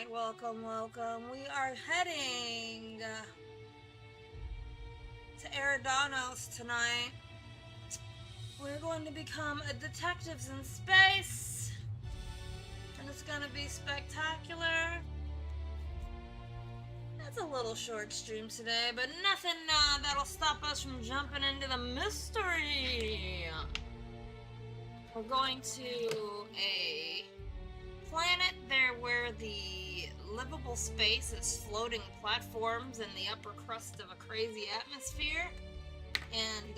welcome, welcome. We are heading to Eridanos tonight. We're going to become detectives in space, and it's going to be spectacular. It's a little short stream today, but nothing that'll stop us from jumping into the mystery. We're going to a planet there where the livable space is floating platforms in the upper crust of a crazy atmosphere. And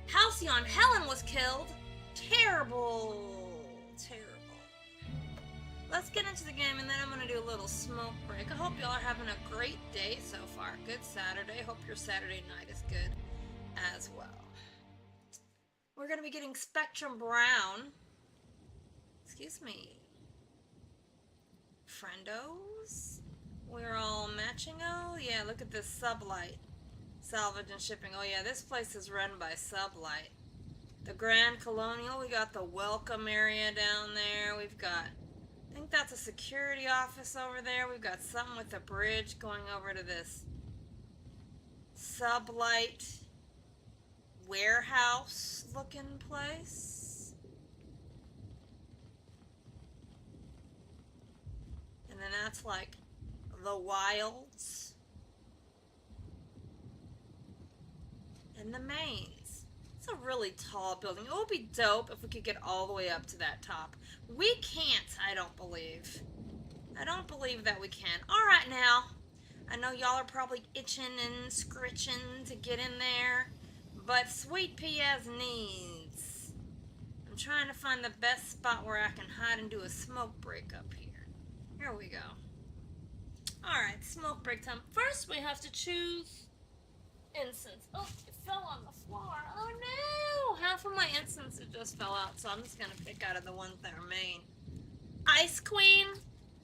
Halcyon Helen was killed. Terrible. Let's get into the game, and then I'm going to do a little smoke break. I hope y'all are having a great day so far. Good Saturday. Hope your Saturday night is good as well. We're going to be getting Spectrum Brown. Excuse me. Friendos? We're all matching. Oh, yeah, look at this Sublight. Salvage and shipping. Oh, yeah, this place is run by Sublight. The Grand Colonial. We got the welcome area down there. We've got, I think that's a security office over there. We've got something with a bridge going over to this Sublight warehouse looking place. And then that's like the Wilds. And the Mains. It's a really tall building. It would be dope if we could get all the way up to that top. We can't, I don't believe. I don't believe that we can. Alright now. I know y'all are probably itching and scritching to get in there. But Sweet Pea has needs. I'm trying to find the best spot where I can hide and do a smoke break up here. Here we go. Alright, smoke break time. First we have to choose incense. Oh, it fell on the floor. Oh no! Half of my incense just fell out, so I'm just gonna pick out of the ones that remain. Ice Queen?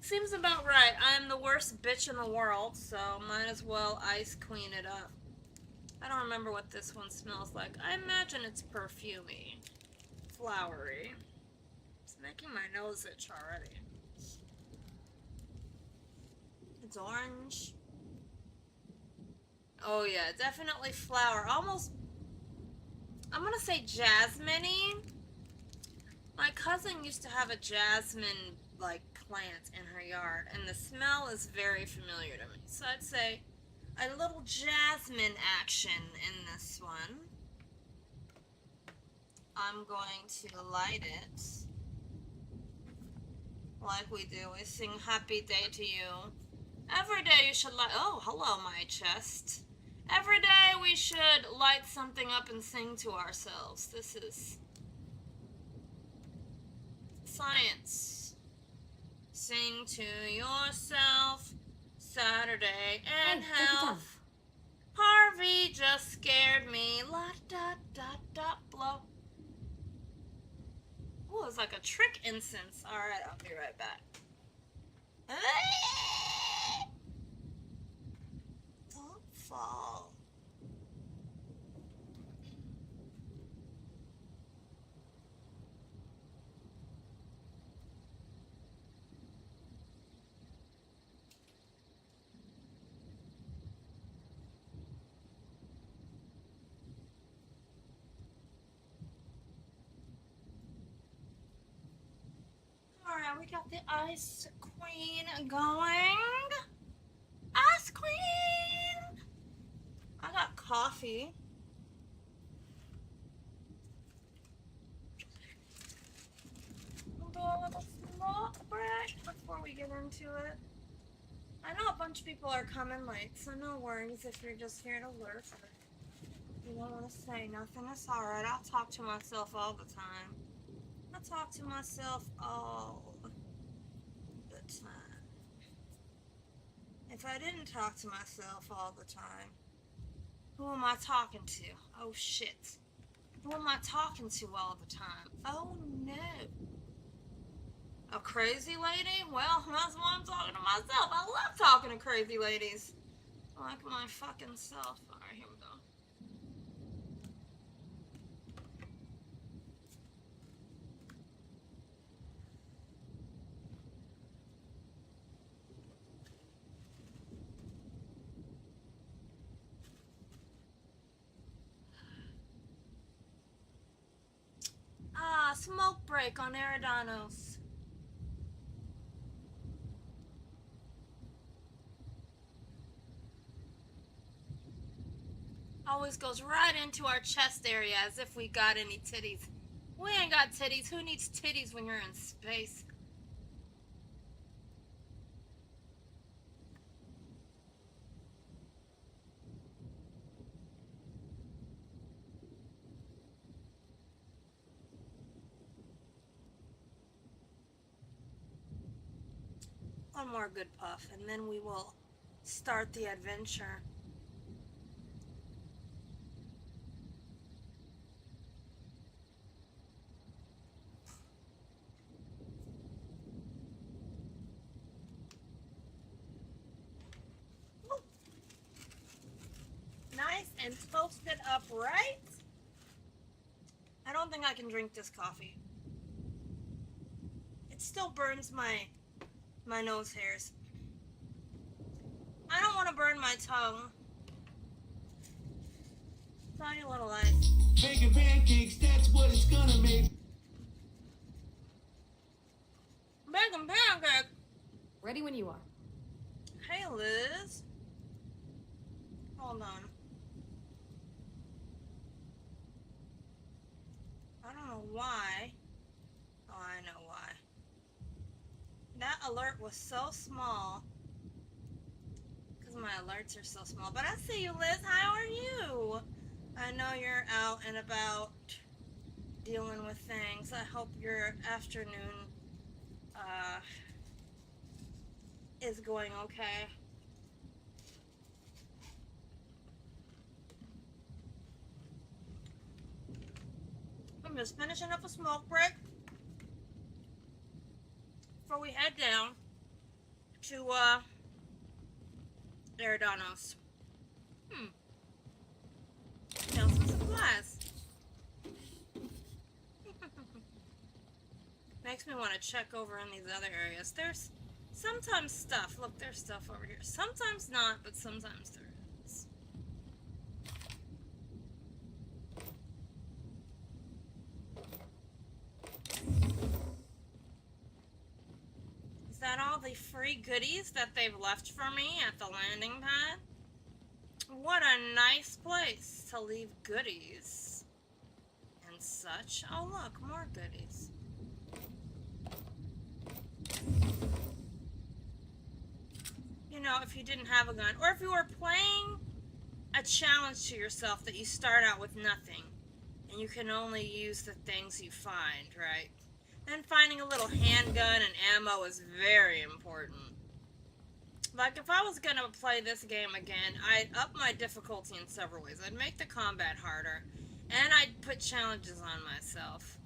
Seems about right. I'm the worst bitch in the world, so might as well Ice Queen it up. I don't remember what this one smells like. I imagine it's perfumey. Flowery. It's making my nose itch already. It's orange. Oh yeah, definitely flower. Almost, I'm gonna say jasmine-y. My cousin used to have a jasmine, like, plant in her yard, and the smell is very familiar to me. So I'd say a little jasmine action in this one. I'm going to light it. Like we do. We sing happy day to you. Every day you should light... Oh, hello, my chest. Every day we should light something up and sing to ourselves. This is science. Sing to yourself. Saturday and health. Harvey just scared me. La da da da blow. Oh, it's like a trick incense. Alright, I'll be right back. Don't fall. Alright, we got the Ice Queen going. Ice Queen! I got coffee. We'll do a little smoke break before we get into it. I know a bunch of people are coming late, so no worries if you're just here to lurk. You don't want to say nothing. It's alright. I'll talk to myself all the time. I talk to myself all the time. If I didn't talk to myself all the time, who am I talking to? Oh shit. Who am I talking to all the time? Oh no. A crazy lady? Well, that's why I'm talking to myself. I love talking to crazy ladies. Like my fucking self. Alright, here we go. smoke break on Eridanos. Always goes right into our chest area as if we got any titties. We ain't got titties. Who needs titties when you're in space? One more good puff, and then we will start the adventure. Nice and toasted upright. I don't think I can drink this coffee. It still burns my nose hairs. I don't want to burn my tongue. Tiny little ice. Making pancakes, that's what it's gonna make. Making pancakes. Ready when you are. Hey, Liz. Hold on. I don't know why. Oh, I know why. That alert was so small. Because my alerts are so small. But I see you, Liz. How are you? I know you're out and about dealing with things. I hope your afternoon is going okay. I'm just finishing up a smoke break before we head down to Eridanos. Now some supplies. Makes me want to check over in these other areas. There's sometimes stuff. Look, there's stuff over here. Sometimes not, but sometimes there is. Is that all the free goodies that they've left for me at the landing pad? What a nice place to leave goodies and such. Oh look, more goodies. You know, if you didn't have a gun, or if you were playing a challenge to yourself that you start out with nothing, and you can only use the things you find, right? Then finding a little handgun and ammo is very important. Like, if I was gonna play this game again, I'd up my difficulty in several ways. I'd make the combat harder, and I'd put challenges on myself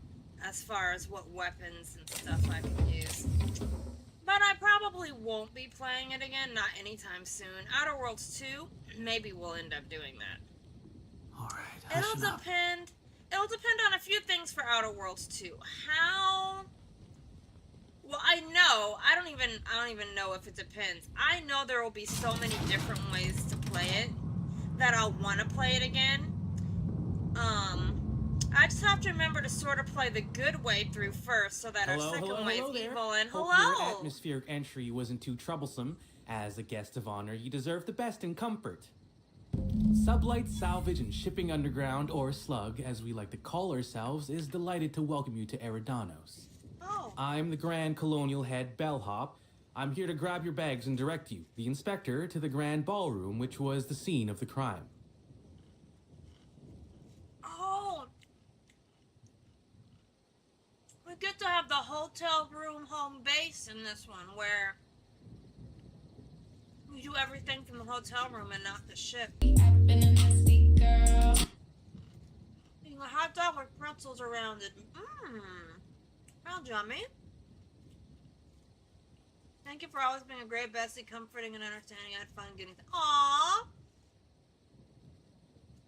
as far as what weapons and stuff I can use. But I probably won't be playing it again, not anytime soon. Outer Worlds 2, maybe we'll end up doing that. Alright, It'll depend. It'll depend on a few things for Outer Worlds 2. How? Well, I don't even know if it depends. I know there will be so many different ways to play it that I'll want to play it again. I just have to remember to sort of play the good way through first, so that our second way is evil. And Hope hello! your atmospheric entry wasn't too troublesome. As a guest of honor, you deserve the best in comfort. Sublight Salvage and Shipping Underground, or Slug, as we like to call ourselves, is delighted to welcome you to Eridanos. Oh, I'm the Grand Colonial Head Bellhop. I'm here to grab your bags and direct you, the inspector, to the Grand Ballroom, which was the scene of the crime. oh. We get to have the hotel room home base in this one, where we do everything from the hotel room and not the ship. Eating a hot dog with pretzels around it. How yummy. Thank you for always being a great bestie, comforting and entertaining. I had fun getting to. Aww.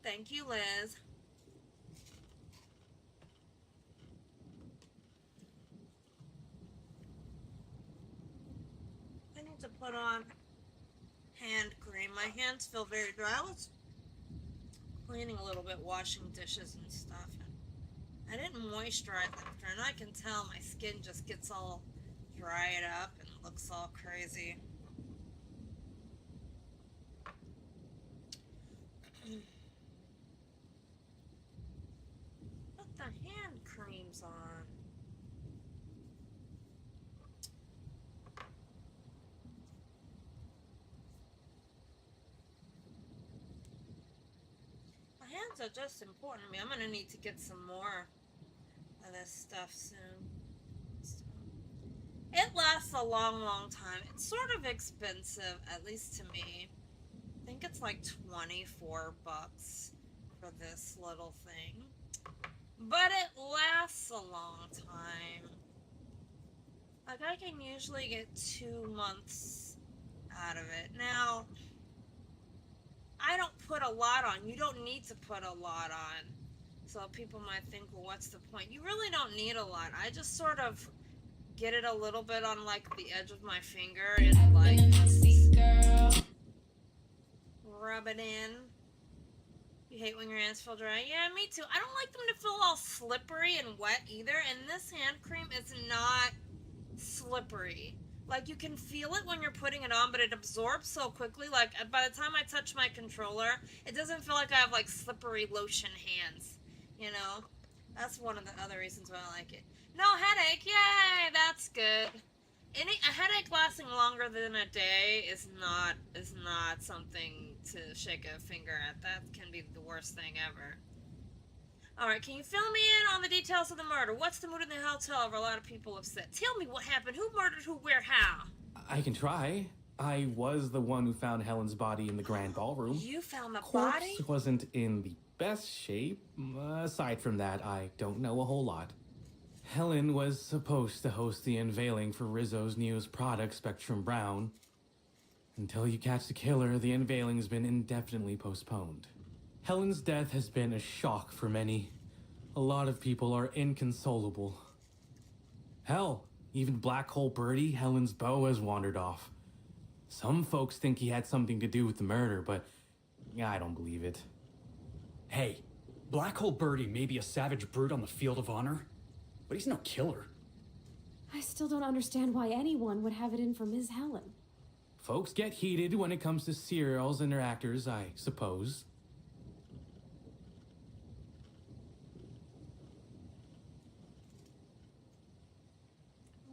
Thank you, Liz. I need to put on hand cream. My hands feel very dry. I was cleaning a little bit, washing dishes and stuff. I didn't moisturize after, and I can tell my skin just gets all dried up and looks all crazy. Put the hand creams on. My hands are just important to me. I'm gonna need to get some more of this stuff soon. It lasts a long, long time. It's sort of expensive, at least to me. I think it's like 24 bucks for this little thing. But it lasts a long time. Like, I can usually get 2 months out of it. Now, I don't put a lot on. You don't need to put a lot on. So people might think, well, what's the point? You really don't need a lot. I just sort of get it a little bit on, like, the edge of my finger and, like, rub it in. You hate when your hands feel dry? Yeah, me too. I don't like them to feel all slippery and wet either, and this hand cream is not slippery. Like, you can feel it when you're putting it on, but it absorbs so quickly. Like, by the time I touch my controller, it doesn't feel like I have, like, slippery lotion hands, you know? That's one of the other reasons why I like it. No headache, yay, that's good. A headache lasting longer than a day is not something to shake a finger at. That can be the worst thing ever. Alright, can you fill me in on the details of the murder? What's the mood in the hotel where a lot of people upset? Tell me what happened. Who murdered who, where, how? I can try. I was the one who found Helen's body in the grand ballroom. You found the Corpse body? wasn't in the best shape. Aside from that, I don't know a whole lot. Helen was supposed to host the unveiling for Rizzo's newest product, Spectrum Brown. Until you catch the killer, the unveiling's been indefinitely postponed. Helen's death has been a shock for many. A lot of people are inconsolable. Hell, even Black Hole Birdie, Helen's beau, has wandered off. Some folks think he had something to do with the murder, but I don't believe it. Hey, Black Hole Birdie may be a savage brute on the field of honor, but he's no killer. I still don't understand why anyone would have it in for Ms. Helen. Folks get heated when it comes to serials and their actors, I suppose.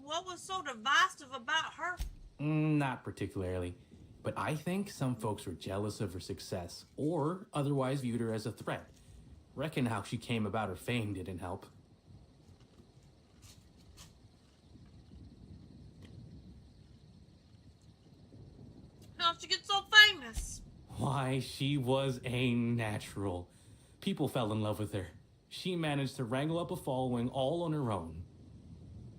What was so divisive about her? Not particularly. But I think some folks were jealous of her success, or otherwise viewed her as a threat. Reckon how she came about her fame didn't help. How'd she get so famous? Why, she was a natural. People fell in love with her. She managed to wrangle up a following all on her own.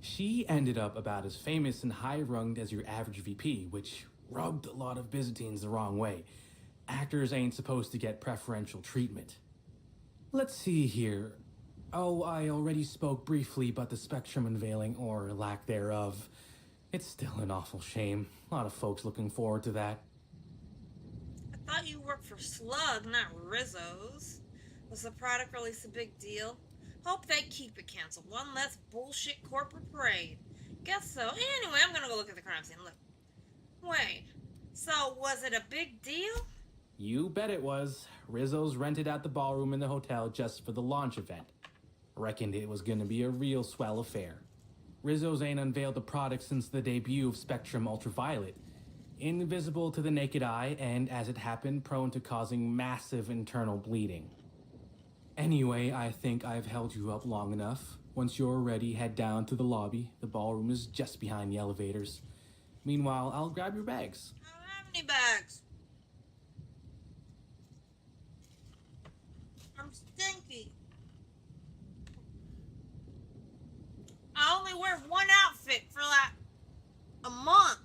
She ended up about as famous and high-runged as your average VP, which rubbed a lot of Byzantines the wrong way. Actors ain't supposed to get preferential treatment. Let's see here. Oh, I already spoke briefly about the Spectrum unveiling, or lack thereof. It's still an awful shame. A lot of folks looking forward to that. I thought you worked for Slug, not Rizzo's. Was the product release a big deal? Hope they keep it canceled. One less bullshit corporate parade. Guess so. Anyway, I'm gonna go look at the crime scene. Look. Wait. So, was it a big deal? You bet it was. Rizzo's rented out the ballroom in the hotel just for the launch event. Reckoned it was gonna be a real swell affair. Rizzo's ain't unveiled the product since the debut of Spectrum Ultraviolet. Invisible to the naked eye, and as it happened, prone to causing massive internal bleeding. Anyway, I think I've held you up long enough. Once you're ready, head down to the lobby. The ballroom is just behind the elevators. Meanwhile, I'll grab your bags. I don't have any bags. I'm stinky. I only wear one outfit for like a month.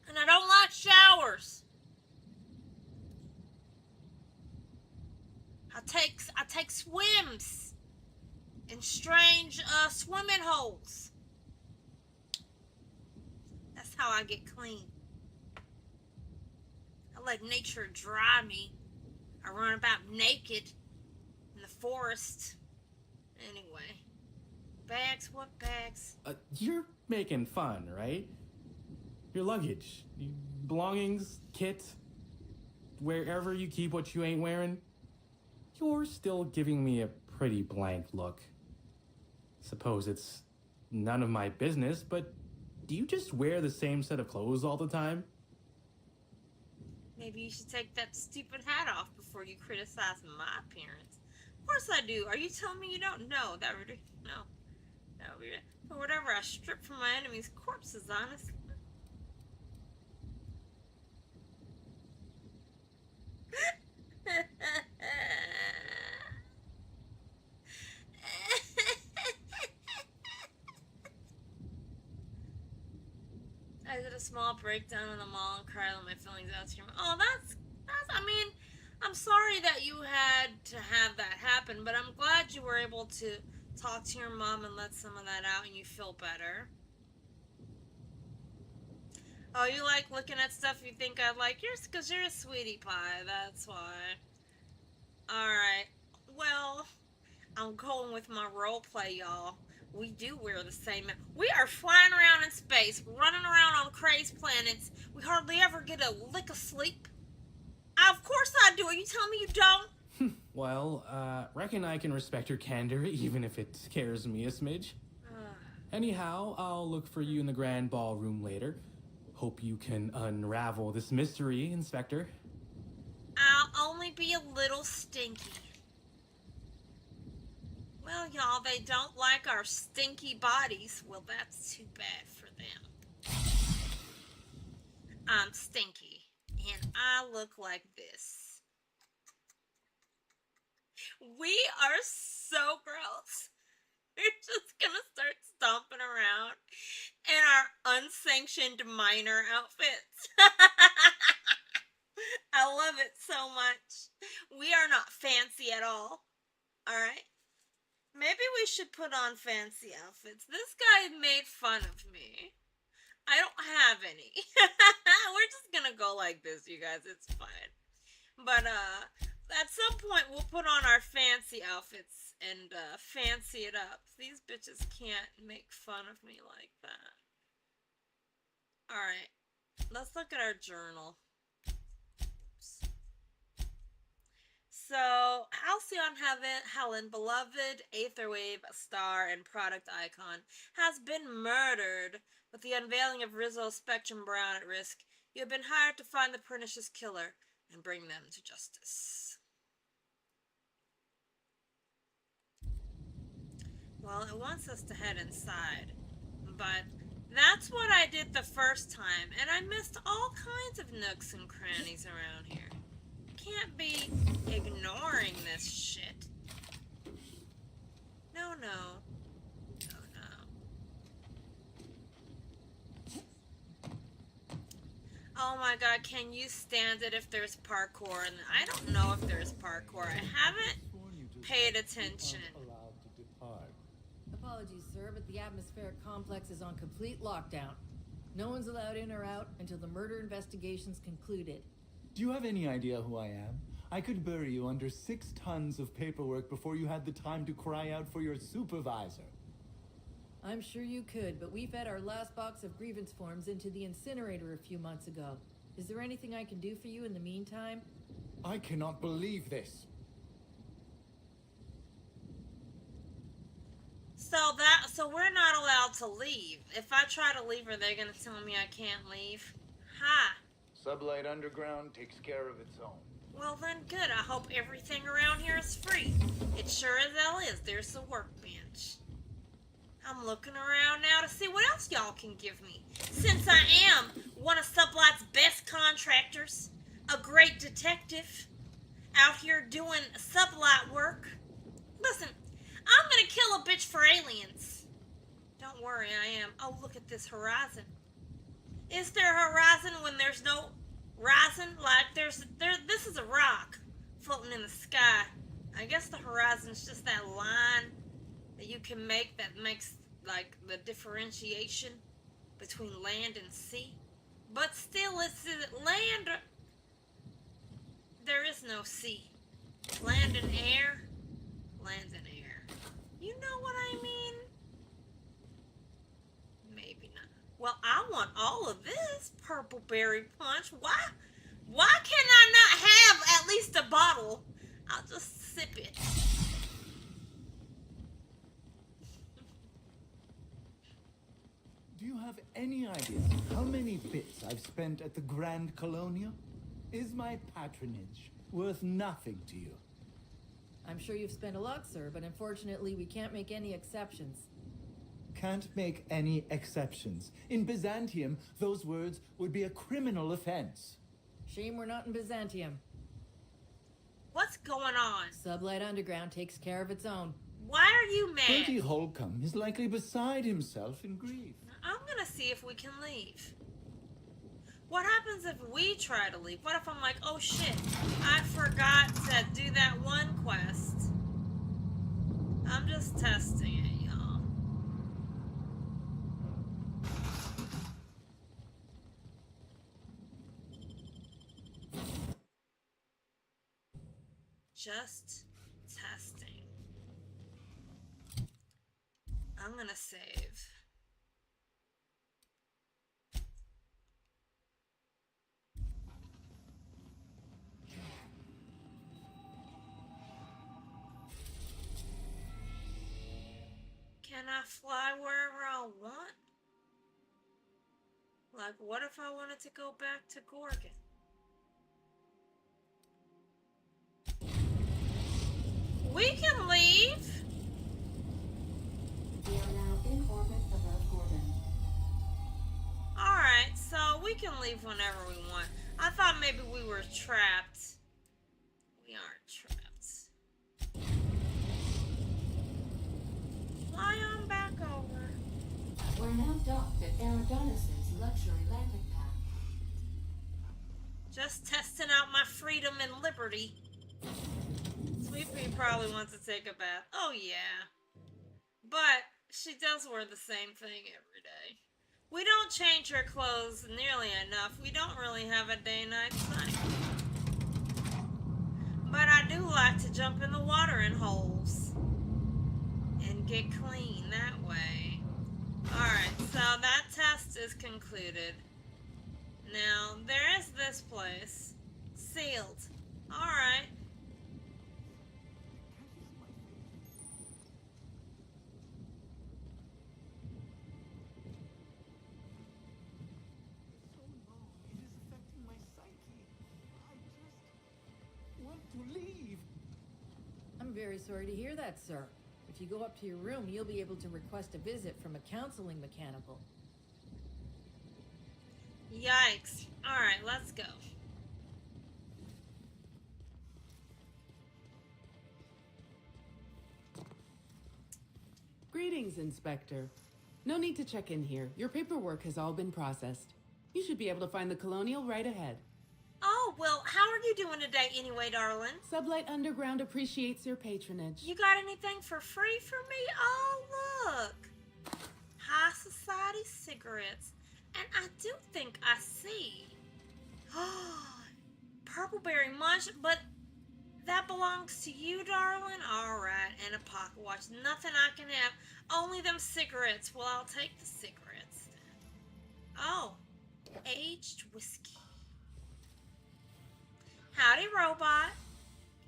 And I don't like showers. I take swims in strange swimming holes. That's how I get clean. I let nature dry me. I run about naked. in the forest. Anyway. Bags? What bags? You're making fun, right? Your luggage, belongings, kit, wherever you keep what you ain't wearing. You're still giving me a pretty blank look. Suppose it's none of my business, but do you just wear the same set of clothes all the time? Maybe you should take that stupid hat off before you criticize my appearance. Of course I do. Are you telling me you don't know that? No. But whatever I strip from my enemy's corpses, honestly. I did a small breakdown in the mall and cried all my feelings out to your mom. Oh, that's, I mean, I'm sorry that you had to have that happen, but I'm glad you were able to talk to your mom and let some of that out and you feel better. Oh, you like looking at stuff you think I like? Because you're a sweetie pie, that's why. Alright, well, I'm going with my role play, y'all. We do wear the same. We are flying around in space, running around on crazy planets. We hardly ever get a lick of sleep. Of course I do. Are you telling me you don't? Well, reckon I can respect your candor, even if it scares me a smidge. Anyhow, I'll look for you in the grand ballroom later. Hope you can unravel this mystery, Inspector. I'll only be a little stinky. Well, y'all, they don't like our stinky bodies. Well, that's too bad for them. I'm stinky, and I look like this. We are so gross. We're just gonna start stomping around in our unsanctioned minor outfits. I love it so much. We are not fancy at all. Alright? Maybe we should put on fancy outfits. This guy made fun of me. I don't have any. We're just gonna go like this, you guys. It's fine. But, at some point, we'll put on our fancy outfits and, fancy it up. These bitches can't make fun of me like that. Alright. Let's look at our journal. So, Halcyon Helen, beloved Aetherwave star and product icon, has been murdered. With the unveiling of Rizzo Spectrum Brown at risk, you have been hired to find the pernicious killer and bring them to justice. Well, it wants us to head inside, but that's what I did the first time, and I missed all kinds of nooks and crannies around here. Can't be ignoring this shit. No. Oh my god, can you stand it if there's parkour? And I don't know if there's parkour. I haven't paid attention. Apologies, sir, but the atmospheric complex is on complete lockdown. No one's allowed in or out until the murder investigation's concluded. Do you have any idea who I am? I could bury you under 6 tons of paperwork before you had the time to cry out for your supervisor. I'm sure you could, but we fed our last box of grievance forms into the incinerator a few months ago. Is there anything I can do for you in the meantime? I cannot believe this. So we're not allowed to leave. If I try to leave, are they gonna tell me I can't leave? Ha! Sublight Underground takes care of its own. Well then, good. I hope everything around here is free. It sure as hell is. There's the workbench. I'm looking around now to see what else y'all can give me. Since I am one of Sublight's best contractors, a great detective, out here doing Sublight work. Listen, I'm gonna kill a bitch for aliens. Don't worry, I am. Oh, look at this horizon. Is there a horizon when there's no horizon? Like, this is a rock floating in the sky. I guess the horizon's just that line that you can make that makes, like, the differentiation between land and sea. But still, it's land. There is no sea. Land and air. lands in air. You know what I mean? Maybe not. Well, I want all of this purple berry punch. Why can I not have at least a bottle? I'll just sip it. Do you have any idea how many bits I've spent at the Grand Colonial? Is my patronage worth nothing to you? I'm sure you've spent a lot, sir, but unfortunately we can't make any exceptions. Can't make any exceptions. In Byzantium, those words would be a criminal offense. Shame we're not in Byzantium. What's going on? Sublight Underground takes care of its own. Why are you mad? Bertie Holcomb is likely beside himself in grief. I'm gonna see if we can leave. What happens if we try to leave? What if I'm like, oh shit, I forgot to do that one quest? I'm just testing it, y'all. Just testing. I'm gonna save. Can I fly wherever I want? Like, what if I wanted to go back to Gorgon? We can leave. We are now in orbit above Gorgon. Alright, so we can leave whenever we want. I thought maybe we were trapped. We aren't trapped. Fly on back over. We're now docked at Eridonis's luxury landing pad. Just testing out my freedom and liberty. Sweet Pea probably wants to take a bath. Oh yeah. But she does wear the same thing every day. We don't change her clothes nearly enough. We don't really have a day-night cycle. But I do like to jump in the watering holes and get clean that way. Alright, so that test is concluded. Now, there is this place. Sealed. Alright. So long, it is affecting my psyche. I just want to leave. I'm very sorry to hear that, sir. If you go up to your room, you'll be able to request a visit from a counseling mechanical. Yikes. Alright, let's go. Greetings, Inspector. No need to check in here. Your paperwork has all been processed. You should be able to find the Colonial right ahead. Oh, well, how are you doing today anyway, darling? Sublight Underground appreciates your patronage. You got anything for free for me? Oh, look. High society cigarettes. And I do think I see. Purpleberry munch, but that belongs to you, darling? Alright, and a pocket watch. Nothing I can have. Only them cigarettes. Well, I'll take the cigarettes then. Oh, aged whiskey. Howdy, robot.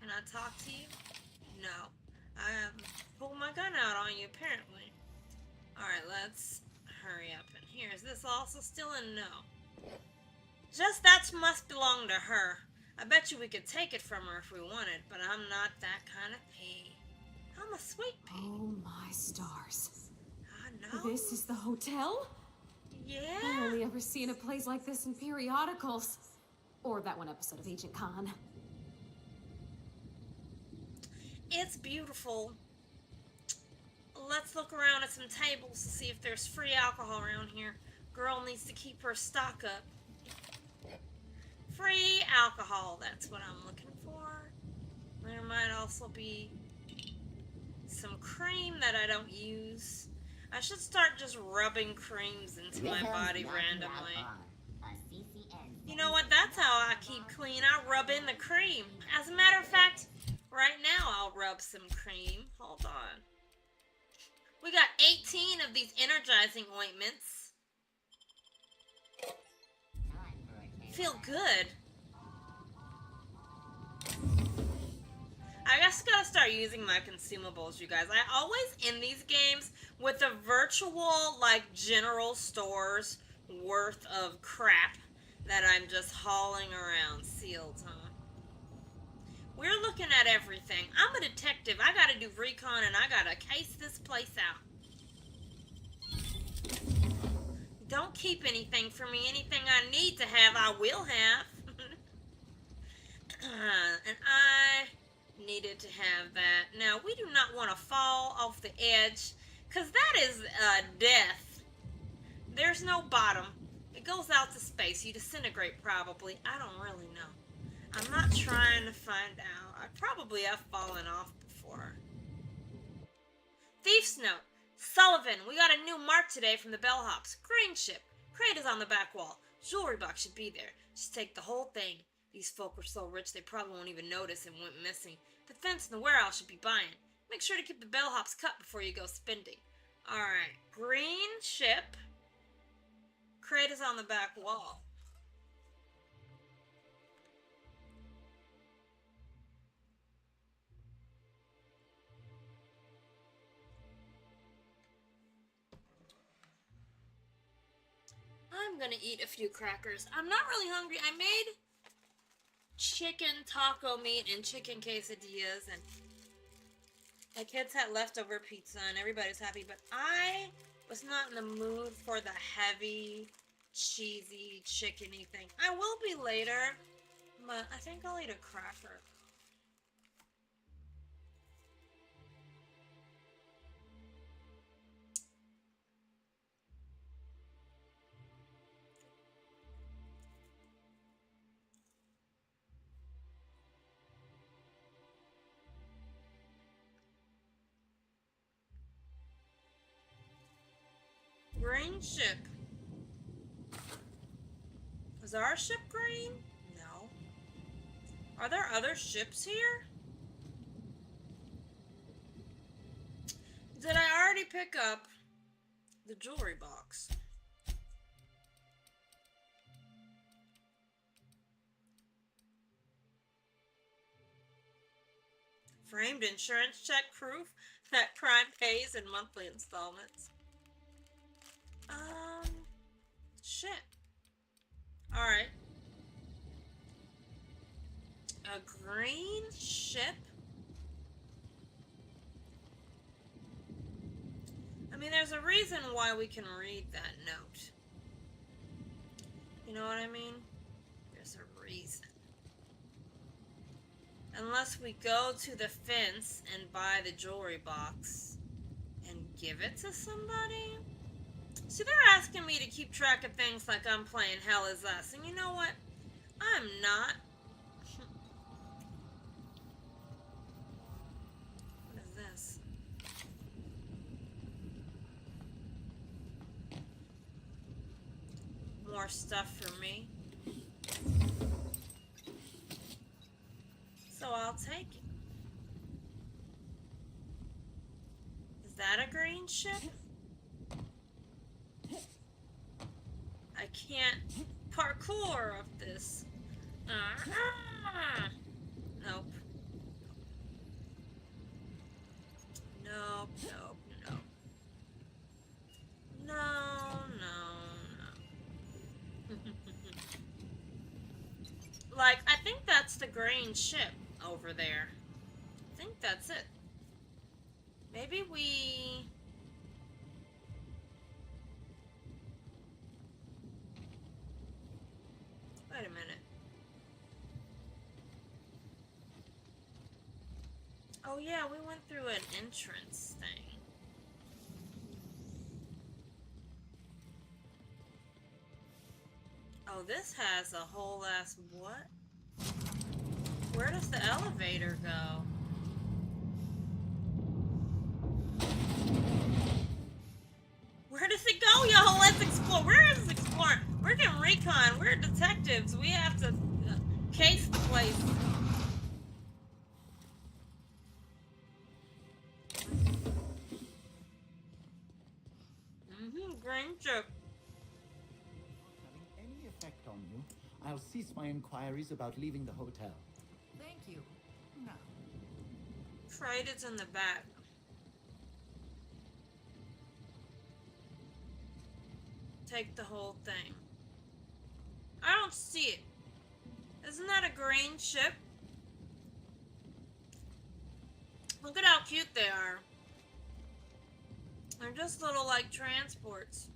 Can I talk to you? No. I pulled my gun out on you, apparently. Alright, let's hurry up in here. Is this also still in? No. Just that must belong to her. I bet you we could take it from her if we wanted, but I'm not that kind of pea. I'm a sweet pea. Oh my stars. I know. This is the hotel? I've Yeah. only ever seen a place like this in periodicals. Or that one episode of Agent Khan. It's beautiful. Let's look around at some tables to see if there's free alcohol around here. Girl needs to keep her stock up. Free alcohol, that's what I'm looking for. There might also be some cream that I don't use. I should start just rubbing creams into my body randomly. You know what? That's how I keep clean. I rub in the cream. As a matter of fact, right now I'll rub rub some cream. Hold on. We got 18 of these energizing ointments. Feel good. I guess I gotta start using my consumables, you guys. I always end these games with a virtual, like, general stores worth of crap that I'm just hauling around sealed, huh? We're looking at everything. I'm a detective. I gotta do recon and I gotta case this place out. Don't keep anything from me. Anything I need to have, I will have. And I needed to have that. Now, we do not want to fall off the edge, because that is death. There's no bottom. It goes out to space. You disintegrate, probably. I don't really know. I'm not trying to find out. I probably have fallen off before. Thief's note. Sullivan, we got a new mark today from the bellhops. Green ship. Crate is on the back wall. Jewelry box should be there. Just take the whole thing. These folk were so rich they probably won't even notice it went missing. The fence in the warehouse should be buying. Make sure to keep the bellhops cut before you go spending. Alright. Green ship. Crate is on the back wall. I'm gonna eat a few crackers. I'm not really hungry. I made chicken taco meat and chicken quesadillas, and my kids had leftover pizza, and everybody's happy, but I was not in the mood for the heavy, cheesy, chickeny thing. I will be later, but I think I'll eat a cracker. Green ship. Is our ship green? No. Are there other ships here? Did I already pick up the jewelry box? Framed insurance check proof that crime pays in monthly installments. Shit. Alright. A green ship? I mean, there's a reason why we can read that note. You know what I mean? There's a reason. Unless we go to the fence and buy the jewelry box and give it to somebody. See, they're asking me to keep track of things like I'm playing Hell Is Us. And you know what? I'm not. What is this? More stuff for me. So I'll take it. Is that a green ship? I can't parkour up this. Nope. Nope, nope, nope. No, no, no. Like, I think that's the green ship over there. I think that's it. Maybe we... Wait a minute. Oh yeah, we went through an entrance thing. Oh, this has a whole ass what? Where does the elevator go? Where does it go, y'all? Let's explore. Where is this exploring? We're doing recon. We're detectives. We have to case the place. True. Having any effect on you, I'll cease my inquiries about leaving the hotel. Thank you. Now, Trade is in the back. Take the whole thing. I don't see it. Isn't that a green ship? Look at how cute they are. They're just little, like, transports.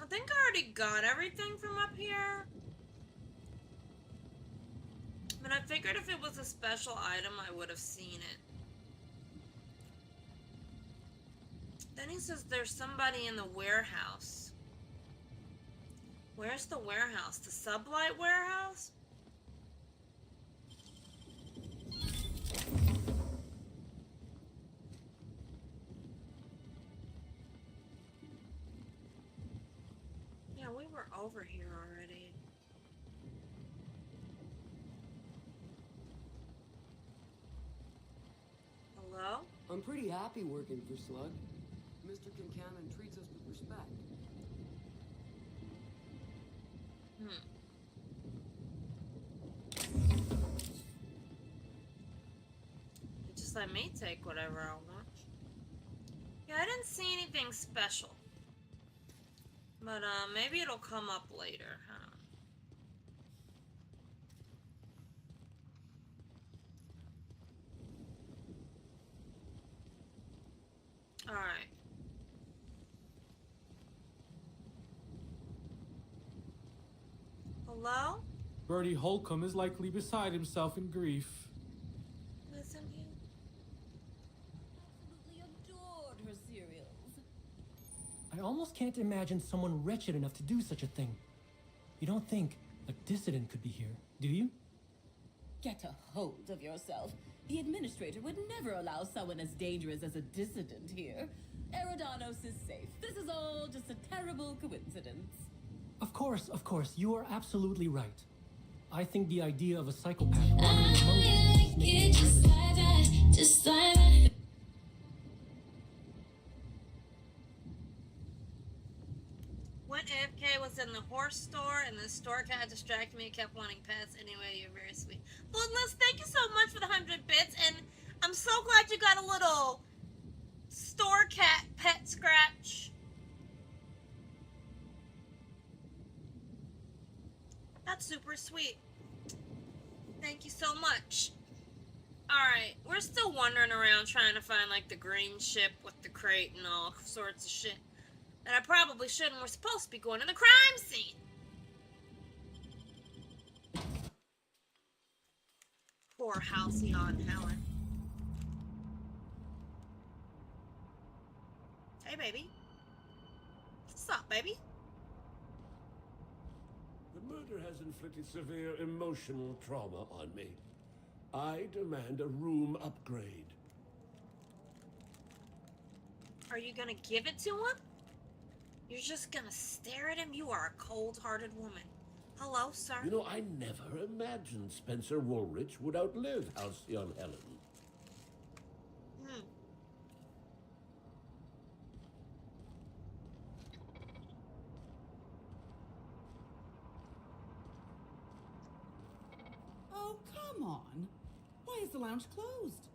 I think I already got everything from up here. But I figured if it was a special item, I would have seen it. Then he says there's somebody in the warehouse. Where's the warehouse? The Sublight warehouse? Yeah, we were over here already. Hello? I'm pretty happy working for Slug. Mr. Kincannon treats us with respect. Just let me take whatever I want. Yeah, I didn't see anything special. But, maybe it'll come up later. Alright. Hello? Bertie Holcomb is likely beside himself in grief. Listen here. Absolutely adored her cereals. I almost can't imagine someone wretched enough to do such a thing. You don't think a dissident could be here, do you? Get a hold of yourself. The administrator would never allow someone as dangerous as a dissident here. Eridanos is safe. This is all just a terrible coincidence. Of course, you are absolutely right. I think the idea of a psychopath wandering among us makes Just like that, just like that. When AFK was in the horse store and the store cat distracted me and kept wanting pets. Anyway, you're very sweet. Bloodless, thank you so much for the 100 bits, and I'm so glad you got a little store cat pet scratch. That's super sweet. Thank you so much. Alright, we're still wandering around trying to find like the green ship with the crate and all sorts of shit. And I probably shouldn't. We're supposed to be going to the crime scene. Poor Halcyon Helen. Hey, baby. What's up, baby? The murder has inflicted severe emotional trauma on me. I demand a room upgrade. Are you gonna give it to him? You're just gonna stare at him? You are a cold-hearted woman. Hello, sir? You know, I never imagined Spencer Woolrich would outlive Halcyon Helen. Oh, come on. Why is the lounge closed?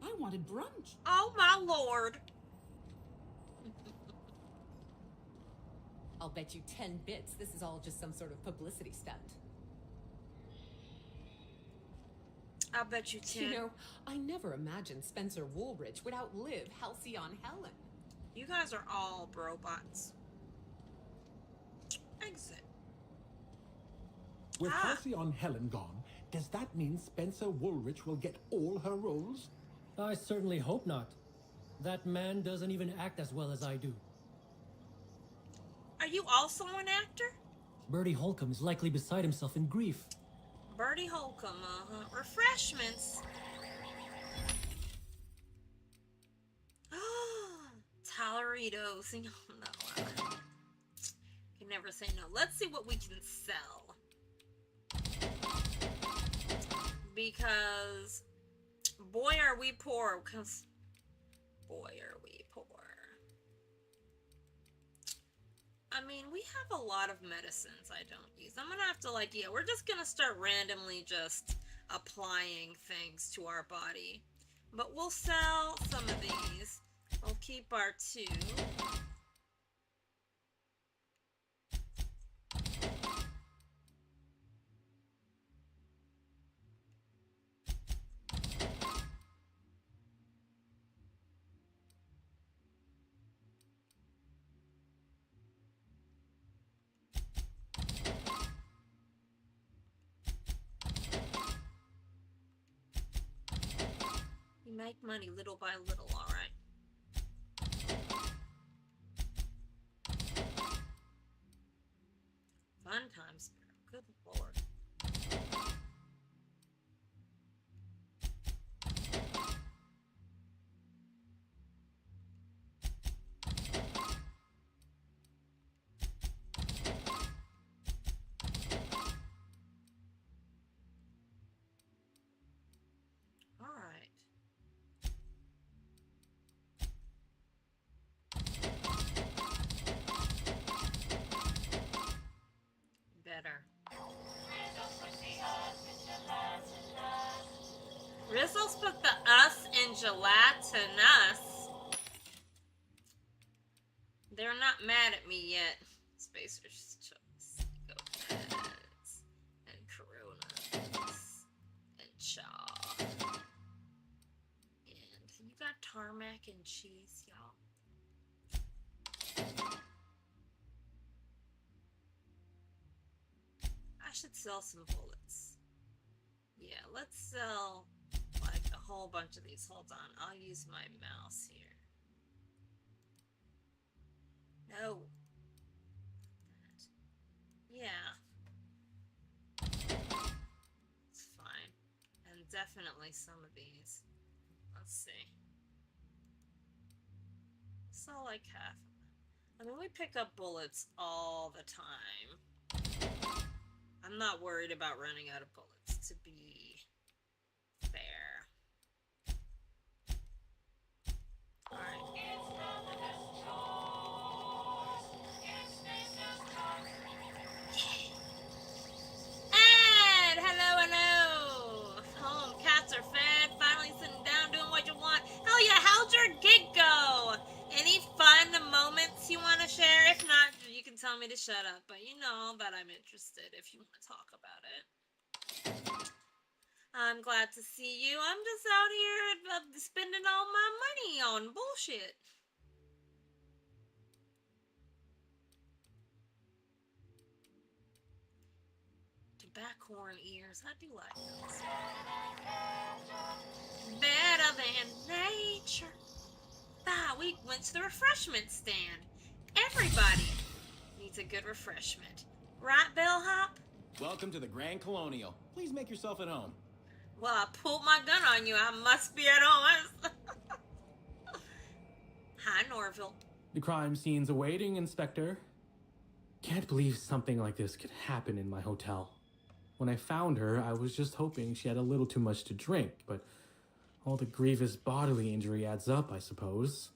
I wanted brunch. Oh, my lord. I'll bet you 10 bits this is all just some sort of publicity stunt. I bet you 10. You know, I never imagined Spencer Woolrich would outlive Halcyon Helen. You guys are all robots. Exit. With Halcyon Helen gone, does that mean Spencer Woolrich will get all her roles? I certainly hope not. That man doesn't even act as well as I do. Are you also an actor? Bertie Holcomb is likely beside himself in grief. Bertie Holcomb, refreshments. Toleritos. No. Can never say no. Let's see what we can sell. Because, boy, are we poor. Because, boy, are we poor. I mean, we have a lot of medicines I don't use. I'm gonna have to, like, yeah, we're just gonna start randomly just applying things to our body. But we'll sell some of these. We'll keep our 2. You make money little by little, alright. Fun times, good lord. Alright. Better. Rizzles put the us in gelatinous. They're not mad at me yet. Spacer's Choice, Go-Pads, and Coronas, and Chaw. And you got tarmac and cheese, y'all. I should sell some bullets. Yeah, let's sell like a whole bunch of these. Hold on, I'll use my mouse here. No. Yeah. It's fine. And definitely some of these. Let's see. So like half. I mean, we pick up bullets all the time. I'm not worried about running out of bullets, to be fair. Alright. Ed! Hello, hello! Home, cats are fed, finally sitting down, doing what you want. Hell yeah, how'd your gig go? Any fun moments you want to share? If not, you can tell me to shut up, but you know that I'm interested if you want to talk about it. I'm glad to see you. I'm just out here spending all my money on bullshit. Tobaccorn ears. I do like those. Better than nature. Ah, we went to the refreshment stand. Everybody needs a good refreshment. Right, Bellhop? Welcome to the Grand Colonial. Please make yourself at home. Well, I pulled my gun on you. I must be at home. Hi, Norville. The crime scene's awaiting, Inspector. Can't believe something like this could happen in my hotel. When I found her, I was just hoping she had a little too much to drink, but all the grievous bodily injury adds up, I suppose.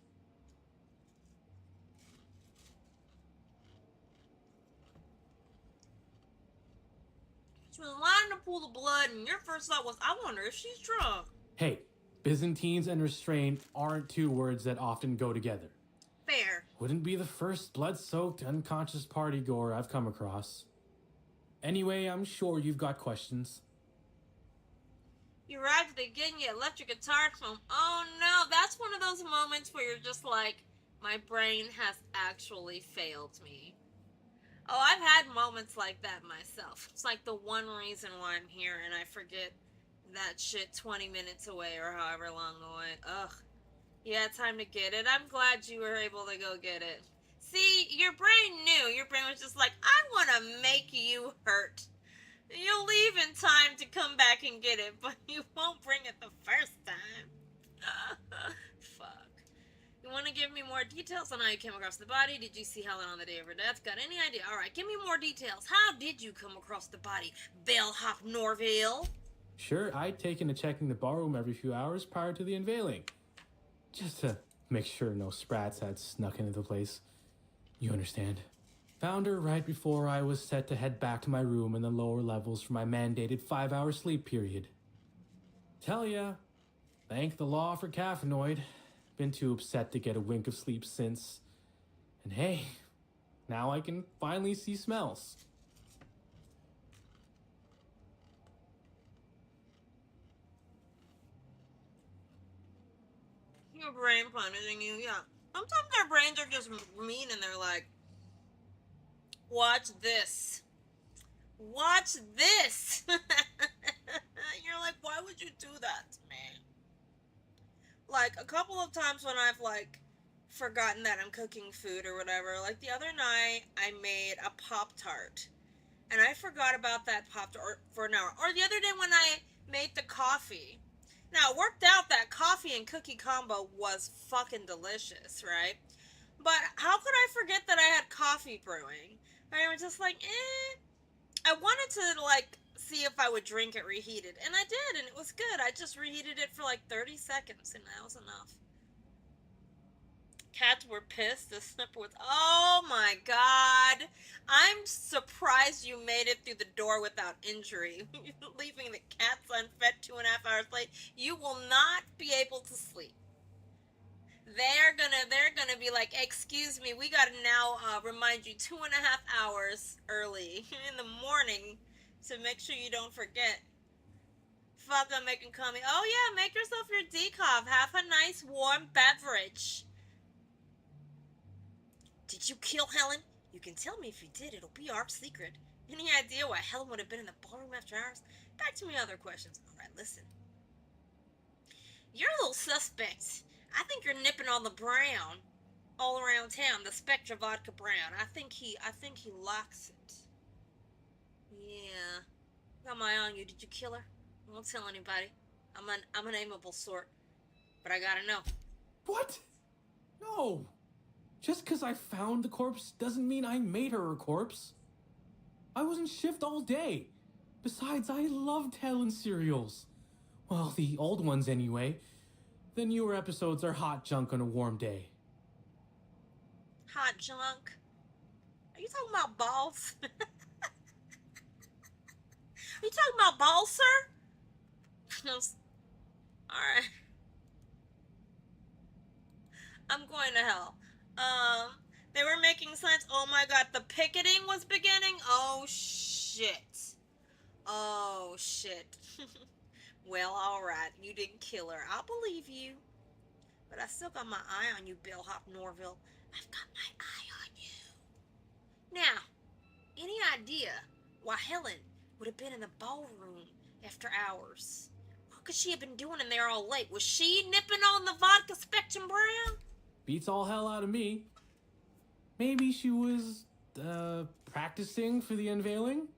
She was lying to pull the blood, and your first thought was, I wonder if she's drunk. Hey, Byzantines and restraint aren't two words that often go together. Fair. Wouldn't be the first blood-soaked, unconscious party goer I've come across. Anyway, I'm sure you've got questions. You arrived at the gig and you left your guitar at home. Oh no, that's one of those moments where you're just like, my brain has actually failed me. Oh, I've had moments like that myself. It's like the one reason why I'm here and I forget that shit 20 minutes away or however long away. Ugh. You had time to get it. I'm glad you were able to go get it. See, your brain knew. Your brain was just like, I want to make you hurt. You'll leave in time to come back and get it, but you won't bring it the first time. Fuck. You want to give me more details on how you came across the body? Did you see Helen on the day of her death? Got any idea? Alright, give me more details. How did you come across the body, Bellhop Norville? Sure, I'd taken to checking the barroom every few hours prior to the unveiling. Just to make sure no sprats had snuck into the place. You understand? Found her right before I was set to head back to my room in the lower levels for my mandated 5-hour sleep period. Tell ya, thank the law for caffeinoid. Been too upset to get a wink of sleep since. And hey, now I can finally see smells. Your brain punishing you, yeah. Sometimes their brains are just mean and they're like, watch this. Watch this. You're like, why would you do that to me? Like, a couple of times when I've, like, forgotten that I'm cooking food or whatever. Like, the other night, I made a Pop-Tart. And I forgot about that Pop-Tart for an hour. Or the other day when I made the coffee. Now, it worked out that coffee and cookie combo was fucking delicious, right? But how could I forget that I had coffee brewing? I was just like, I wanted to, like, see if I would drink it reheated. And I did, and it was good. I just reheated it for, like, 30 seconds, and that was enough. Cats were pissed. The snipper was, oh my god. I'm surprised you made it through the door without injury. Leaving the cats unfed 2.5 hours late. You will not be able to sleep. They're gonna be like, excuse me, we gotta now remind you 2.5 hours early in the morning to make sure you don't forget. Fuck, I'm making coming. Oh yeah, make yourself your decaf. Have a nice warm beverage. Did you kill Helen? You can tell me if you did. It'll be our secret. Any idea why Helen would have been in the ballroom after hours? Back to me other questions. Alright, listen. You're a little suspect. I think you're nipping on the brown all around town. The Spectra Vodka Brown. I think he likes it. Yeah. Got my eye on you. Did you kill her? I won't tell anybody. I'm an amiable sort. But I gotta know. What? No. Just because I found the corpse doesn't mean I made her a corpse. I was in shift all day. Besides, I loved Helen serials. Well, the old ones anyway. The newer episodes are hot junk on a warm day. Hot junk? Are you talking about balls? Are you talking about balls, sir? Alright. I'm going to hell. They were making sense. Oh my god, the picketing was beginning? Oh shit. Oh shit. Well, alright, you didn't kill her. I'll believe you. But I still got my eye on you, Bellhop Norville. I've got my eye on you. Now, any idea why Helen would have been in the ballroom after hours? What could she have been doing in there all late? Was she nipping on the vodka Spectrum Brown? Beats all hell out of me. Maybe she was, practicing for the unveiling?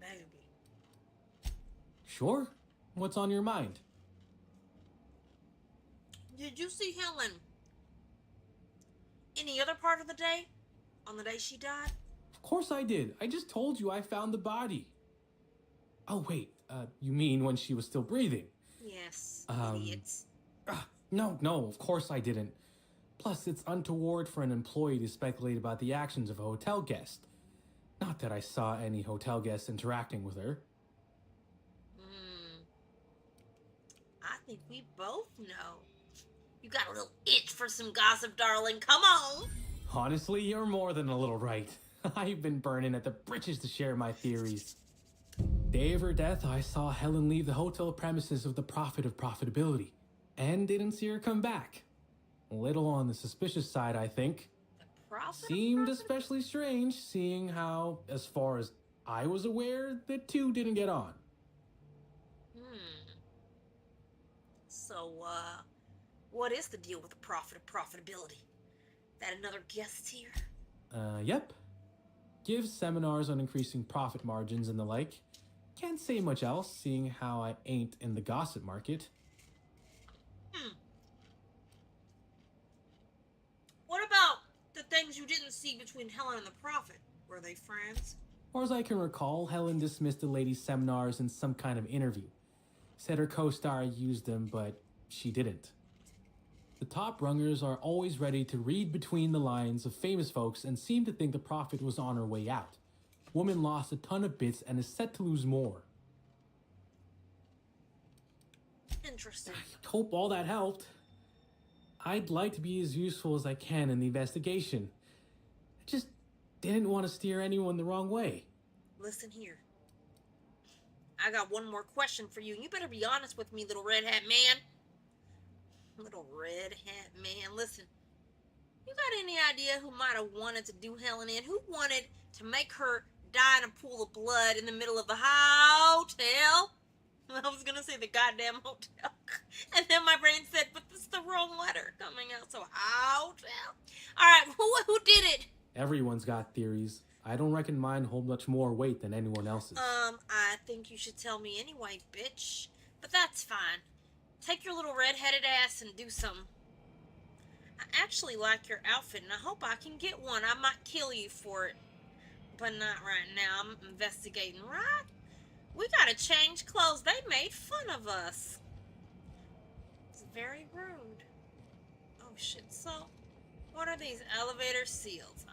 Maybe. Sure. What's on your mind? Did you see Helen any other part of the day? On the day she died? Of course I did. I just told you I found the body. Oh, wait. You mean when she was still breathing? Yes, idiots. No, of course I didn't. Plus, it's untoward for an employee to speculate about the actions of a hotel guest. Not that I saw any hotel guests interacting with her. I think we both know. You got a little itch for some gossip, darling. Come on. Honestly, you're more than a little right. I've been burning at the britches to share my theories. Day of her death, I saw Helen leave the hotel premises of the Prophet of Profitability, and didn't see her come back. A little on the suspicious side, I think. Seemed especially strange, seeing how, as far as I was aware, the two didn't get on. So, what is the deal with the Prophet of Profitability? That another guest here? Yep. Gives seminars on increasing profit margins and the like. Can't say much else, seeing how I ain't in the gossip market. What about the things you didn't see between Helen and the Prophet? Were they friends? Or as I can recall, Helen dismissed the lady's seminars in some kind of interview. Said her co-star used them, but she didn't. The top rungers are always ready to read between the lines of famous folks and seem to think the Prophet was on her way out. Woman lost a ton of bits and is set to lose more. Interesting. I hope all that helped. I'd like to be as useful as I can in the investigation. I just didn't want to steer anyone the wrong way. Listen here. I got one more question for you. You better be honest with me, little red hat man. Little red hat man. Listen. You got any idea who might have wanted to do Helen in? Who wanted to make her die in a pool of blood in the middle of the hotel? I was gonna say the goddamn hotel. And then my brain said, but this is the wrong letter coming out. So hotel. Alright, who did it? Everyone's got theories. I don't reckon mine hold much more weight than anyone else's. I think you should tell me anyway, bitch. But that's fine. Take your little red-headed ass and do something. I actually like your outfit, and I hope I can get one. I might kill you for it. But not right now. I'm investigating, right? We gotta change clothes. They made fun of us. It's very rude. Oh, shit. So, what are these elevator seals?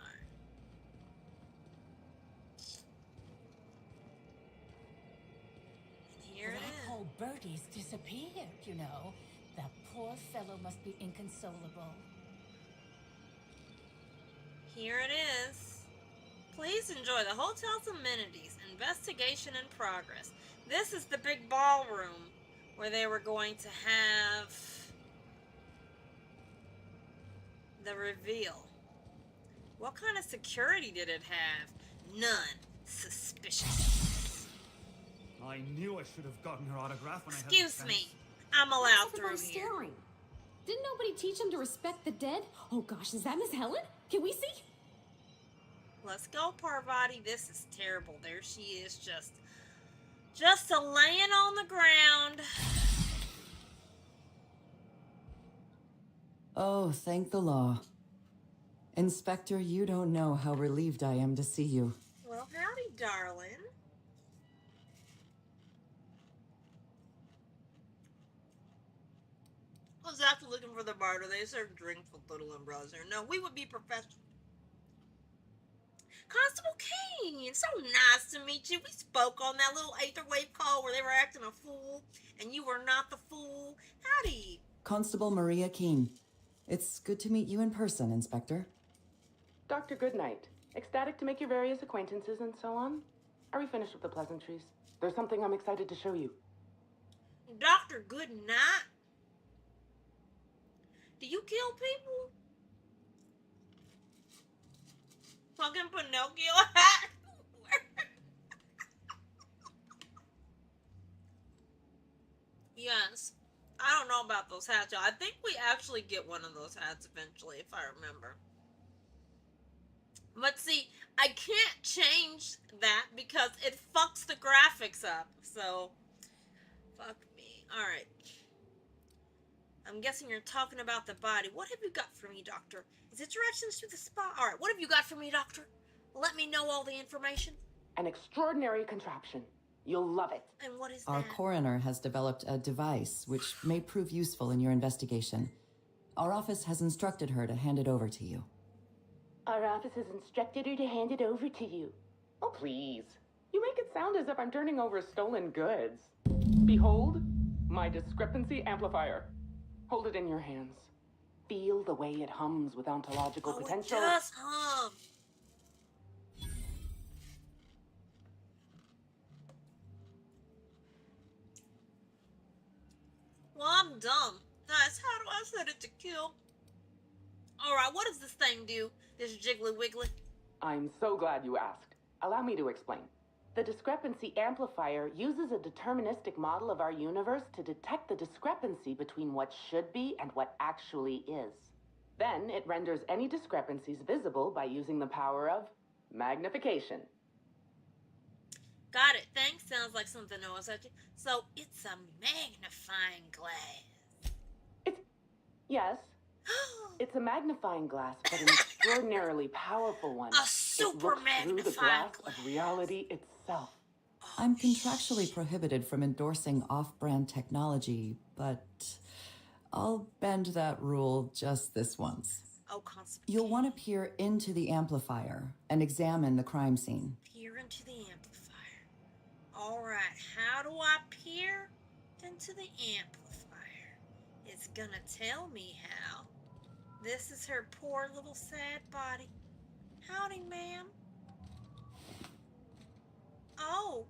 Black Hole Bertie's disappeared, you know. That poor fellow must be inconsolable. Here it is. Please enjoy the hotel's amenities. Investigation in progress. This is the big ballroom where they were going to have the reveal. What kind of security did it have? None. Suspicious. I knew I should have gotten her autograph when Excuse me. I'm allowed through here. Staring. Didn't nobody teach him to respect the dead? Oh gosh, is that Miss Helen? Can we see? Let's go, Parvati. This is terrible. There she is, just a laying on the ground. Oh, thank the law. Inspector, you don't know how relieved I am to see you. Well, howdy, darling. I was after looking for the bar. They serve drinks with little umbrellas there. No, we would be professional. Constable Kane, so nice to meet you. We spoke on that little Aetherwave call where they were acting a fool, and you were not the fool. Howdy. Constable Maria Keene. It's good to meet you in person, Inspector. Dr. Goodnight. Ecstatic to make your various acquaintances and so on. Are we finished with the pleasantries? There's something I'm excited to show you. Dr. Goodnight? Do you kill people? Fucking Pinocchio hat? Yes. I don't know about those hats, y'all. I think we actually get one of those hats eventually, if I remember. But see, I can't change that because it fucks the graphics up. So, fuck me. Alright. I'm guessing you're talking about the body. What have you got for me, Doctor? Is it directions to the spa? Alright, what have you got for me, Doctor? Let me know all the information. An extraordinary contraption. You'll love it. And what is Our that? coroner has developed a device which may prove useful in your investigation. Our office has instructed her to hand it over to you. Our office has instructed her to hand it over to you. Oh, please. You make it sound as if I'm turning over stolen goods. Behold, my discrepancy amplifier. Hold it in your hands. Feel the way it hums with ontological potential. It does hum. Well, I'm dumb. Nice. How do I set it to kill? Alright, what does this thing do? This jiggly wiggly? I'm so glad you asked. Allow me to explain. The discrepancy amplifier uses a deterministic model of our universe to detect the discrepancy between what should be and what actually is. Then it renders any discrepancies visible by using the power of magnification. Got it. Thanks. Sounds like something I was at. So it's a magnifying glass. Yes. It's a magnifying glass, but an extraordinarily powerful one. A super through the magnifying glass of reality itself. I'm contractually prohibited from endorsing off-brand technology, but I'll bend that rule just this once. Oh, constipation. You'll want to peer into the amplifier and examine the crime scene. Peer into the amplifier. Alright, how do I peer into the amplifier? It's gonna tell me how. This is her poor little sad body. Howdy, ma'am. Oh,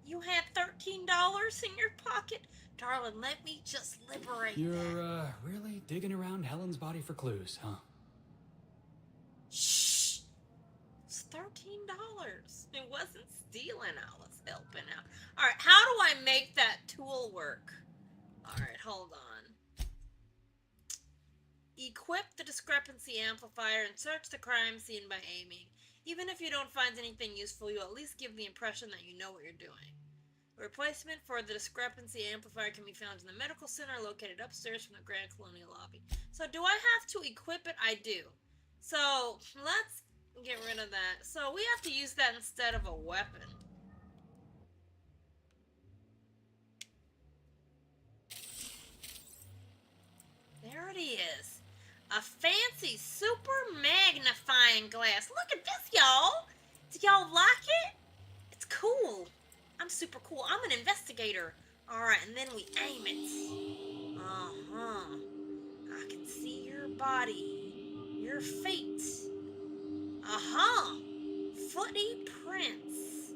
you had $13 in your pocket? Darling, let me just liberate that. You're, really digging around Helen's body for clues, huh? Shh! It's $13. It wasn't stealing, I was helping out. Alright, how do I make that tool work? Alright, hold on. Equip the discrepancy amplifier and search the crime scene by aiming. Even if you don't find anything useful, you'll at least give the impression that you know what you're doing. A replacement for the discrepancy amplifier can be found in the medical center located upstairs from the Grand Colonial lobby. So do I have to equip it? I do. So let's get rid of that. So we have to use that instead of a weapon. There it is. A fancy super magnifying glass. Look at this, y'all. Do y'all like it? It's cool. I'm super cool. I'm an investigator. Alright, and then we aim it. Uh-huh. I can see your body. Your feet. Uh-huh. Footy prints.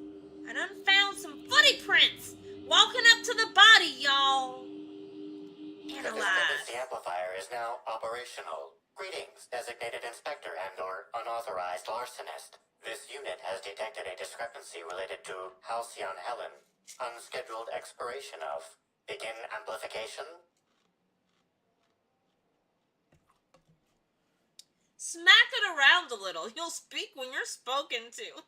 I done found some footy prints. Walking up to the body, y'all. The discrepancy amplifier is now operational. Greetings, designated inspector and/or unauthorized larcenist. This unit has detected a discrepancy related to Halcyon Helen. Unscheduled expiration of. Begin amplification. Smack it around a little. You'll speak when you're spoken to.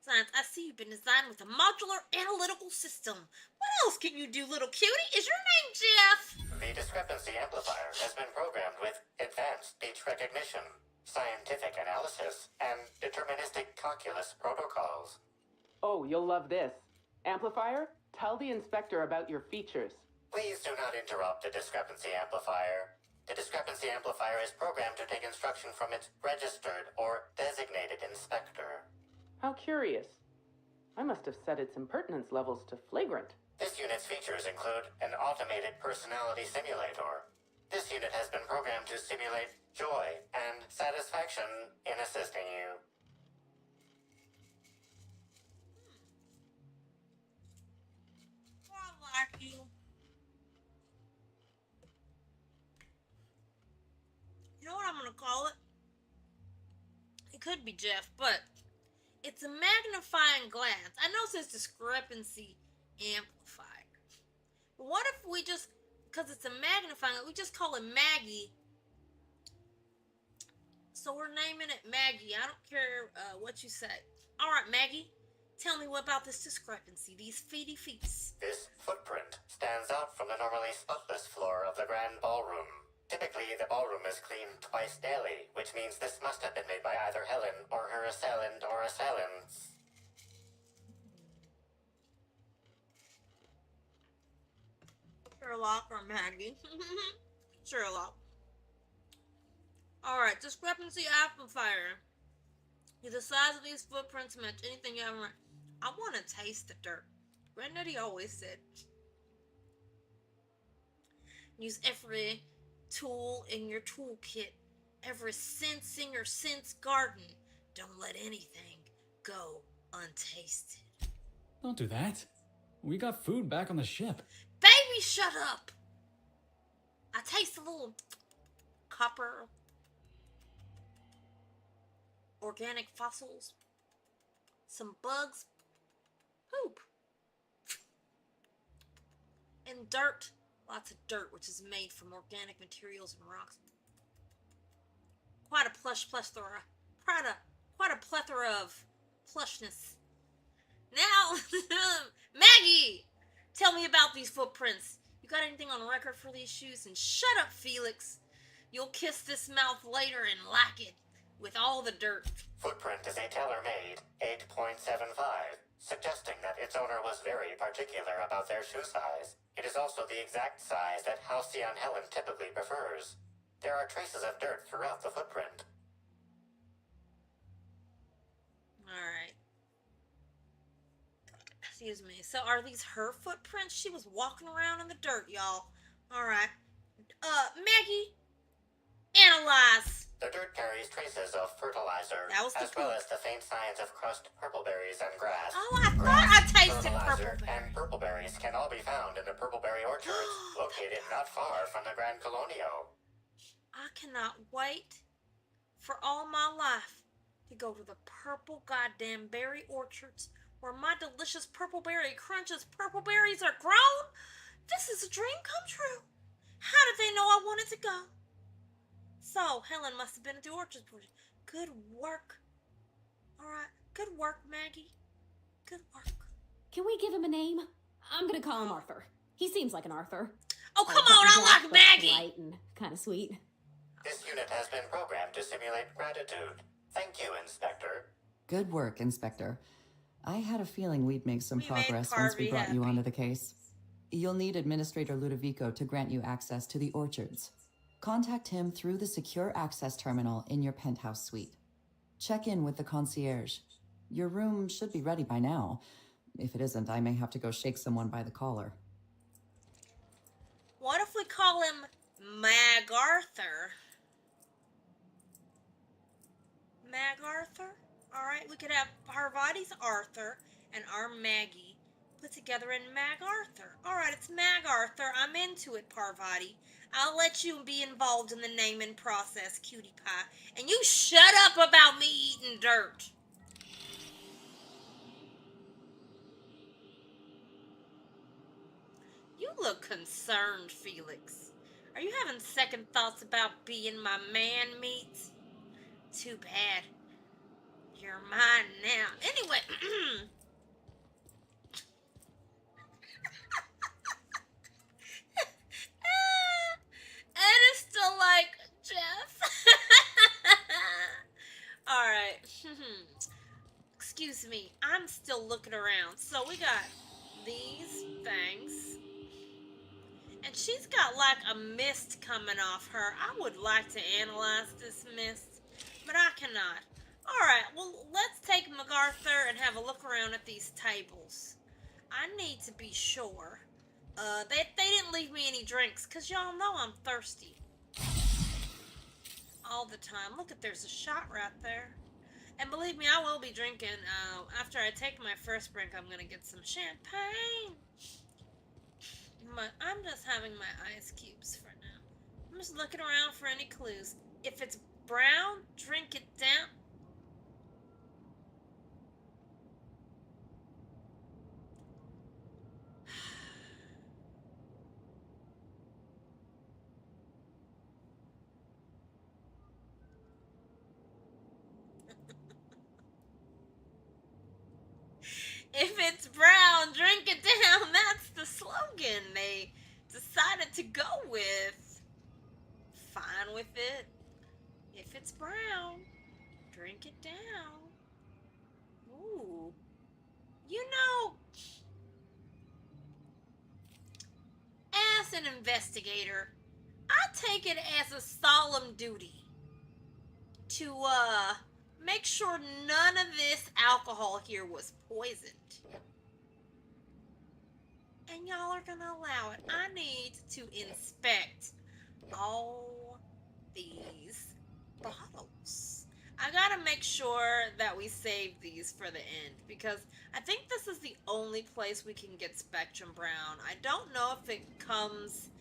Science, I see you've been designed with a modular analytical system. What else can you do, little cutie? Is your name Jeff? The discrepancy amplifier has been programmed with advanced speech recognition, scientific analysis, and deterministic calculus protocols. Oh, you'll love this. Amplifier, tell the inspector about your features. Please do not interrupt the discrepancy amplifier. The discrepancy amplifier is programmed to take instruction from its registered or designated inspector. How curious. I must have set its impertinence levels to flagrant. This unit's features include an automated personality simulator. This unit has been programmed to simulate joy and satisfaction in assisting you. I like you. You know what I'm gonna call it? It could be Jeff, but it's a magnifying glass. I know it says discrepancy amplifier. But what if we just, because it's a magnifying, we just call it Maggie. So we're naming it Maggie. I don't care what you say. Alright, Maggie, tell me what about this discrepancy, these feety feets. This footprint stands out from the normally spotless floor of the grand ballroom. Typically, the ballroom is cleaned twice daily, which means this must have been made by either Helen or her assailant or assailants. Sherlock or Maggie. Sherlock. Alright, discrepancy amplifier. Do the size of these footprints match anything you haven't read? I want to taste the dirt. Granddaddy always said. Use every tool in your toolkit. Every sense in your sense garden. Don't let anything go untasted. Don't do that. We got food back on the ship. Baby, shut up! I taste a little copper. Organic fossils. Some bugs. Poop. And dirt. Lots of dirt, which is made from organic materials and rocks. Quite a plethora. Quite a plethora of plushness. Now, Maggie! Tell me about these footprints. You got anything on record for these shoes? And shut up, Felix. You'll kiss this mouth later and like it. With all the dirt. Footprint is a tailor-made 8.75, suggesting that its owner was very particular about their shoe size. It is also the exact size that Halcyon Helen typically prefers. There are traces of dirt throughout the footprint. Alright. Excuse me. So are these her footprints? She was walking around in the dirt, y'all. Alright. Maggie, analyze. The dirt carries traces of fertilizer, That was the as well poop. as the faint signs of crushed purpleberries and grass. Oh, I thought Grass, I tasted fertilizer, purpleberry. and purpleberries can all be found in the purpleberry orchards, located not far from the Grand Colonio. I cannot wait for all my life to go to the purple goddamn berry orchards where my delicious purpleberry crunches purple berries are grown. This is a dream come true. How did they know I wanted to go? So, Helen must have been at the orchard project. Good work. Alright, good work, Maggie. Good work. Can we give him a name? I'm gonna call him Arthur. He seems like an Arthur. Oh, come on, I like Maggie! Light and kind of sweet. This unit has been programmed to simulate gratitude. Thank you, Inspector. Good work, Inspector. I had a feeling we'd make some We made progress once we Harvey brought you happy. onto the case. You'll need Administrator Ludovico to grant you access to the orchards. Contact him through the secure access terminal in your penthouse suite. Check in with the concierge. Your room should be ready by now. If it isn't, I may have to go shake someone by the collar. What if we call him MacArthur? MacArthur? Alright, we could have Parvati's Arthur and our Maggie put together in MacArthur. Alright, it's MacArthur. I'm into it, Parvati. I'll let you be involved in the naming process, cutie pie. And you shut up about me eating dirt. You look concerned, Felix. Are you having second thoughts about being my man meat? Too bad. You're mine now. Anyway. Ed is still like, Jeff. Alright. Excuse me. I'm still looking around. So we got these things. And she's got like a mist coming off her. I would like to analyze this mist, but I cannot. Alright, well, let's take MacArthur and have a look around at these tables. I need to be sure. They didn't leave me any drinks, because y'all know I'm thirsty. All the time. Look, there's a shot right there. And believe me, I will be drinking. After I take my first drink, I'm going to get some champagne. But I'm just having my ice cubes for now. I'm just looking around for any clues. If it's brown, drink it down. If it's brown, drink it down. That's the slogan they decided to go with. Fine with it. If it's brown, drink it down. Ooh. You know, as an investigator, I take it as a solemn duty to, make sure none of this alcohol here was poisoned. And y'all are gonna allow it. I need to inspect all these bottles. I gotta make sure that we save these for the end, because I think this is the only place we can get Spectrum Brown. I don't know if it comes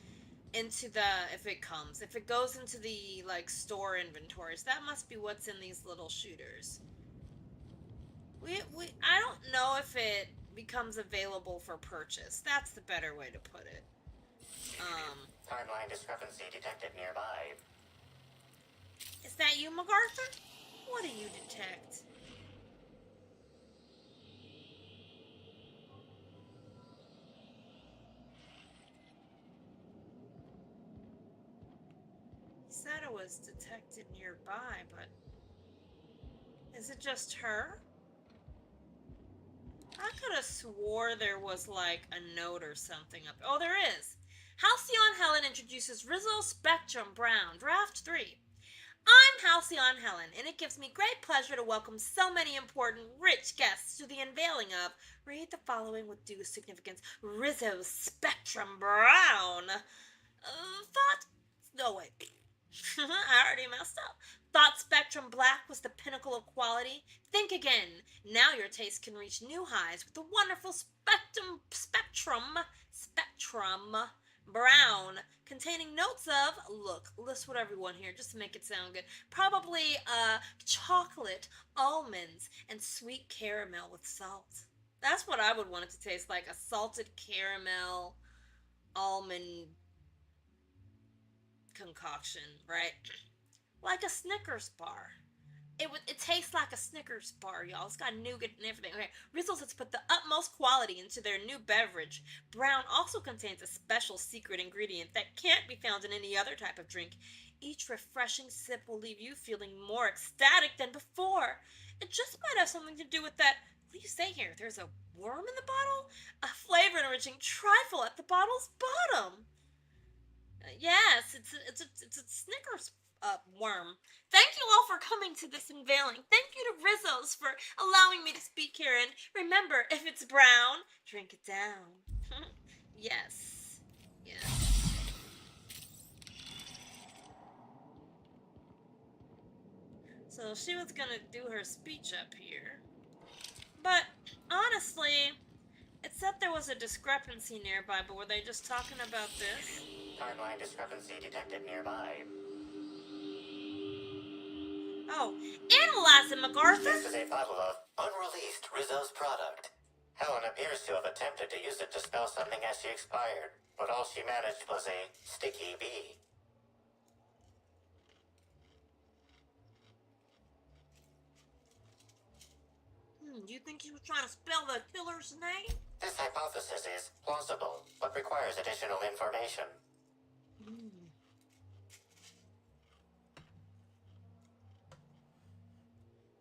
into the, if it goes into the, like, store inventories. That must be what's in these little shooters. I don't know if it becomes available for purchase. That's the better way to put it. Timeline discrepancy detected nearby. Is that you, MacArthur? What do you detect? He said it was detected nearby, but is it just her? I could have swore there was like a note or something up. Oh, there is. Halcyon Helen introduces Rizzo Spectrum Brown, Draft 3. I'm Halcyon Helen, and it gives me great pleasure to welcome so many important, rich guests to the unveiling of, read the following with due significance, Rizzo Spectrum Brown. No, wait. I already messed up. Thought Spectrum Black was the pinnacle of quality? Think again. Now your taste can reach new highs with the wonderful Spectrum Brown, containing notes of, look, list what everyone here just to make it sound good. Probably chocolate, almonds, and sweet caramel with salt. That's what I would want it to taste like, a salted caramel almond concoction, right? Like a Snickers bar. It tastes like a Snickers bar, y'all. It's got nougat and everything. Okay, Rizzo's has put the utmost quality into their new beverage. Brown also contains a special secret ingredient that can't be found in any other type of drink. Each refreshing sip will leave you feeling more ecstatic than before. It just might have something to do with that. What do you say here? There's a worm in the bottle? A flavor-enriching trifle at the bottle's bottom. Yes, it's a Snickers worm. Thank you all for coming to this unveiling. Thank you to Rizzo's for allowing me to speak here. And remember, if it's brown, drink it down. Yes. Yes. So she was gonna do her speech up here. But honestly, it said there was a discrepancy nearby, but were they just talking about this? Timeline discrepancy detected nearby. Oh, analyze it, MacArthur! This is a bottle of unreleased Rizzo's product. Helen appears to have attempted to use it to spell something as she expired, but all she managed was a sticky bee. You think he was trying to spell the killer's name? This hypothesis is plausible, but requires additional information.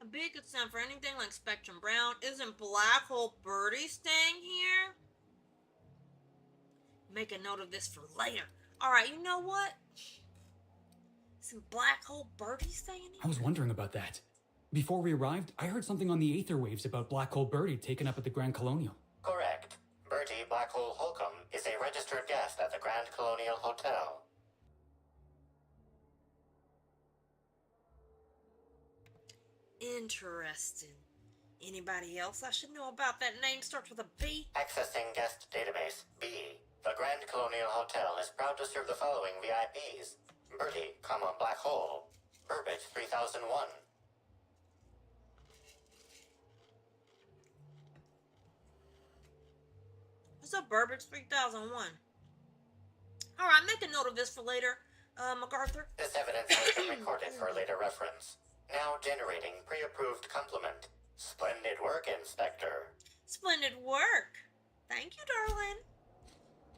A big concern for anything like Spectrum Brown. Isn't Black Hole Birdie staying here? Make a note of this for later. Alright, you know what? Isn't Black Hole Birdie staying here? I was wondering about that. Before we arrived, I heard something on the aether waves about Black Hole Birdie taken up at the Grand Colonial. Correct. Bertie Black Hole Holcomb is a registered guest at the Grand Colonial Hotel. Interesting. Anybody else I should know about? That name starts with a B? Accessing guest database B. The Grand Colonial Hotel is proud to serve the following VIPs. Bertie, Black Hole. Burbage 3001. What's up, Burbage 3001? Alright, make a note of this for later, MacArthur. This evidence has been recorded for later reference. Now generating pre-approved complement. Splendid work, Inspector. Splendid work. Thank you, darling.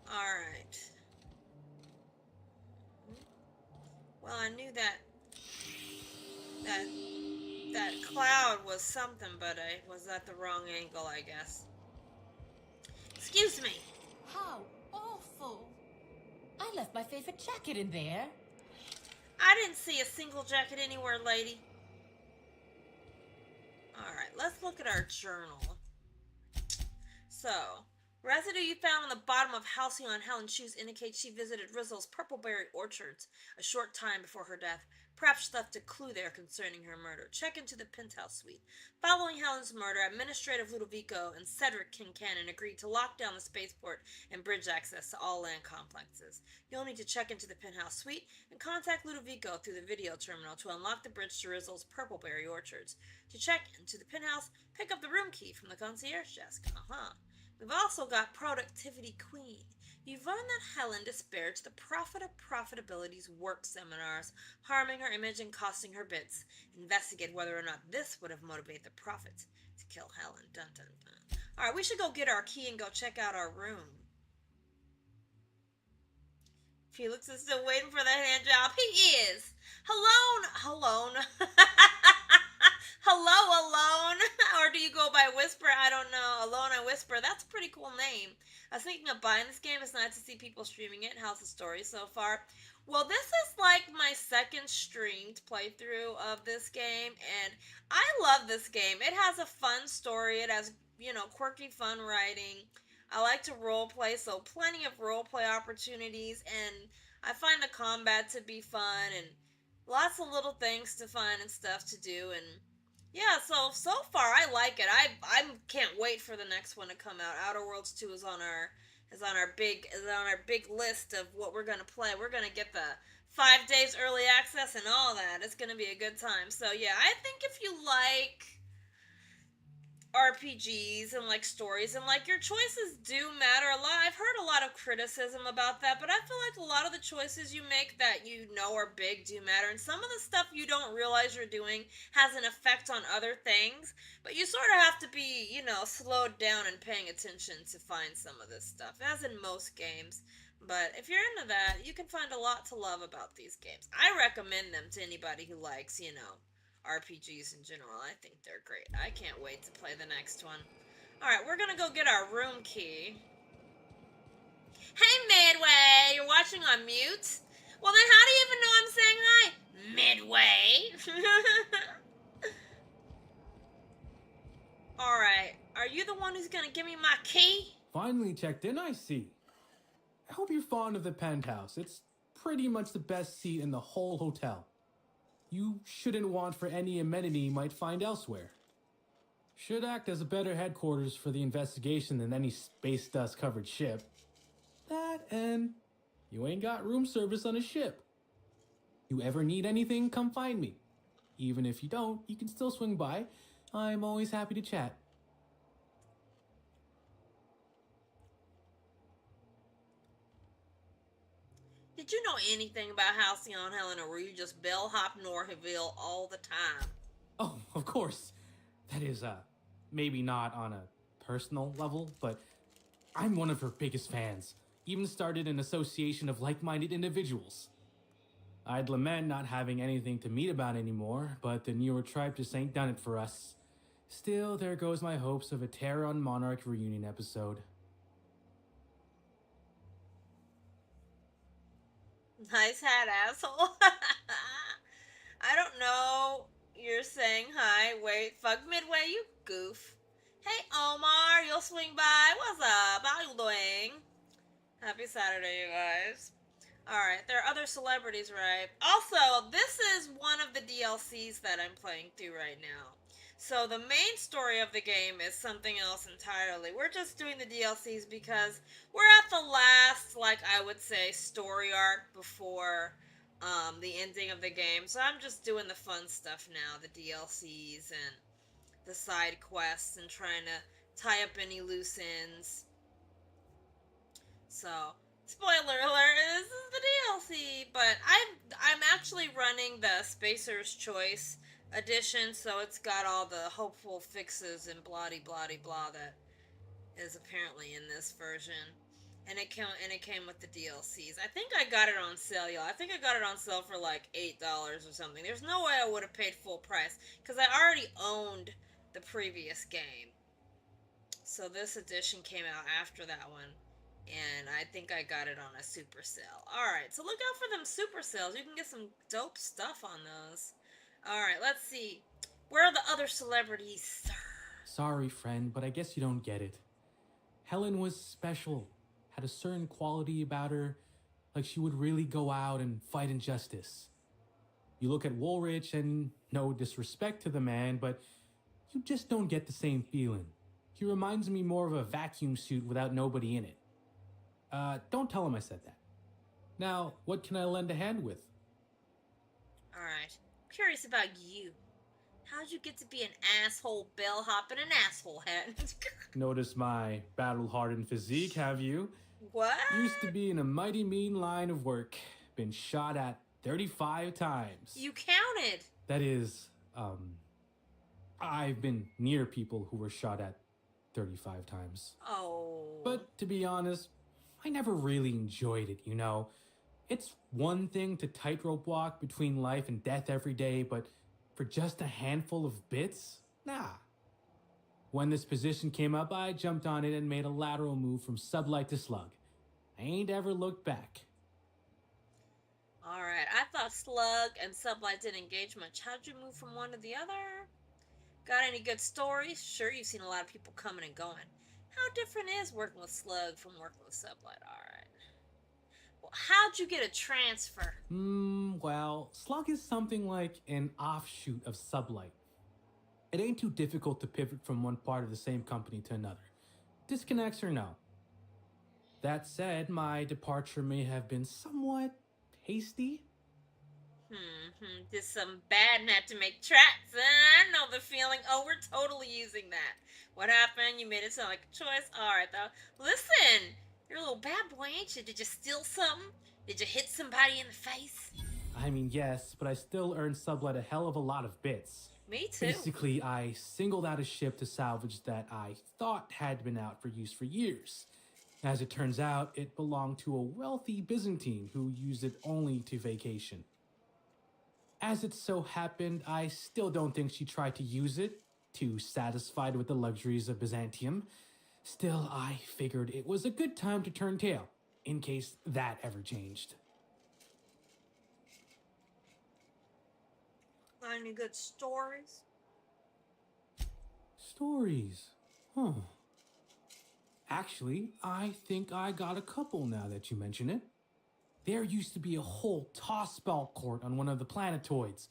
Alright. Well, I knew that cloud was something, but I was at the wrong angle, I guess. Excuse me. How awful. I left my favorite jacket in there. I didn't see a single jacket anywhere, lady. Alright, let's look at our journal. So, residue you found on the bottom of Halcyon Helen's shoes indicates she visited Rizzo's Purpleberry Orchards a short time before her death. Perhaps she left a clue there concerning her murder. Check into the penthouse suite. Following Helen's murder, Administrative Ludovico and Cedric Kincannon agreed to lock down the spaceport and bridge access to all land complexes. You'll need to check into the penthouse suite and contact Ludovico through the video terminal to unlock the bridge to Rizzo's Purpleberry Orchards. To check into the penthouse, pick up the room key from the concierge desk. We've also got Productivity Queen. You've learned that Helen disparaged the Prophet of Profitability's work seminars, harming her image and costing her bits. Investigate whether or not this would have motivated the Prophet to kill Helen. Dun dun dun. Alright, we should go get our key and go check out our room. Felix is still waiting for the hand job. He is. Hello. Hello, alone. Or do you go by whisper? I don't know. Alone, Whisper. That's a pretty cool name. I was thinking of buying this game. It's nice to see people streaming it. How's the story so far? Well, this is like my second streamed playthrough of this game, and I love this game. It has a fun story. It has, quirky, fun writing. I like to role play, so plenty of role play opportunities, and I find the combat to be fun, and lots of little things to find and stuff to do, and yeah, so far I like it. I can't wait for the next one to come out. Outer Worlds 2 is on our big list of what we're gonna play. We're gonna get the 5 days early access and all that. It's gonna be a good time. So yeah, I think if you like RPGs and like stories and like your choices do matter a lot. I've heard a lot of criticism about that, but I feel like a lot of the choices you make that are big do matter, and some of the stuff you don't realize you're doing has an effect on other things, but you sort of have to be, slowed down and paying attention to find some of this stuff, as in most games. But if you're into that, you can find a lot to love about these games. I recommend them to anybody who likes, RPGs in general. I think they're great. I can't wait to play the next one. Alright, we're gonna go get our room key. Hey, Midway! You're watching on mute? Well, then how do you even know I'm saying hi? Midway! Alright, are you the one who's gonna give me my key? Finally checked in, I see. I hope you're fond of the penthouse. It's pretty much the best seat in the whole hotel. You shouldn't want for any amenity you might find elsewhere. Should act as a better headquarters for the investigation than any space dust covered ship. That and you ain't got room service on a ship. You ever need anything, come find me. Even if you don't, you can still swing by. I'm always happy to chat. Did you know anything about Halcyon Helena, or were you just bellhop Norville all the time? Oh, of course. That is, maybe not on a personal level, but I'm one of her biggest fans. Even started an association of like-minded individuals. I'd lament not having anything to meet about anymore, but the newer tribe just ain't done it for us. Still, there goes my hopes of a Terran Monarch reunion episode. Nice hat, asshole. I don't know. You're saying hi. Wait, fuck Midway, you goof. Hey, Omar, you'll swing by. What's up? How you doing? Happy Saturday, you guys. Alright, there are other celebrities, right? Also, this is one of the DLCs that I'm playing through right now. So the main story of the game is something else entirely. We're just doing the DLCs because we're at the last, I would say, story arc before the ending of the game. So I'm just doing the fun stuff now, the DLCs and the side quests and trying to tie up any loose ends. So, spoiler alert, this is the DLC, but I'm actually running the Spacer's Choice edition, so it's got all the hopeful fixes and blah-de-blah-de-blah that is apparently in this version. And it came with the DLCs. I think I got it on sale, y'all. I think I got it on sale for like $8 or something. There's no way I would have paid full price, because I already owned the previous game. So this edition came out after that one, and I think I got it on a super sale. Alright, so look out for them super sales. You can get some dope stuff on those. Alright, let's see. Where are the other celebrities, sir? Sorry, friend, but I guess you don't get it. Helen was special. Had a certain quality about her, like she would really go out and fight injustice. You look at Woolrich, and no disrespect to the man, but you just don't get the same feeling. He reminds me more of a vacuum suit without nobody in it. Don't tell him I said that. Now, what can I lend a hand with? Alright. Curious about you. How'd you get to be an asshole bellhop and an asshole hat? Notice my battle-hardened physique, have you? What? Used to be in a mighty mean line of work. Been shot at 35 times. You counted. That is, I've been near people who were shot at 35 times. Oh. But to be honest, I never really enjoyed it, you know? It's one thing to tightrope walk between life and death every day, but for just a handful of bits? Nah. When this position came up, I jumped on it and made a lateral move from sublight to slug. I ain't ever looked back. Alright, I thought Slug and Sublight didn't engage much. How'd you move from one to the other? Got any good stories? Sure, you've seen a lot of people coming and going. How different is working with Slug from working with Sublight? Alright. Well, how'd you get a transfer? Well, Slug is something like an offshoot of Sublight. It ain't too difficult to pivot from one part of the same company to another. Disconnects or no. That said, my departure may have been somewhat hasty. Did some bad not to make tracks. I know the feeling. Oh, we're totally using that. What happened? You made it sound like a choice. Alright, though. Listen, you're a little bad boy, ain't you? Did you steal something? Did you hit somebody in the face? I mean, yes, but I still earned Sublight a hell of a lot of bits. Me too. Basically, I singled out a ship to salvage that I thought had been out for use for years. As it turns out, it belonged to a wealthy Byzantine who used it only to vacation. As it so happened, I still don't think she tried to use it, too satisfied with the luxuries of Byzantium. Still, I figured it was a good time to turn tail, in case that ever changed. Any good stories? Stories? Huh. Actually, I think I got a couple now that you mention it. There used to be a whole toss ball court on one of the planetoids,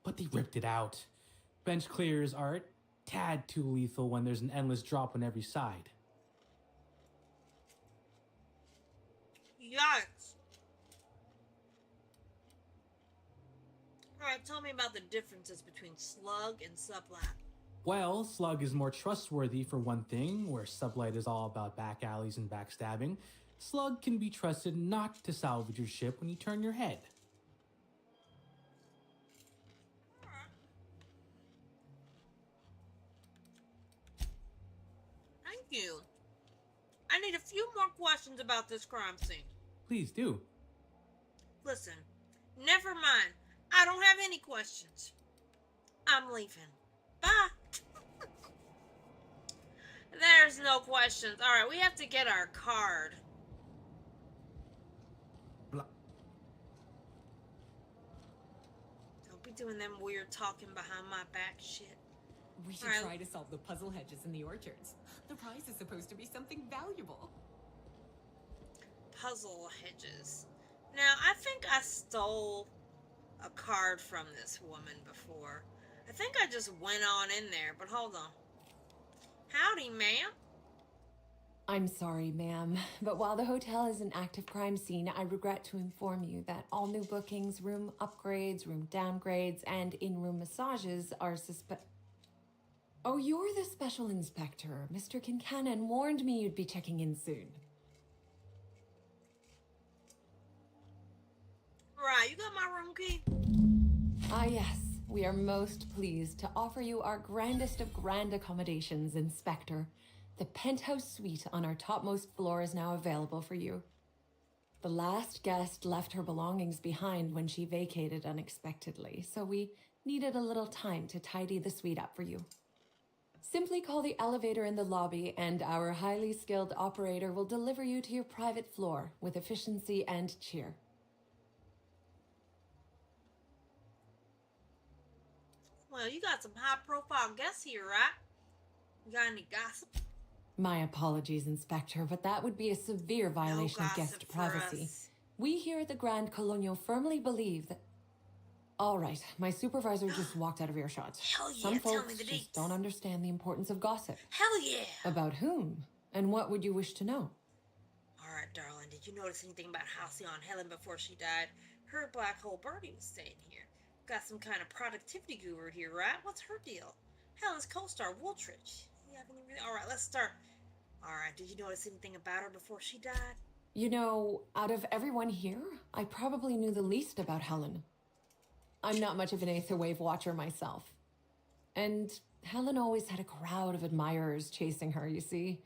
but they ripped it out. Bench clears are a tad too lethal when there's an endless drop on every side. Yikes. Alright, tell me about the differences between Slug and Sublight. Well, Slug is more trustworthy for one thing, where Sublight is all about back alleys and backstabbing. Slug can be trusted not to salvage your ship when you turn your head. Thank you. I need a few more questions about this crime scene. Please do. Listen, never mind. I don't have any questions. I'm leaving. Bye. There's no questions. Alright, we have to get our card. Don't be doing them weird talking behind my back shit. We should try to solve the puzzle hedges in the orchards. The prize is supposed to be something valuable. Puzzle hedges. Now, I think I stole a card from this woman before. I think I just went on in there, but hold on. Howdy, ma'am. I'm sorry, ma'am, but while the hotel is an active crime scene, I regret to inform you that all new bookings, room upgrades, room downgrades, and in-room massages are Oh, you're the special inspector. Mr. Kincannon warned me you'd be checking in soon. Right, you got my room key? Ah, yes. We are most pleased to offer you our grandest of grand accommodations, Inspector. The penthouse suite on our topmost floor is now available for you. The last guest left her belongings behind when she vacated unexpectedly, so we needed a little time to tidy the suite up for you. Simply call the elevator in the lobby and our highly skilled operator will deliver you to your private floor with efficiency and cheer. Well, you got some high-profile guests here, right? You got any gossip? My apologies, Inspector, but that would be a severe violation of guest privacy. We here at the Grand Colonial firmly believe that... All right, my supervisor just walked out of earshot. Hell yeah, Some tell folks me the just deets. don't understand the importance of gossip. Hell yeah! About whom? And what would you wish to know? Alright, darling, did you notice anything about Halcyon Helen before she died? Her black hole birdie was staying here. Got some kind of productivity guru here, right? What's her deal? Helen's co-star, Wooltrich. You have any... Alright, let's start. Alright, did you notice anything about her before she died? You know, out of everyone here, I probably knew the least about Helen. I'm not much of an Aetherwave watcher myself. And Helen always had a crowd of admirers chasing her, you see.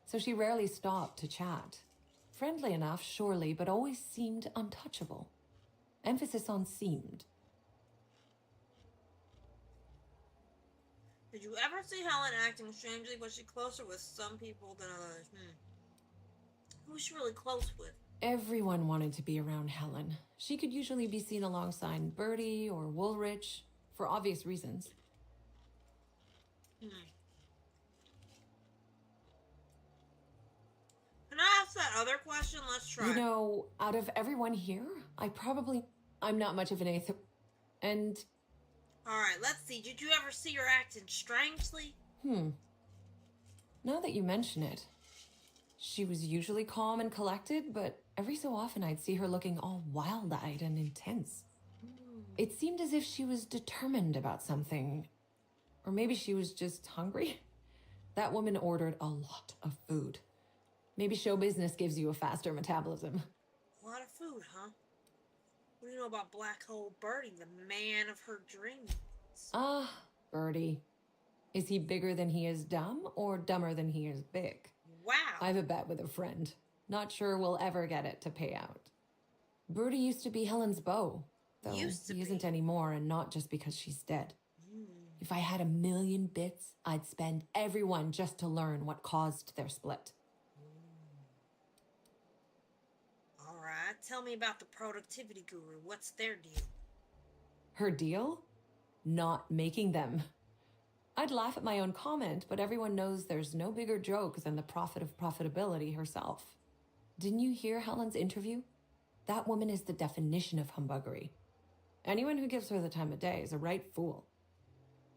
So she rarely stopped to chat. Friendly enough, surely, but always seemed untouchable. Emphasis on seemed. Did you ever see Helen acting strangely? Was she closer with some people than others? Who was she really close with? Everyone wanted to be around Helen. She could usually be seen alongside Bertie or Woolrich, for obvious reasons. Can I ask that other question? Let's try. You know, out of everyone here, I'm not much of an atheist. And... Alright, let's see. Did you ever see her acting strangely? Now that you mention it, she was usually calm and collected, but every so often I'd see her looking all wild-eyed and intense. It seemed as if she was determined about something. Or maybe she was just hungry. That woman ordered a lot of food. Maybe show business gives you a faster metabolism. A lot of food, huh? What do you know about Black Hole Bertie, the man of her dreams? Bertie. Is he bigger than he is dumb, or dumber than he is big? Wow. I've a bet with a friend. Not sure we'll ever get it to pay out. Bertie used to be Helen's beau, though he isn't anymore, and not just because she's dead. If I had 1,000,000 bits, I'd spend every one just to learn what caused their split. Alright, tell me about the productivity guru. What's their deal? Her deal? Not making them. I'd laugh at my own comment, but everyone knows there's no bigger joke than the prophet of profitability herself. Didn't you hear Helen's interview? That woman is the definition of humbuggery. Anyone who gives her the time of day is a right fool.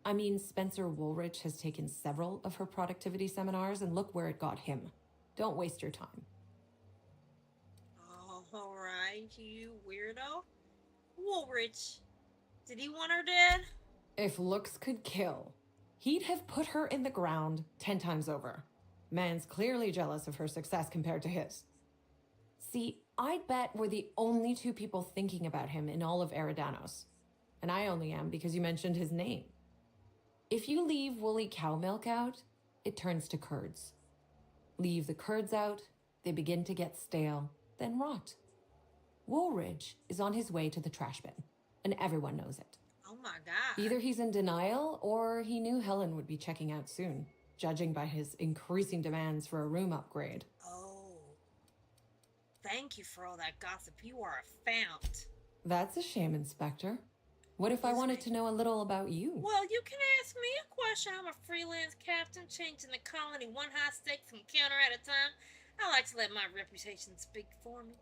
I mean, Spencer Woolrich has taken several of her productivity seminars, and look where it got him. Don't waste your time. Oh, alright, you weirdo. Woolrich. Did he want her dead? If looks could kill, he'd have put her in the ground 10 times over. Man's clearly jealous of her success compared to his. See, I'd bet we're the only two people thinking about him in all of Eridanos. And I only am because you mentioned his name. If you leave woolly cow milk out, it turns to curds. Leave the curds out, they begin to get stale, then rot. Woolridge is on his way to the trash bin, and everyone knows it. Oh my god. Either he's in denial, or he knew Helen would be checking out soon, judging by his increasing demands for a room upgrade. Oh. Thank you for all that gossip. You are a fount. That's a shame, Inspector. What if I wanted to know a little about you? Well, you can ask me a question. I'm a freelance captain, changing the colony one high stakes encounter at a time. I like to let my reputation speak for me.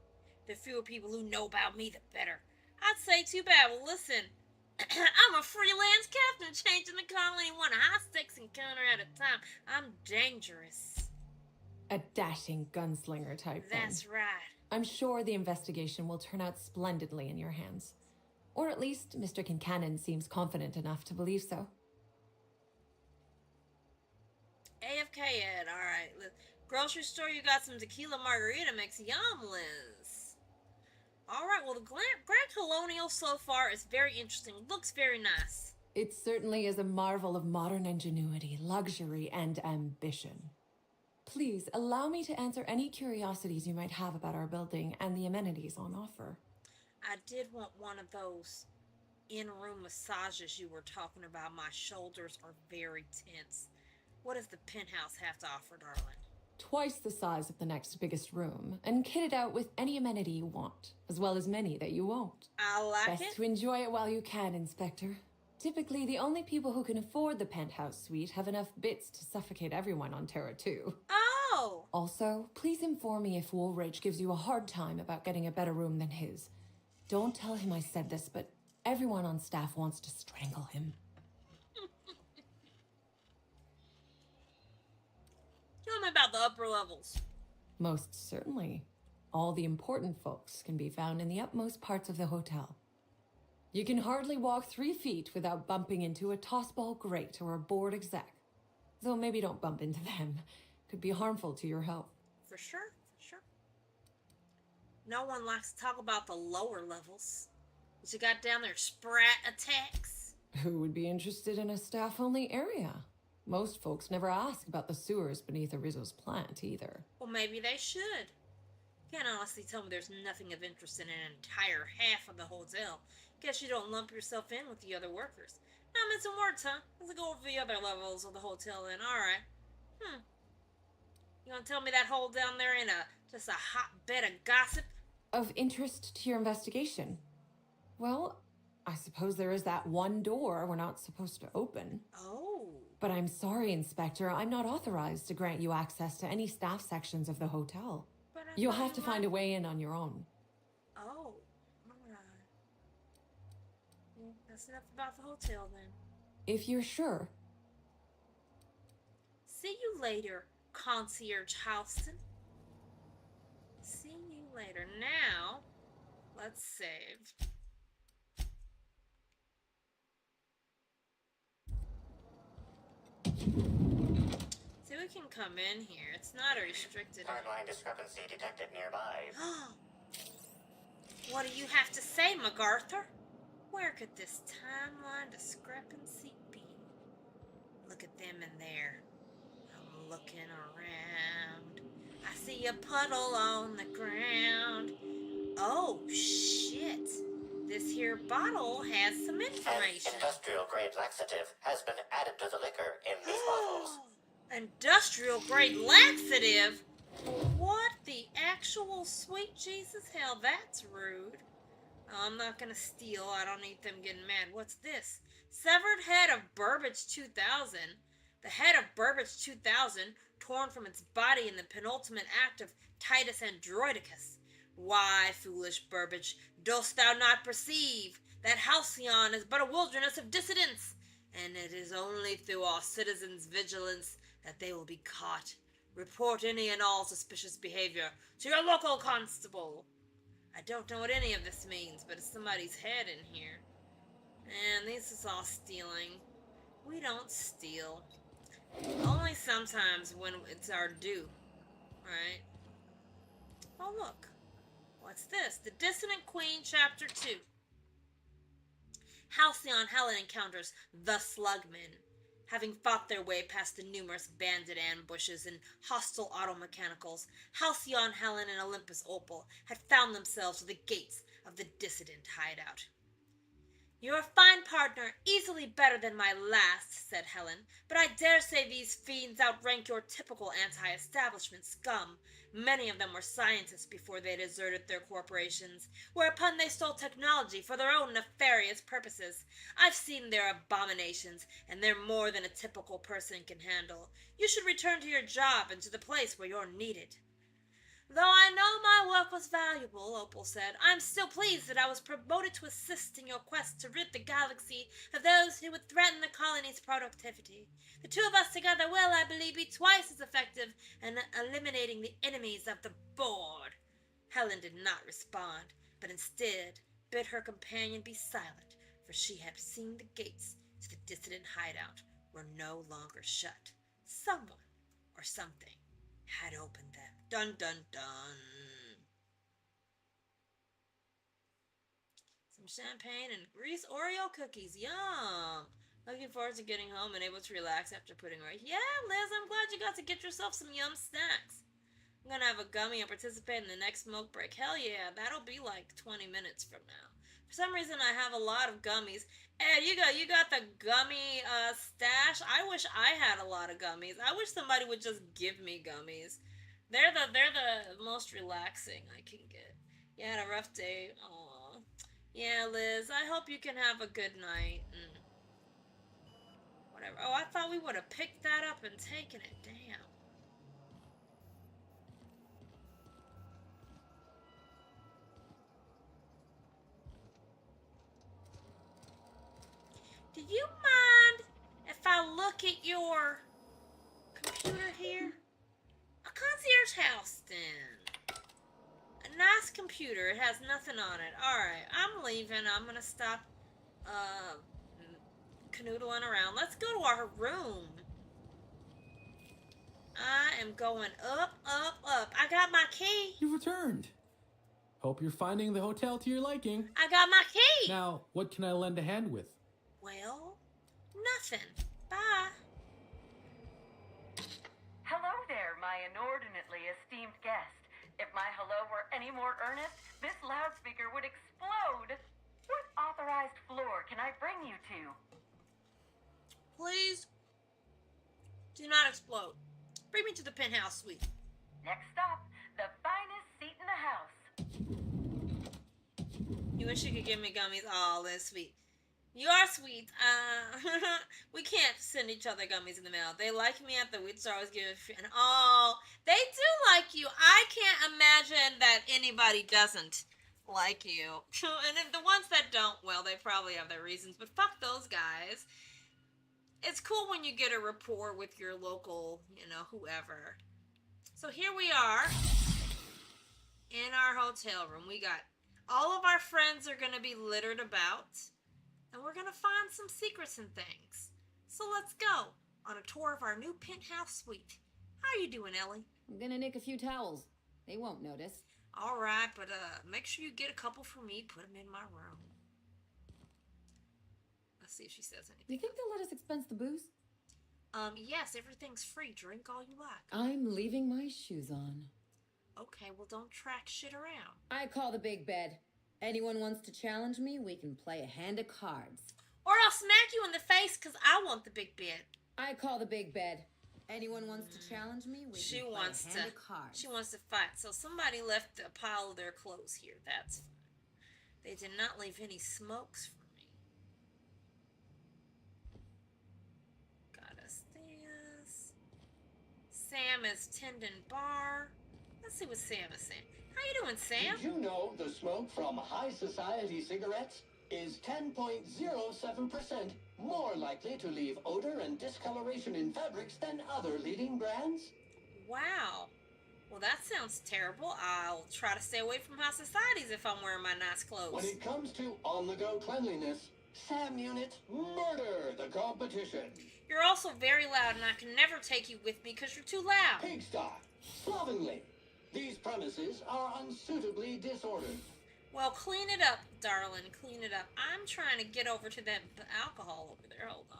The fewer people who know about me, the better. I'd say too bad. Well, listen. I'm a freelance captain, changing the colony one high stakes encounter at a time. I'm dangerous. A dashing gunslinger type. That's right. I'm sure the investigation will turn out splendidly in your hands. Or at least Mr. Kincannon seems confident enough to believe so. AFK Ed, alright. Grocery store, you got some tequila margarita mix. Yum, Liz. Alright, well, the Grand Colonial so far is very interesting. Looks very nice. It certainly is a marvel of modern ingenuity, luxury, and ambition. Please, allow me to answer any curiosities you might have about our building and the amenities on offer. I did want one of those in-room massages you were talking about. My shoulders are very tense. What does the penthouse have to offer, darling? Twice the size of the next biggest room, and kitted out with any amenity you want, as well as many that you won't. I like Best it. to enjoy it while you can, Inspector. Typically, the only people who can afford the penthouse suite have enough bits to suffocate everyone on Terra 2. Oh! Also, please inform me if Woolridge gives you a hard time about getting a better room than his. Don't tell him I said this, but everyone on staff wants to strangle him. Tell me about the upper levels. Most certainly. All the important folks can be found in the upmost parts of the hotel. You can hardly walk 3 feet without bumping into a tossball grate or a bored exec. Though maybe don't bump into them. Could be harmful to your health. For sure, for sure. No one likes to talk about the lower levels. What you got down there, sprat attacks? Who would be interested in a staff-only area? Most folks never ask about the sewers beneath Arizzo's plant, either. Well, maybe they should. Can't honestly tell me there's nothing of interest in an entire half of the hotel. Guess you don't lump yourself in with the other workers. Now I'm missing words, huh? Let's go over the other levels of the hotel then. Alright. You gonna tell me that hole down there ain't just a hotbed of gossip? Of interest to your investigation? Well, I suppose there is that one door we're not supposed to open. Oh. But I'm sorry, Inspector, I'm not authorized to grant you access to any staff sections of the hotel. You'll have to find a way in on your own. Oh. Alright. Well, that's enough about the hotel then. If you're sure. See you later, Concierge Houston. See you later. Now, let's save. See, we can come in here. It's not a restricted... Timeline discrepancy detected nearby. What do you have to say, MacArthur? Where could this timeline discrepancy be? Look at them in there. I'm looking around. I see a puddle on the ground. Oh, shit. This here bottle has some information. An industrial-grade laxative has been added to the liquor in these bottles. Industrial-grade laxative? What the actual sweet Jesus? Hell, that's rude. Oh, I'm not gonna steal. I don't need them getting mad. What's this? Severed head of Burbage 2000. The head of Burbage 2000, torn from its body in the penultimate act of Titus Androidicus. Why, foolish Burbage, dost thou not perceive that Halcyon is but a wilderness of dissidents, and it is only through our citizens' vigilance that they will be caught. Report any and all suspicious behavior to your local constable. I don't know what any of this means, but it's somebody's head in here. And this is all stealing. We don't steal. Only sometimes when it's our due. Right? Oh, look. What's this? The Dissonant Queen, Chapter 2. Halcyon Helen encounters the Slugmen. Having fought their way past the numerous bandit ambushes and hostile automechanicals, Halcyon Helen and Olympus Opal had found themselves at the gates of the dissident hideout. "You're a fine partner, easily better than my last," said Helen, "but I dare say these fiends outrank your typical anti-establishment scum. Many of them were scientists before they deserted their corporations, whereupon they stole technology for their own nefarious purposes. I've seen their abominations, and they're more than a typical person can handle. You should return to your job and to the place where you're needed." "Though I know my work was valuable," Opal said, "I'm still pleased that I was promoted to assist in your quest to rid the galaxy of those who would threaten the colony's productivity. The two of us together will, I believe, be twice as effective in eliminating the enemies of the board." Helen did not respond, but instead bid her companion be silent, for she had seen the gates to the dissident hideout were no longer shut. Someone, or something, had opened them. Dun dun dun. Some champagne and Grease Oreo cookies. Yum. Looking forward to getting home and able to relax after putting away. Yeah, Liz, I'm glad you got to get yourself some yum snacks. I'm gonna have a gummy and participate in the next smoke break. Hell yeah, that'll be like 20 minutes from now. For some reason, I have a lot of gummies. Hey, you got the gummy stash. I wish I had a lot of gummies. I wish somebody would just give me gummies. They're the most relaxing I can get. You had a rough day. Aw. Yeah, Liz, I hope you can have a good night. Whatever. Oh, I thought we would have picked that up and taken it. Damn. Do you mind if I look at your computer here? A concierge house, then. A nice computer. It has nothing on it. Alright, I'm leaving. I'm gonna stop canoodling around. Let's go to our room. I am going up, up, up. I got my key. You returned. Hope you're finding the hotel to your liking. I got my key. Now, what can I lend a hand with? Well, nothing. Bye. Hello there, my inordinately esteemed guest. If my hello were any more earnest, this loudspeaker would explode. What authorized floor can I bring you to? Please do not explode. Bring me to the penthouse suite. Next stop, the finest seat in the house. You wish you could give me gummies. Oh, that's sweet. You are sweet. We can't send each other gummies in the mail. They like me at the Wheat Star always give and oh, they do like you. I can't imagine that anybody doesn't like you. And if the ones that don't, well, they probably have their reasons. But fuck those guys. It's cool when you get a rapport with your local, whoever. So here we are in our hotel room. We got all of our friends are going to be littered about. And we're going to find some secrets and things. So let's go on a tour of our new penthouse suite. How are you doing, Ellie? I'm gonna nick a few towels. They won't notice. All right, but make sure you get a couple for me. Put them in my room. Let's see if she says anything. Do you think they'll let us expense the booze? Yes, everything's free. Drink all you like. I'm leaving my shoes on. Okay, well, don't track shit around. I call the big bed. Anyone wants to challenge me, we can play a hand of cards. Or I'll smack you in the face because I want the big bed. I call the big bed. Anyone wants to challenge me, we can play a hand of cards. She wants to fight. So somebody left a pile of their clothes here. That's fine. They did not leave any smokes for me. Got us this. Sam is tending bar. Let's see what Sam is saying. How you doing, Sam? Did you know the smoke from high society cigarettes is 10.07% more likely to leave odor and discoloration in fabrics than other leading brands? Wow. Well, that sounds terrible. I'll try to stay away from high societies if I'm wearing my nice clothes. When it comes to on-the-go cleanliness, Sam Unit murder the competition. You're also very loud, and I can never take you with me because you're too loud. Pigsty, slovenly. These premises are unsuitably disordered. Well, clean it up, darling. Clean it up. I'm trying to get over to that alcohol over there. Hold on.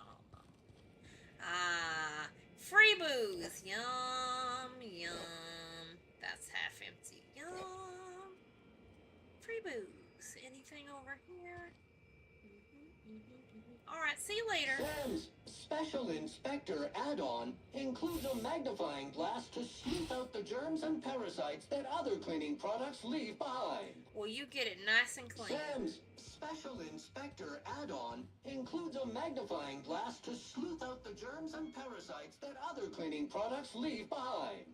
Ah, free booze. Yum, yum. That's half empty. Yum. Free booze. Anything over here? All right, see you later. Sam's Special Inspector add-on includes a magnifying glass to sniff out the germs and parasites that other cleaning products leave behind. Well, you get it nice and clean. Sam's Special Inspector add-on includes a magnifying glass to sleuth out the germs and parasites that other cleaning products leave behind.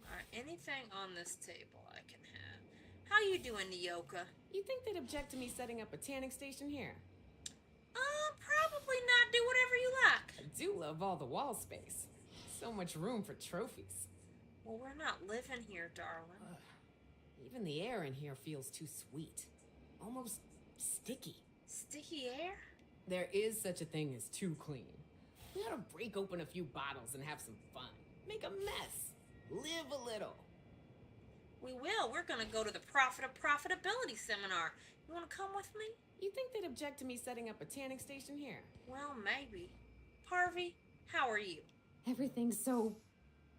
All right, anything on this table I can have. How you doing, Nyoka? You think they'd object to me setting up a tanning station here? Probably not. Do whatever you like. I do love all the wall space. So much room for trophies. Well, we're not living here, darling. Even the air in here feels too sweet. Almost sticky. Sticky air? There is such a thing as too clean. We ought to break open a few bottles and have some fun. Make a mess. Live a little. We will. We're going to go to the Profitability Seminar. You want to come with me? You think they'd object to me setting up a tanning station here? Well, maybe. Harvey, how are you? Everything's so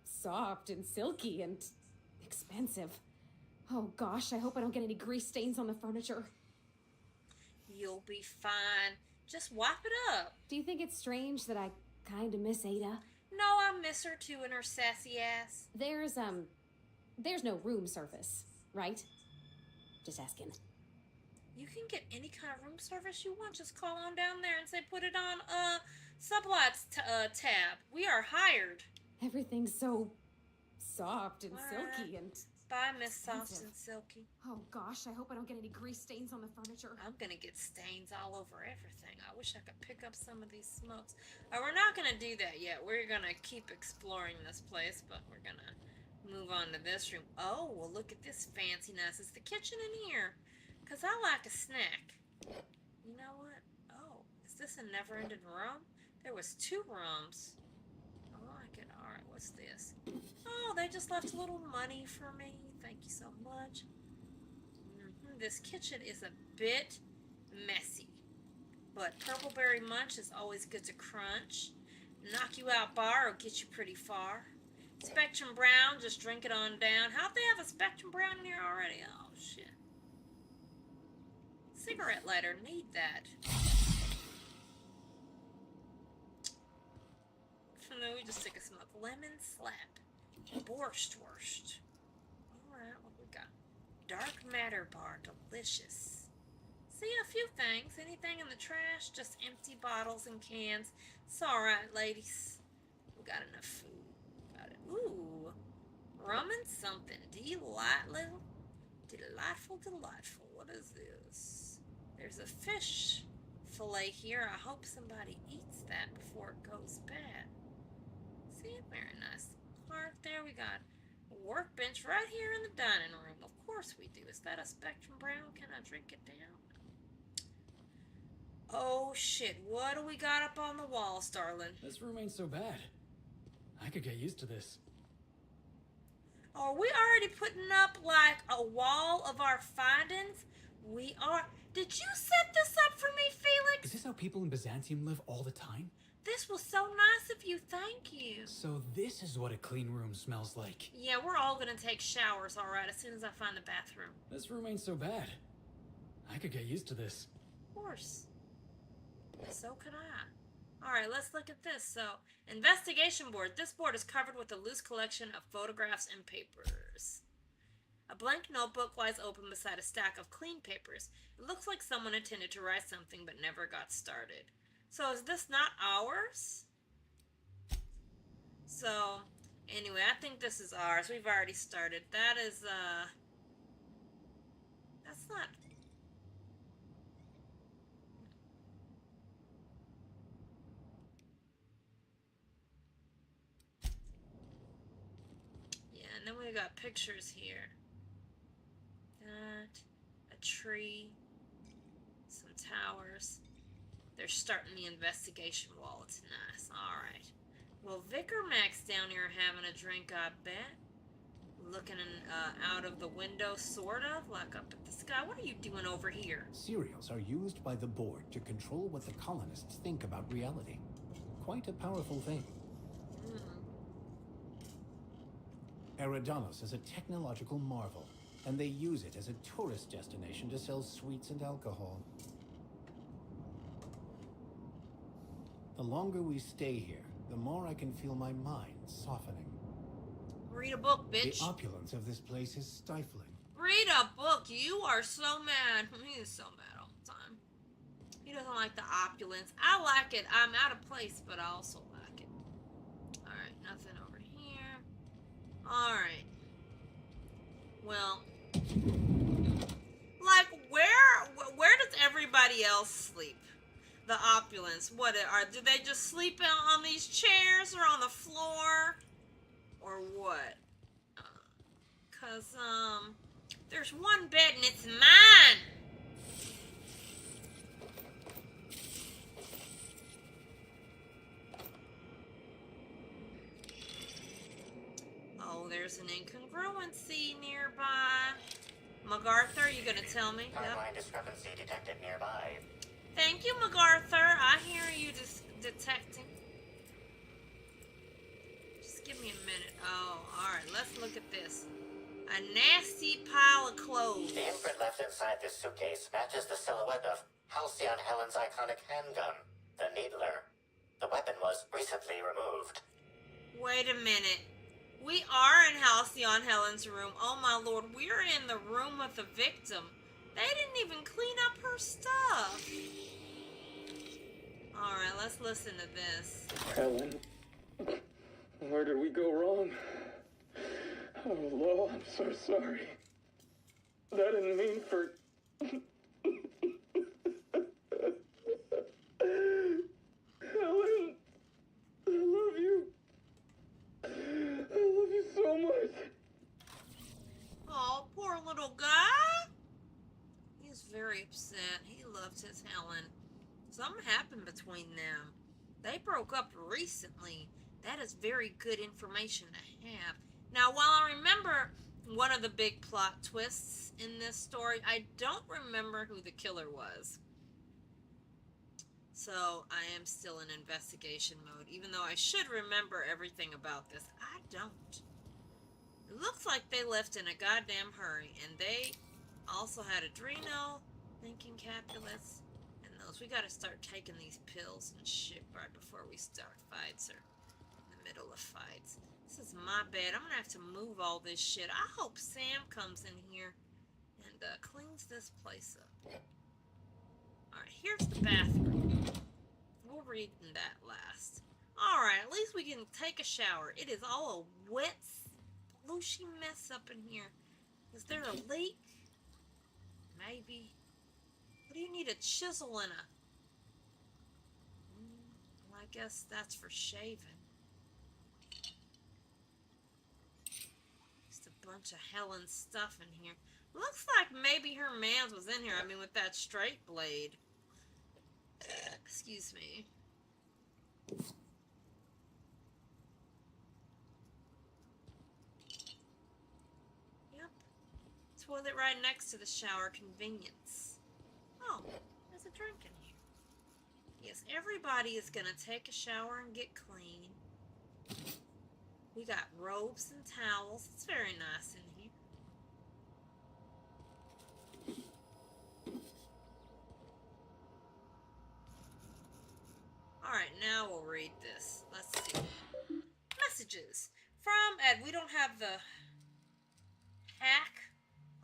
soft and silky and expensive. Oh gosh, I hope I don't get any grease stains on the furniture. You'll be fine. Just wipe it up. Do you think it's strange that I kinda miss Ada? No, I miss her too and her sassy ass. There's no room service, right? Just asking. You can get any kind of room service you want. Just call on down there and say put it on Sublights tab. We are hired. Everything's so soft and silky and bye, Miss Soft and Silky. Oh gosh, I hope I don't get any grease stains on the furniture. I'm gonna get stains all over everything. I wish I could pick up some of these smokes. We're not gonna do that yet. We're gonna keep exploring this place, but we're gonna move on to this room. Oh, well, look at this fanciness. It's the kitchen in here. Because I like a snack. You know what? Oh, is this a never-ending room? There was 2 rooms. I like it. All right, what's this? Oh, they just left a little money for me. Thank you so much. This kitchen is a bit messy. But Purpleberry Munch is always good to crunch. Knock you out bar will get you pretty far. Spectrum Brown, just drink it on down. How'd they have a Spectrum Brown in here already? Oh, shit. Cigarette lighter, need that. And then we just take a smoke. Lemon slap. Borscht wurst. Alright, what we got? Dark matter bar, delicious. See, a few things. Anything in the trash? Just empty bottles and cans. It's alright, ladies. We got enough food. Got it. Ooh. Rum and something. Delightful. Delightful. What is this? There's a fish fillet here. I hope somebody eats that before it goes bad. See, very nice. Heart, there we got a workbench right here in the dining room. Of course we do. Is that a Spectrum Brown? Can I drink it down? Oh shit, what do we got up on the wall, Starlin? This room ain't so bad. I could get used to this. Are we already putting up like a wall of our findings? We are. Did you set this up for me, Felix? Is this how people in Byzantium live all the time? This was so nice of you, thank you. So this is what a clean room smells like. Yeah, we're all gonna take showers, alright, as soon as I find the bathroom. This room ain't so bad. I could get used to this. Of course. So could I. Alright, let's look at this. So, investigation board. This board is covered with a loose collection of photographs and papers. A blank notebook lies open beside a stack of clean papers. It looks like someone intended to write something but never got started. So is this not ours? So, anyway, I think this is ours. We've already started. That is, that's not... Yeah, and then we got pictures here. That, a tree, some towers. They're starting the investigation wall. It's nice. Alright. Well, Vic or Max down here having a drink, I bet. Looking out of the window, sort of, like up at the sky. What are you doing over here? Serials are used by the board to control what the colonists think about reality. Quite a powerful thing. Eridanos is a technological marvel, and they use it as a tourist destination to sell sweets and alcohol. The longer we stay here, the more I can feel my mind softening. Read a book, bitch. The opulence of this place is stifling. Read a book. You are so mad. He is so mad all the time. He doesn't like the opulence. I like it. I'm out of place, but I also like it. Alright, nothing over here. Alright. Well, like, where does everybody else sleep? The opulence. What do they just sleep on these chairs or on the floor? Or what? Cause there's one bed and it's mine. Oh, there's an incongruency nearby. MacArthur, you gonna tell me? Timeline discrepancy detected nearby. Thank you, MacArthur. I hear you detecting. Just give me a minute. Oh, alright. Let's look at this. A nasty pile of clothes. The imprint left inside this suitcase matches the silhouette of Halcyon Helen's iconic handgun, the Needler. The weapon was recently removed. Wait a minute. We are in Halcyon Helen's room. Oh my lord, we're in the room with the victim. They didn't even clean up her stuff. Alright, let's listen to this. Helen, where did we go wrong? Oh, Lo, I'm so sorry. I didn't mean for... Helen, I love you. I love you so much. Oh, poor little guy. He's very upset. He loves his Helen. Something happened between them. They broke up recently. That is very good information to have. Now, while I remember one of the big plot twists in this story, I don't remember who the killer was. So, I am still in investigation mode, even though I should remember everything about this. I don't. It looks like they left in a goddamn hurry, and they also had Adreno Thinking calculus. And those. We gotta start taking these pills and shit right before we start fights or in the middle of fights. This is my bed. I'm gonna have to move all this shit. I hope Sam comes in here and cleans this place up. Alright, here's the bathroom. We'll read that last. Alright, at least we can take a shower. It is all a wet, splooshy mess up in here. Is there a leak? Maybe. What do you need a chisel and a... Well, I guess that's for shaving. Just a bunch of Helen's stuff in here. Looks like maybe her man's was in here. I mean, with that straight blade. Excuse me. Yep. Toilet right next to the shower. Convenience. Oh, there's a drink in here. Yes, everybody is gonna take a shower and get clean. We got robes and towels. It's very nice in here. Alright, now we'll read this. Let's see. Messages. From Ed. We don't have the hack.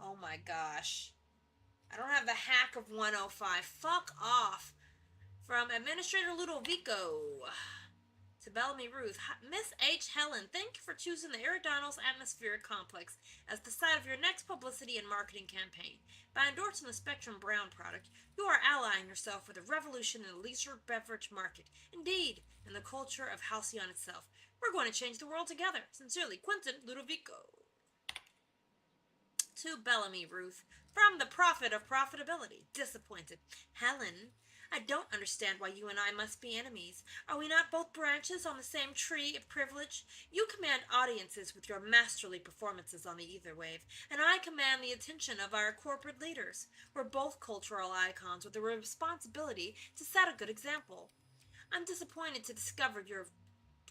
Oh my gosh. I don't have the hack of 105. Fuck off. From Administrator Ludovico. To Bellamy Ruth. Miss H. Helen, thank you for choosing the Eridanos Atmospheric Complex as the site of your next publicity and marketing campaign. By endorsing the Spectrum Brown product, you are allying yourself with a revolution in the leisure beverage market. Indeed, in the culture of Halcyon itself. We're going to change the world together. Sincerely, Quentin Ludovico. To Bellamy Ruth. From the Prophet of Profitability. Disappointed. Helen, I don't understand why you and I must be enemies. Are we not both branches on the same tree of privilege? You command audiences with your masterly performances on the ether wave, and I command the attention of our corporate leaders. We're both cultural icons with a responsibility to set a good example. I'm disappointed to discover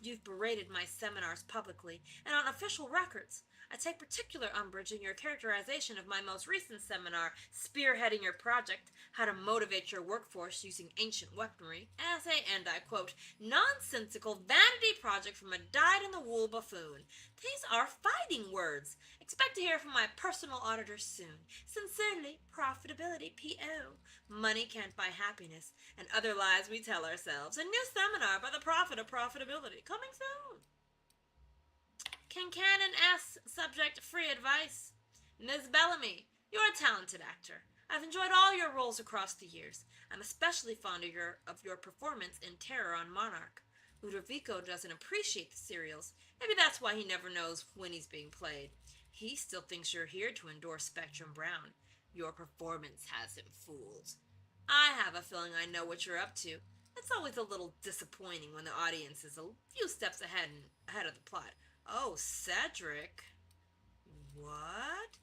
you've berated my seminars publicly and on official records. I take particular umbrage in your characterization of my most recent seminar, Spearheading Your Project, How to Motivate Your Workforce Using Ancient Weaponry, as a, and I quote, nonsensical vanity project from a dyed-in-the-wool buffoon. These are fighting words. Expect to hear from my personal auditor soon. Sincerely, Profitability, P.O. Money can't buy happiness, and other lies we tell ourselves. A new seminar by the Prophet of Profitability, coming soon. Kincannon asks, subject, free advice. Ms. Bellamy, you're a talented actor. I've enjoyed all your roles across the years. I'm especially fond of your performance in Terror on Monarch. Ludovico doesn't appreciate the serials. Maybe that's why he never knows when he's being played. He still thinks you're here to endorse Spectrum Brown. Your performance has him fooled. I have a feeling I know what you're up to. It's always a little disappointing when the audience is a few steps ahead of the plot. Oh, Cedric. What?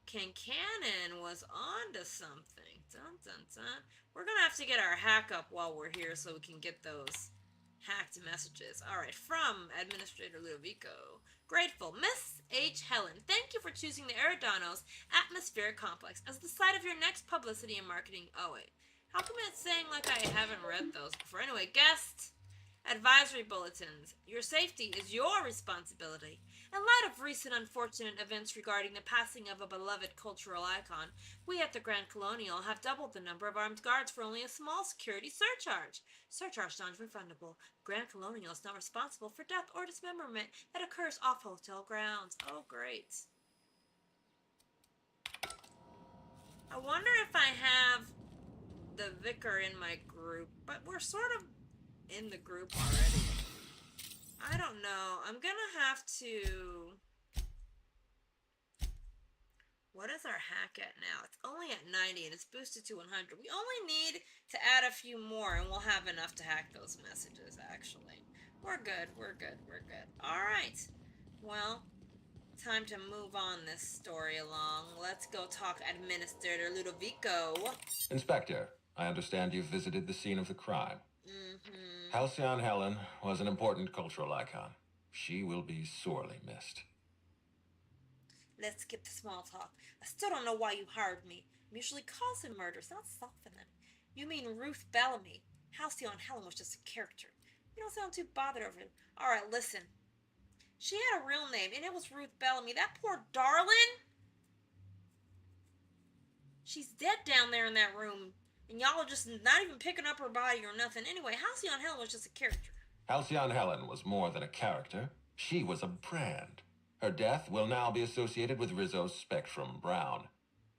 Kincannon was onto something. Dun, dun, dun. We're gonna have to get our hack up while we're here so we can get those hacked messages. Alright, from Administrator Ludovico. Grateful. Miss H. Helen, thank you for choosing the Eridanos Atmospheric Complex as the site of your next publicity and marketing. Oh, wait. How come it's saying like I haven't read those before? Anyway, guest advisory bulletins. Your safety is your responsibility. In light of recent unfortunate events regarding the passing of a beloved cultural icon, we at the Grand Colonial have doubled the number of armed guards for only a small security surcharge. Surcharge non-refundable. Grand Colonial is not responsible for death or dismemberment that occurs off hotel grounds. Oh, great. I wonder if I have the vicar in my group, but we're sort of in the group already. I don't know. I'm gonna have to... What is our hack at now? It's only at 90 and it's boosted to 100. We only need to add a few more and we'll have enough to hack those messages, actually. We're good. We're good. We're good. Alright. Well, time to move on this story along. Let's go talk Administrator Ludovico. Inspector, I understand you've visited the scene of the crime. Halcyon Helen was an important cultural icon. She will be sorely missed. Let's skip the small talk. I still don't know why you hired me. I'm usually causing murders, not solving them. You mean Ruth Bellamy? Halcyon Helen was just a character. You don't sound too bothered over it. Alright, listen. She had a real name, and it was Ruth Bellamy. That poor darling. She's dead down there in that room. And y'all are just not even picking up her body or nothing. Anyway, Halcyon Helen was just a character. Halcyon Helen was more than a character. She was a brand. Her death will now be associated with Rizzo's Spectrum Brown.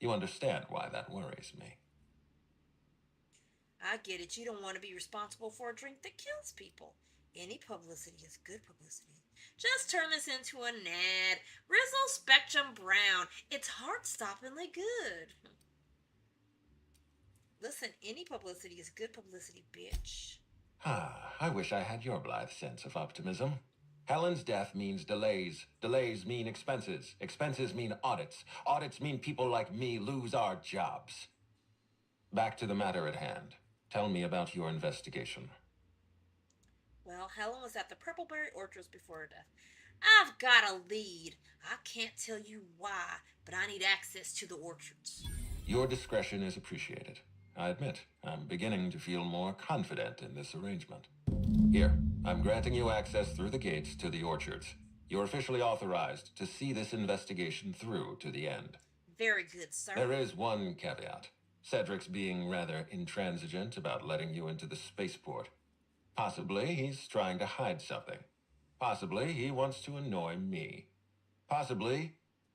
You understand why that worries me. I get it. You don't want to be responsible for a drink that kills people. Any publicity is good publicity. Just turn this into an ad. Rizzo Spectrum Brown. It's heart-stoppingly good. Listen, any publicity is good publicity, bitch. I wish I had your blithe sense of optimism. Helen's death means delays. Delays mean expenses. Expenses mean audits. Audits mean people like me lose our jobs. Back to the matter at hand. Tell me about your investigation. Well, Helen was at the Purpleberry Orchards before her death. I've got a lead. I can't tell you why, but I need access to the orchards. Your discretion is appreciated. I admit, I'm beginning to feel more confident in this arrangement. Here, I'm granting you access through the gates to the orchards. You're officially authorized to see this investigation through to the end. Very good, sir. There is one caveat. Cedric's being rather intransigent about letting you into the spaceport. Possibly he's trying to hide something. Possibly he wants to annoy me. Possibly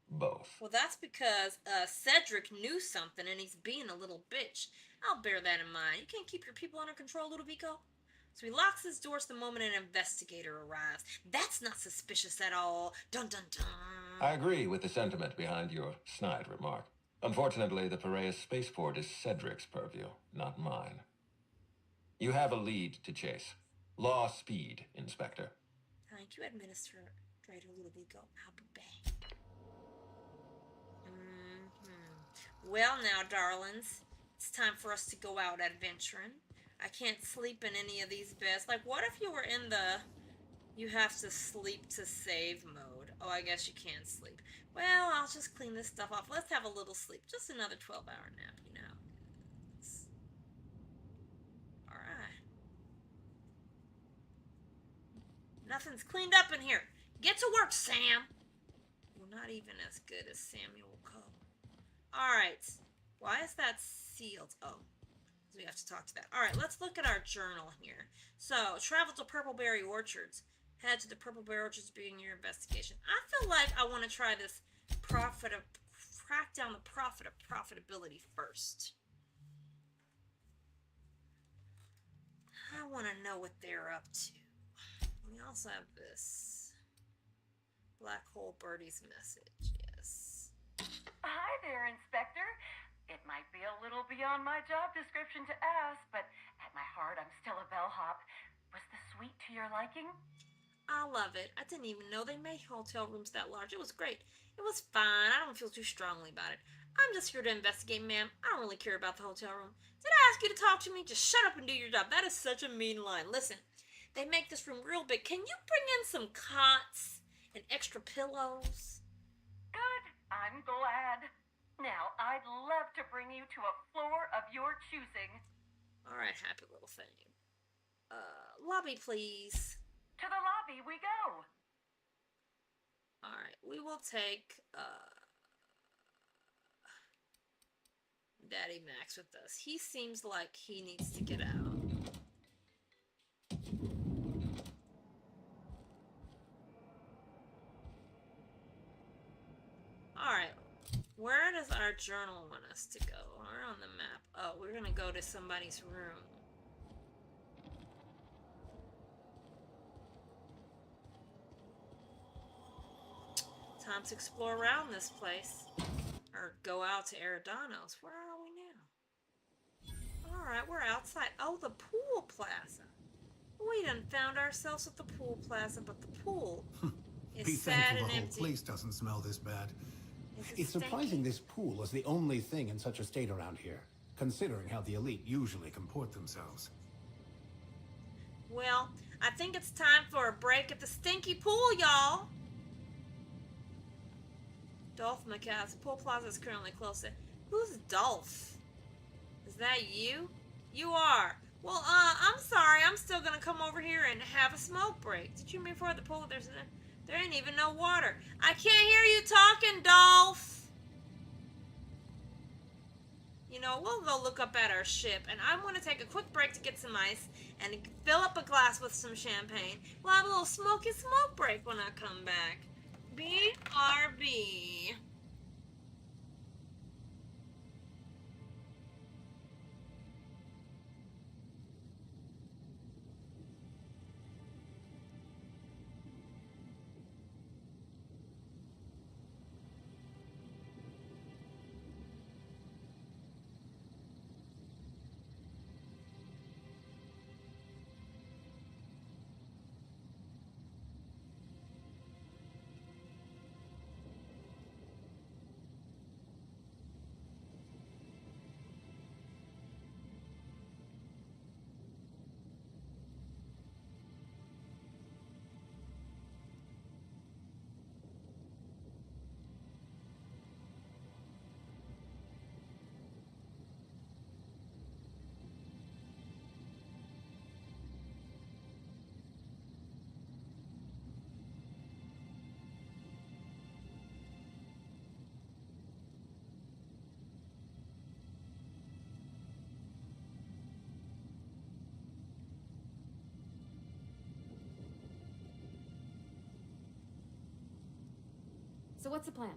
both. Well, that's because Cedric knew something and he's being a little bitch. I'll bear that in mind. You can't keep your people under control, Ludovico. So he locks his doors the moment an investigator arrives. That's not suspicious at all. Dun dun dun. I agree with the sentiment behind your snide remark. Unfortunately, the Piraeus spaceport is Cedric's purview, not mine. You have a lead to chase. Law speed, Inspector. Thank you, Administrator Ludovico. I'll be back. Well now, darlings, it's time for us to go out adventuring. I can't sleep in any of these beds. Like, what if you were in the you have to sleep to save mode? Oh, I guess you can't sleep. Well, I'll just clean this stuff off. Let's have a little sleep. Just another 12-hour nap, you know. Alright. Nothing's cleaned up in here. Get to work, Sam. Well, not even as good as Samuel Coe. Alright. Why is that sealed? Oh. We have to talk to that. Alright, let's look at our journal here. So, travel to Purpleberry Orchards. Head to the Purpleberry Orchards being your investigation. I feel like I want to try this crack down the profitability first. I want to know what they're up to. We also have this. Black Hole Birdie's message, yes. Hi there, Inspector. It might be a little beyond my job description to ask, but at my heart, I'm still a bellhop. Was the suite to your liking? I love it. I didn't even know they made hotel rooms that large. It was great. It was fine. I don't feel too strongly about it. I'm just here to investigate, ma'am. I don't really care about the hotel room. Did I ask you to talk to me? Just shut up and do your job. That is such a mean line. Listen, they make this room real big. Can you bring in some cots and extra pillows? Good. I'm glad. Now, I'd love to bring you to a floor of your choosing. All right, happy little thing. Lobby, please. To the lobby we go. All right, we will take Daddy Max with us. He seems like he needs to get out. All right. Where does our journal want us to go? We're on the map. Oh, we're gonna go to somebody's room. Time to explore around this place. Or go out to Eridanos. Where are we now? Alright, we're outside. Oh, the pool plaza. We done found ourselves at the pool plaza, but the pool is Be sad thankful and the whole empty. place doesn't smell this bad. Is it It's surprising stinky? this pool is the only thing in such a state around here, considering how the elite usually comport themselves. Well, I think it's time for a break at the stinky pool, y'all. Dolph McCass. Pool Plaza is currently closed. Who's Dolph? Is that you? You are. Well, I'm sorry. I'm still gonna come over here and have a smoke break. Did you mean for the pool? There ain't even no water. I can't hear you talking, Dolph. You know, we'll go look up at our ship, and I'm going to take a quick break to get some ice and fill up a glass with some champagne. We'll have a little smoky smoke break when I come back. BRB. So what's the plan?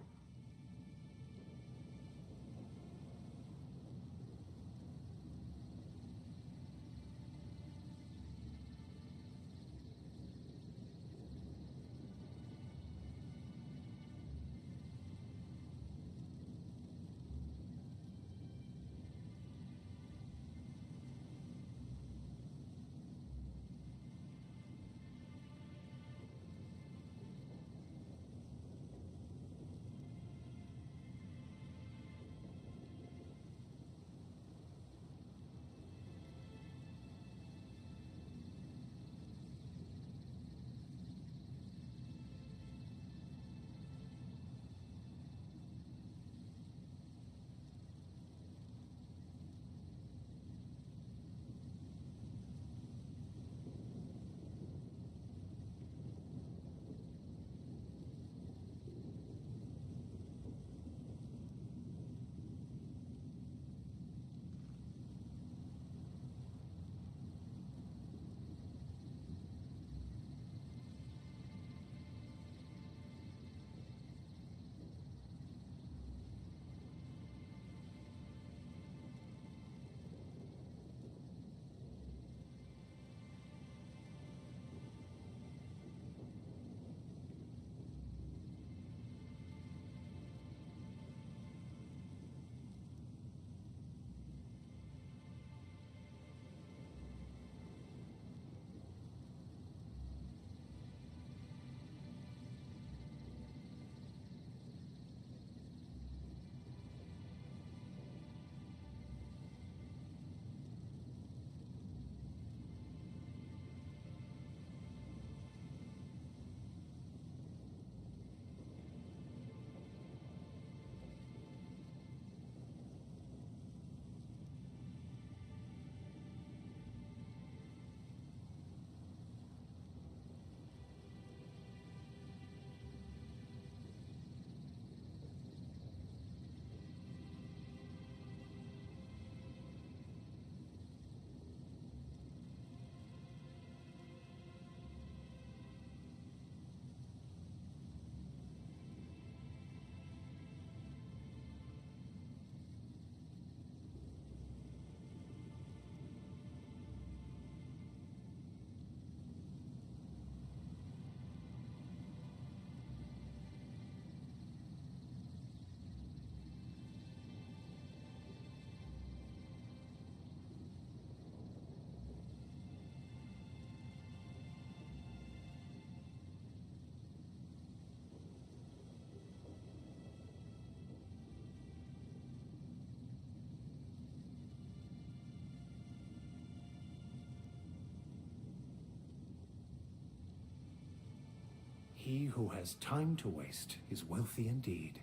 He who has time to waste is wealthy indeed.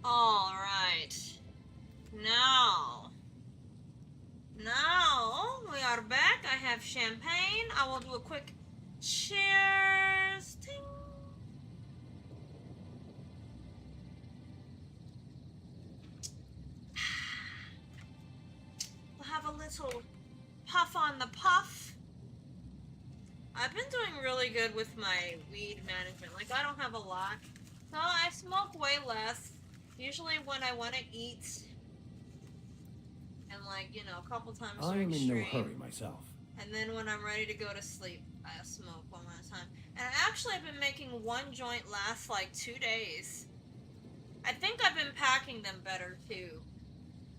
All right. Now we are back. I have champagne. I will do a quick cheers. Ting. We'll have a little puff on the puff. I've been doing really good with my weed management. Like, I don't have a lot. So I smoke way less. Usually when I want to eat and, like, you know, a couple times I'm during in no stream. hurry myself. And then when I'm ready to go to sleep, I smoke one last time. And actually, I've been making one joint last like 2 days. I think I've been packing them better too.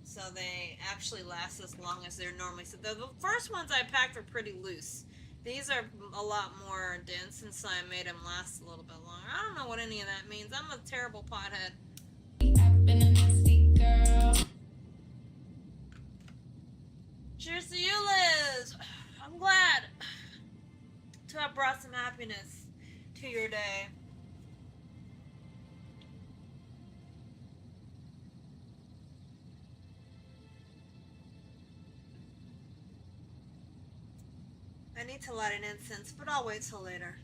So they actually last as long as they're normally. So the first ones I packed were pretty loose. These are a lot more dense, and so I made them last a little bit longer. I don't know what any of that means. I'm a terrible pothead. Cheers to you, Liz. I'm glad to have brought some happiness to your day. I need to light an incense, but I'll wait till later.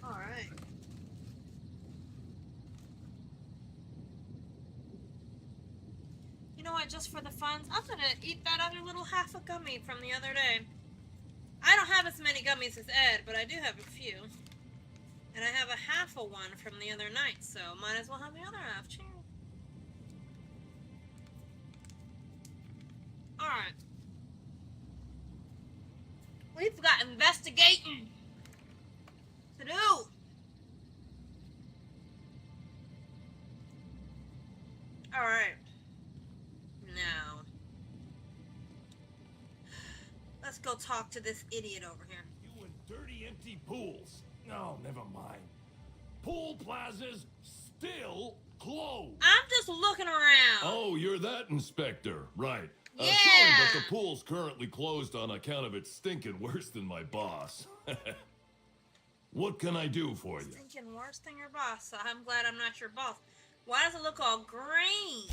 All right. You know what, just for the funs, I'm gonna eat that other little half a gummy from the other day. I don't have as many gummies as Ed, but I do have a few. And I have a half a one from the other night, so might as well have the other half. Cheers. Alright. We've got investigating to do. Alright. Now, let's go talk to this idiot over here. You and dirty, empty pools. No, never mind. Pool plazas still closed. I'm just looking around. Oh, you're that inspector. Right. Yeah. Sorry, but the pool's currently closed on account of it stinking worse than my boss. What can I do for you? Thinking worse than your boss, so I'm glad I'm not your boss. Why does it look all green?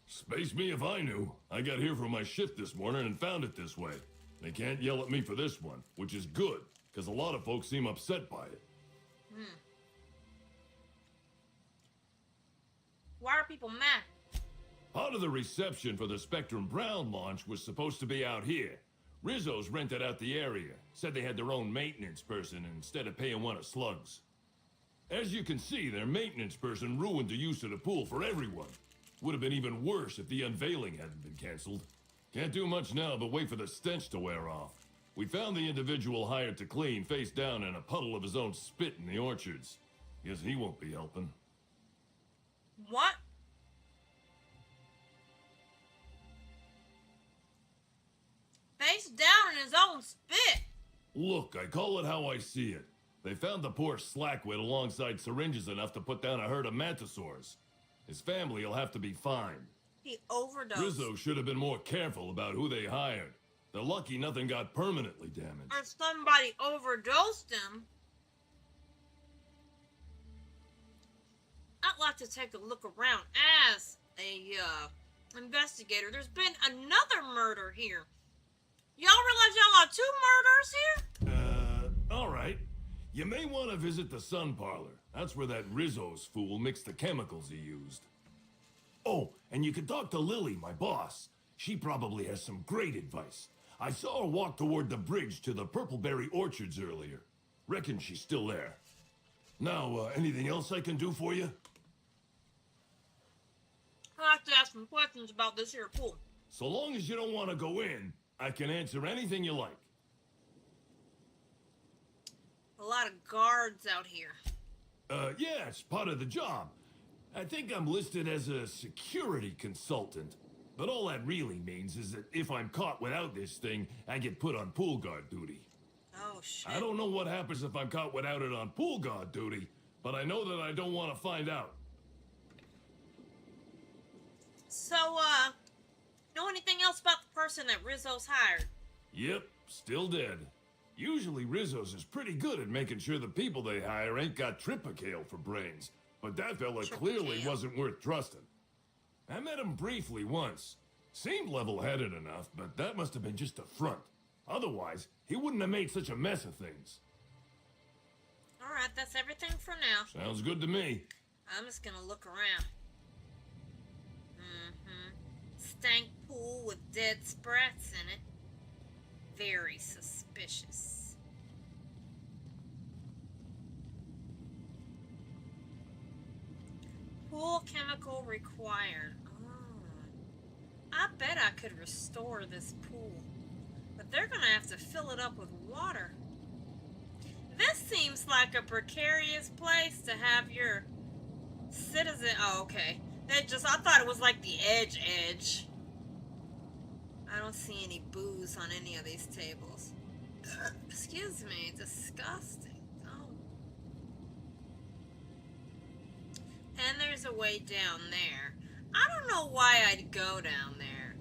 Space me if I knew. I got here for my shift this morning and found it this way. They can't yell at me for this one, which is good, because a lot of folks seem upset by it. Why are people mad? Part of the reception for the Spectrum Brown launch was supposed to be out here. Rizzo's rented out the area, said they had their own maintenance person instead of paying one of Slug's. As you can see, their maintenance person ruined the use of the pool for everyone. Would have been even worse if the unveiling hadn't been canceled. Can't do much now but wait for the stench to wear off. We found the individual hired to clean face down in a puddle of his own spit in the orchards. Guess he won't be helping. What? Face down in his own spit. Look, I call it how I see it. They found the poor slackwit alongside syringes enough to put down a herd of mantisaurs. His family will have to be fined. He overdosed. Rizzo should have been more careful about who they hired. They're lucky nothing got permanently damaged. Or somebody overdosed him. I'd like to take a look around as a investigator. There's been another murder here. Y'all realize y'all got 2 murders here? All right. You may want to visit the Sun Parlor. That's where that Rizzo's fool mixed the chemicals he used. Oh, and you can talk to Lily, my boss. She probably has some great advice. I saw her walk toward the bridge to the Purpleberry Orchards earlier. Reckon she's still there. Now, anything else I can do for you? I'd like to ask some questions about this here pool. So long as you don't want to go in, I can answer anything you like. A lot of guards out here. Yeah, it's part of the job. I think I'm listed as a security consultant. But all that really means is that if I'm caught without this thing, I get put on pool guard duty. Oh, shit. I don't know what happens if I'm caught without it on pool guard duty, but I know that I don't want to find out. So, know anything else about the person that Rizzo's hired? Yep, still dead. Usually Rizzo's is pretty good at making sure the people they hire ain't got Tripicale for brains, but that fella clearly wasn't worth trusting. I met him briefly once. Seemed level-headed enough, but that must have been just a front. Otherwise, he wouldn't have made such a mess of things. Alright, that's everything for now. Sounds good to me. I'm just gonna look around. Stank pool with dead sprats in it. Very suspicious. Pool chemical required. I bet I could restore this pool. But they're gonna have to fill it up with water. This seems like a precarious place to have your citizen. Oh, okay. I thought it was like the edge. I don't see any booze on any of these tables. Excuse me, disgusting. Oh. And there's a way down there. I don't know why I'd go down there,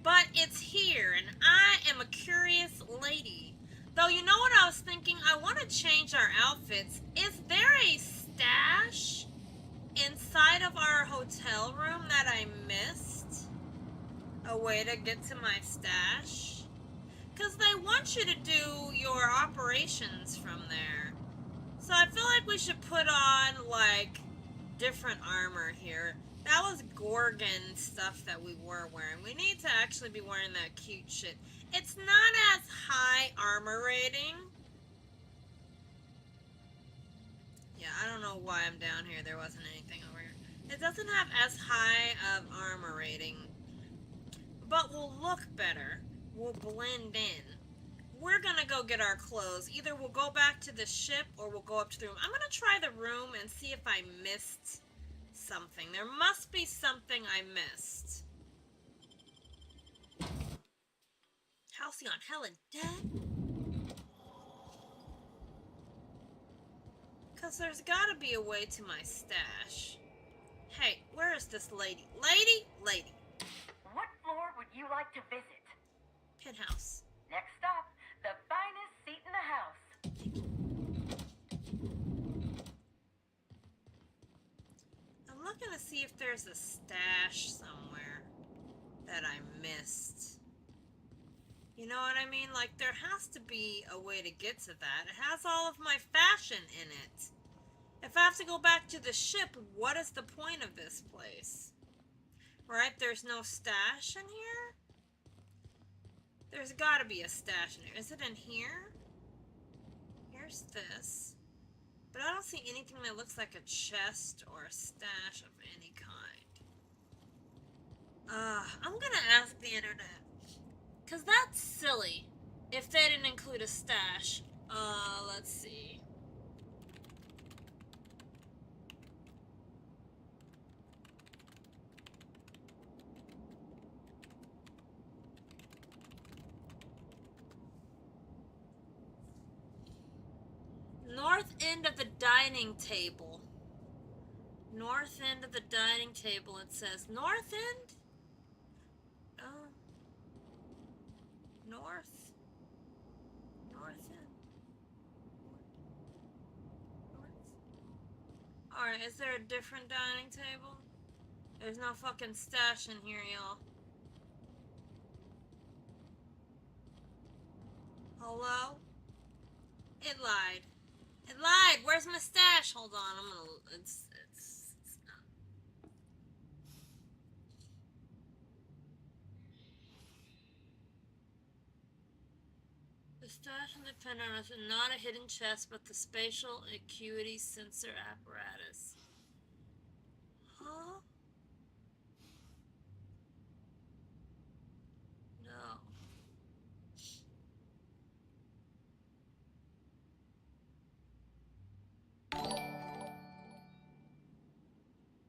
but it's here, and I am a curious lady. Though, you know what I was thinking? I want to change our outfits. Is there a stash inside of our hotel room that I missed? A way to get to my stash? Because they want you to do your operations from there. So I feel like we should put on, like, different armor here. That was Gorgon stuff that we were wearing. We need to actually be wearing that cute shit. It's not as high armor rating. Yeah, I don't know why I'm down here. There wasn't anything over here. It doesn't have as high of armor rating. But we'll look better. We'll blend in. We're gonna go get our clothes. Either we'll go back to the ship or we'll go up to the room. I'm gonna try the room and see if I missed something. There must be something I missed. Halcyon Helen dead? Because there's gotta be a way to my stash. Hey, where is this lady? Lady! What floor would you like to visit? Penthouse. Next stop, the finest seat in the house. I'm looking to see if there's a stash somewhere that I missed. You know what I mean? Like, there has to be a way to get to that. It has all of my fashion in it. If I have to go back to the ship, what is the point of this place? Right? There's no stash in here? There's gotta be a stash in here. Is it in here? Here's this. But I don't see anything that looks like a chest or a stash of any kind. I'm gonna ask the internet. Because that's silly. If they didn't include a stash. Let's see. North end of the dining table. North end of the dining table, it says. North end? Oh. North end. Alright, is there a different dining table? There's no fucking stash in here, y'all. Hello? It lied. It lied! Where's my stash? Hold on, I'm gonna... It's not... The stash in the penthouse is not a hidden chest, but the spatial acuity sensor apparatus. Huh? No.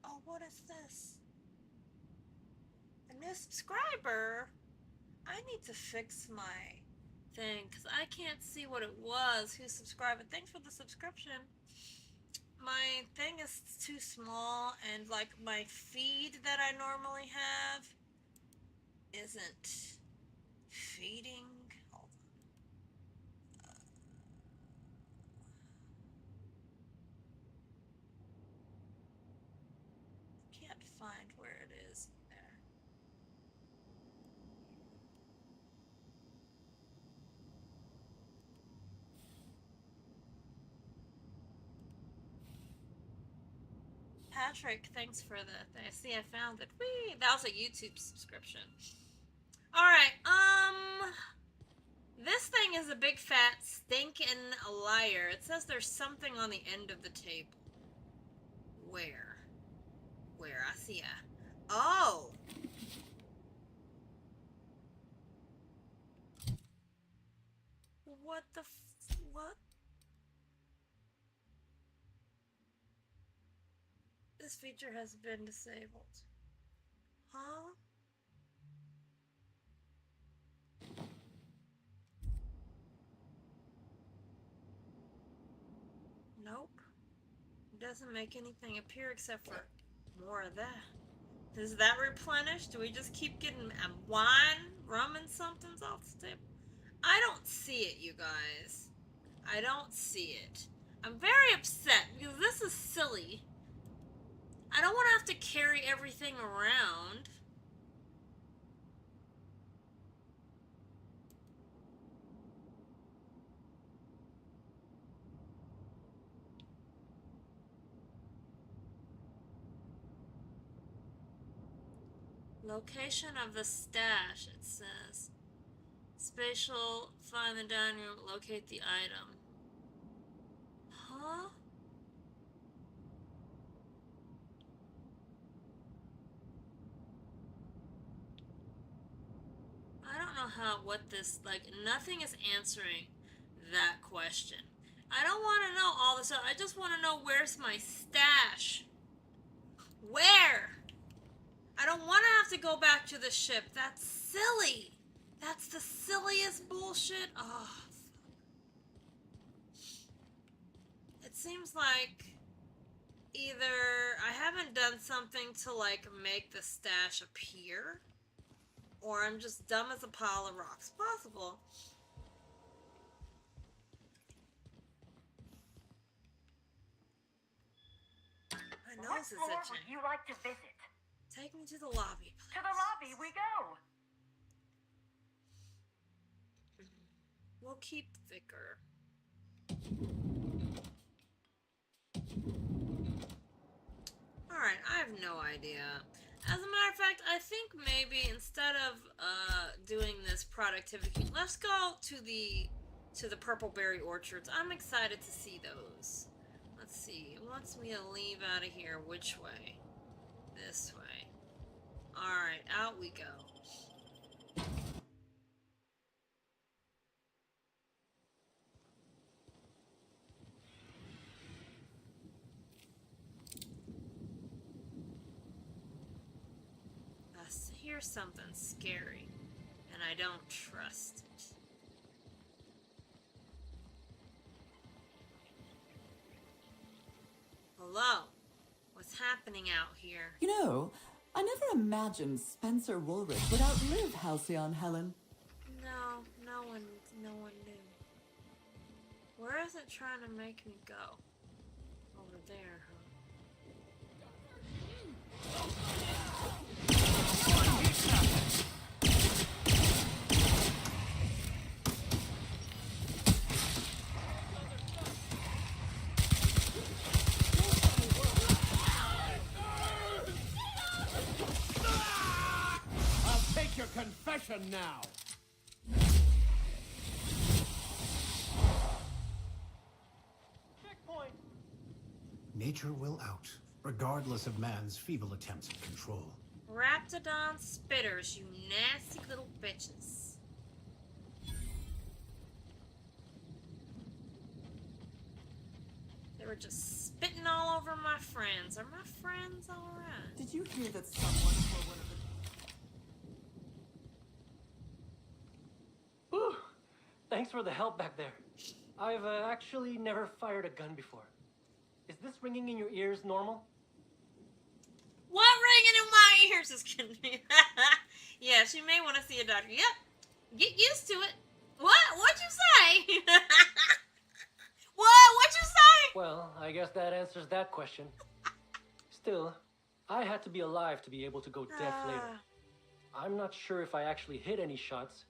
Oh, what is this? A new New subscriber. I need to fix my thing because I can't see what it was. Who subscribed? But thanks for the subscription. My thing is too small, and like my feed that I normally have isn't feeding. Hold on. Can't find where it is there. Patrick, thanks for the. I see, I found it. Whee! That was a YouTube subscription. All right. This thing is a big fat stinking liar. It says there's something on the end of the table. Where? Where? I see ya. Oh. What the what? This feature has been disabled. Huh? Nope. Doesn't make anything appear except for more of that. Does that replenish? Do we just keep getting wine, rum, and something's off the table? I don't see it, you guys. I don't see it. I'm very upset because this is silly. I don't want to have to carry everything around. Location of the stash, it says. Spatial, find the dining room, locate the item. Huh? I don't know what this, like, nothing is answering that question. I don't want to know all this stuff. I just want to know where's my stash. Where? I don't want to have to go back to the ship. That's silly. That's the silliest bullshit. Oh, it seems like either I haven't done something to, like, make the stash appear, or I'm just dumb as a pile of rocks. Possible. My nose What is floor itching. would you like to visit? Take me to the lobby, please. To the lobby we go. We'll keep Vicar. Alright, I have no idea. As a matter of fact, I think maybe instead of doing this productivity, let's go to the Purpleberry Orchards. I'm excited to see those. Let's see. It wants me to leave out of here. Which way? This way. Alright, out we go. I hear something scary, and I don't trust it. Hello? What's happening out here? You know, I never imagined Spencer Woolrich would outlive Halcyon Helen. No one knew. Where is it trying to make me go? Over there, I'll take your confession now. Nature will out, regardless of man's feeble attempts at control. Raptidon spitters, you nasty little bitches. They were just spitting all over my friends. Are my friends alright? Did you hear that someone tore one of the... Thanks for the help back there. I've actually never fired a gun before. Is this ringing in your ears normal? What ringing in my ears is gonna be? Yes, you may want to see a doctor. Yep. Get used to it. What? What'd you say? What'd you say? Well, I guess that answers that question. Still, I had to be alive to be able to go deaf later. I'm not sure if I actually hit any shots.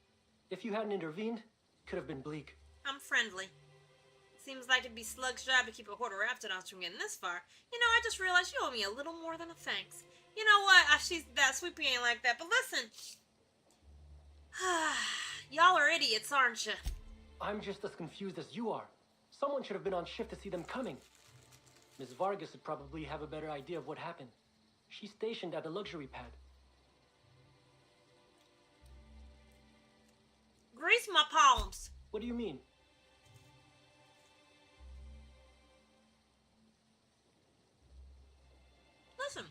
If you hadn't intervened, it could have been bleak. I'm friendly. Seems like it'd be Slug's job to keep a horde of Raptidons from getting this far. You know, I just realized you owe me a little more than a thanks. You know what? That Sweepy ain't like that. But listen. Y'all are idiots, aren't you? I'm just as confused as you are. Someone should have been on shift to see them coming. Miss Vargas would probably have a better idea of what happened. She's stationed at the luxury pad. Grease my palms. What do you mean? Listen.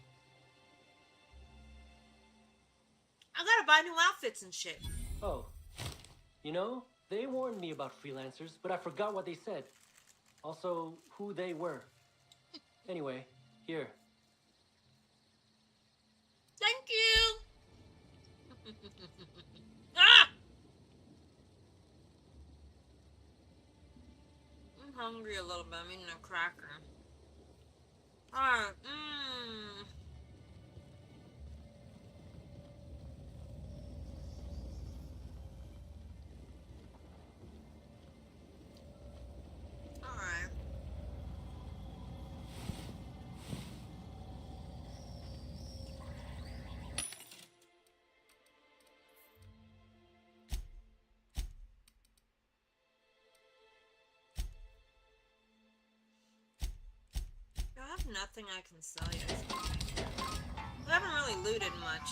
I gotta buy new outfits and shit. Oh. You know, they warned me about freelancers, but I forgot what they said. Also, who they were. Anyway, here. Thank you. Ah! I'm hungry a little bit. I'm eating a cracker. Alright. Alright. I have nothing I can sell you. I haven't really looted much.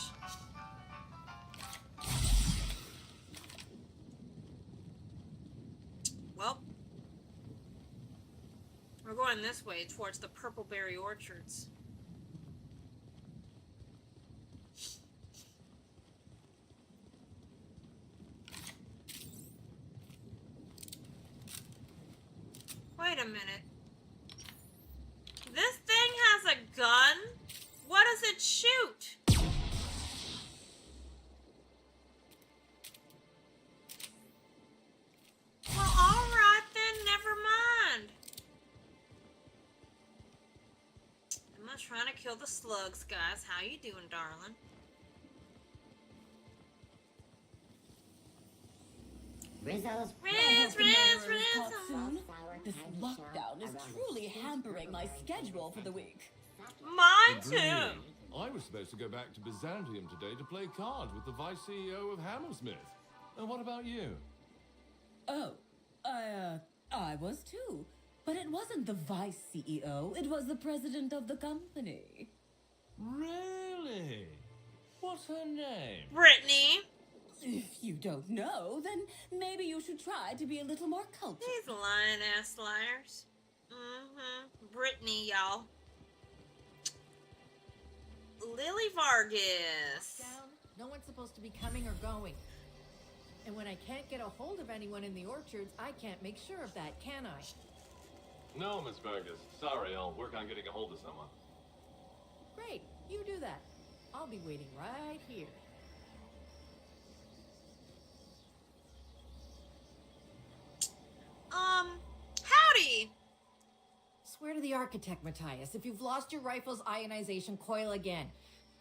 Well, we're going this way towards the Purpleberry Orchards. Wait a minute. This thing has a gun? What does it shoot? Well, alright then, never mind. I'm not trying to kill the slugs, guys. How you doing, darling? Rizzo's Riz. This lockdown is truly hampering my schedule for the week. Mine too. Agreed. I was supposed to go back to Byzantium today to play cards with the vice CEO of Hammersmith. And what about you? Oh, I was too. But it wasn't the vice CEO, it was the president of the company. Really? What's her name? Brittany. If you don't know, then maybe you should try to be a little more cultured. These lying-ass liars. Brittany, y'all. Lily Vargas. No one's supposed to be coming or going. And when I can't get a hold of anyone in the orchards, I can't make sure of that, can I? No, Miss Vargas. Sorry, I'll work on getting a hold of someone. Great, you do that. I'll be waiting right here. Howdy! Swear to the architect, Matthias, if you've lost your rifle's ionization coil again.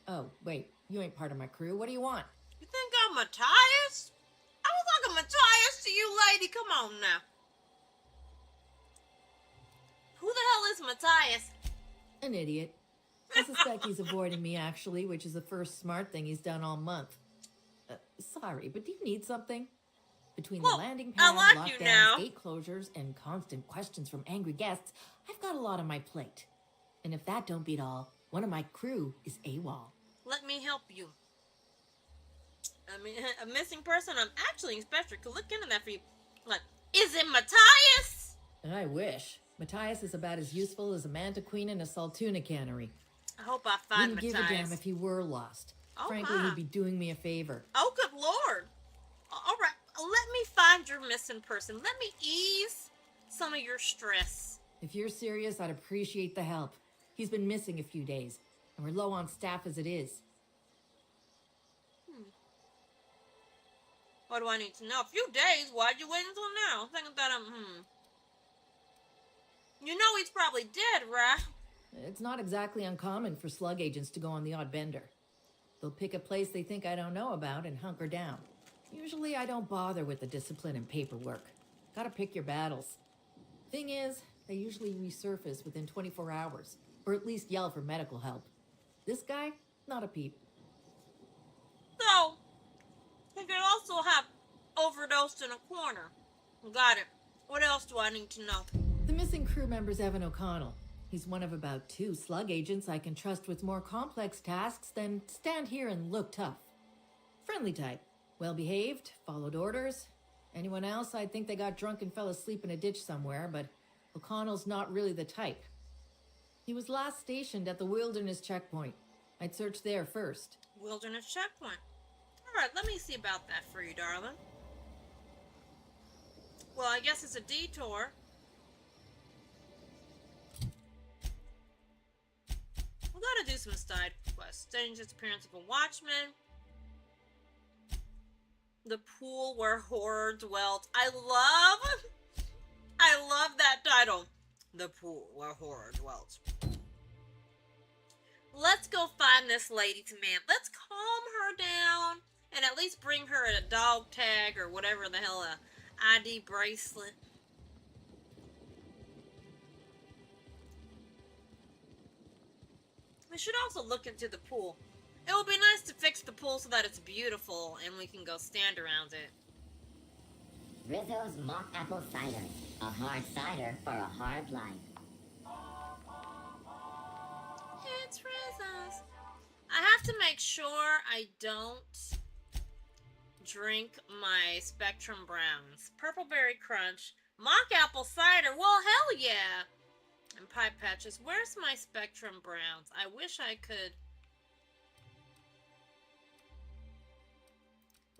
Oh, wait, you ain't part of my crew. What do you want? You think I'm Matthias? I was like a Matthias to you, lady. Come on now. Who the hell is Matthias? An idiot. I suspect he's avoiding me, actually, which is the first smart thing he's done all month. Sorry, but do you need something? Between the landing pad, lockdowns, gate closures, and constant questions from angry guests, I've got a lot on my plate. And if that don't beat all, one of my crew is AWOL. Let me help you. I mean, a missing person? I'm actually Inspector. Could look into that for you. Like, is it Matthias? I wish. Matthias is about as useful as a manta queen in a Saltuna cannery. I hope I find Wouldn't Matthias. give a damn if he were lost. Oh, Frankly, my. he'd be doing me a favor. Oh, good lord. All right, let me find find your missing person. Let me ease some of your stress. If you're serious, I'd appreciate the help. He's been missing a few days, and we're low on staff as it is. What do I need to know? A few days? Why'd you wait until now? Thinking that You know he's probably dead, right? It's not exactly uncommon for slug agents to go on the odd bender. They'll pick a place they think I don't know about and hunker down. Usually I don't bother with the discipline and paperwork. Gotta pick your battles. Thing is, they usually resurface within 24 hours, or at least yell for medical help. This guy, not a peep. So, he could also have overdosed in a corner. Got it. What else do I need to know? The missing crew member's Evan O'Connell. He's one of about 2 slug agents I can trust with more complex tasks than stand here and look tough. Friendly type. Well-behaved, followed orders. Anyone else, I'd think they got drunk and fell asleep in a ditch somewhere, but O'Connell's not really the type. He was last stationed at the Wilderness Checkpoint. I'd search there first. Wilderness Checkpoint. Alright, let me see about that for you, darling. Well, I guess it's a detour. We gotta do some side quests. Strange disappearance of a watchman. The pool where horror dwelt. I love that title. The pool where horror dwelt. Let's go find this lady to man. Let's calm her down and at least bring her a dog tag or whatever the hell, a ID bracelet. We should also look into the pool. It would be nice to fix the pool so that it's beautiful and we can go stand around it. Rizzo's Mock Apple Cider. A hard cider for a hard life. It's Rizzo's. I have to make sure I don't drink my Spectrum Browns. Purple Berry Crunch. Mock Apple Cider. Well, hell yeah. And Pipe Patches. Where's my Spectrum Browns? I wish I could...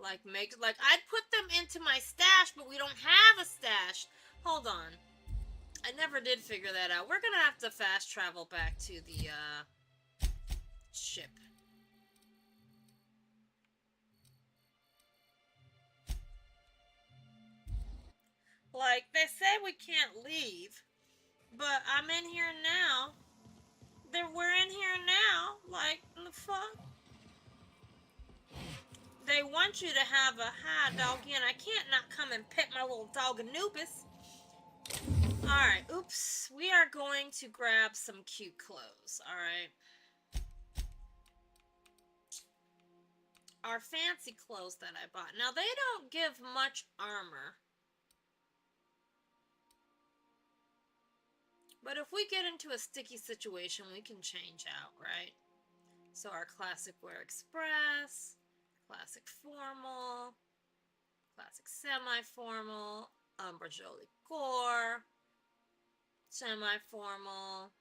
I'd put them into my stash, but we don't have a stash. Hold on. I never did figure that out. We're gonna have to fast travel back to the, ship. Like, they say we can't leave, but I'm in here now. We're in here now. Like, the fuck? They want you to have a hi, doggy, and I can't not come and pet my little dog Anubis. Alright, oops. We are going to grab some cute clothes, alright? Our fancy clothes that I bought. Now, they don't give much armor. But if we get into a sticky situation, we can change out, right? So our classic wear express, classic formal, classic semi-formal, Umbra Jolie Gore, semi-formal.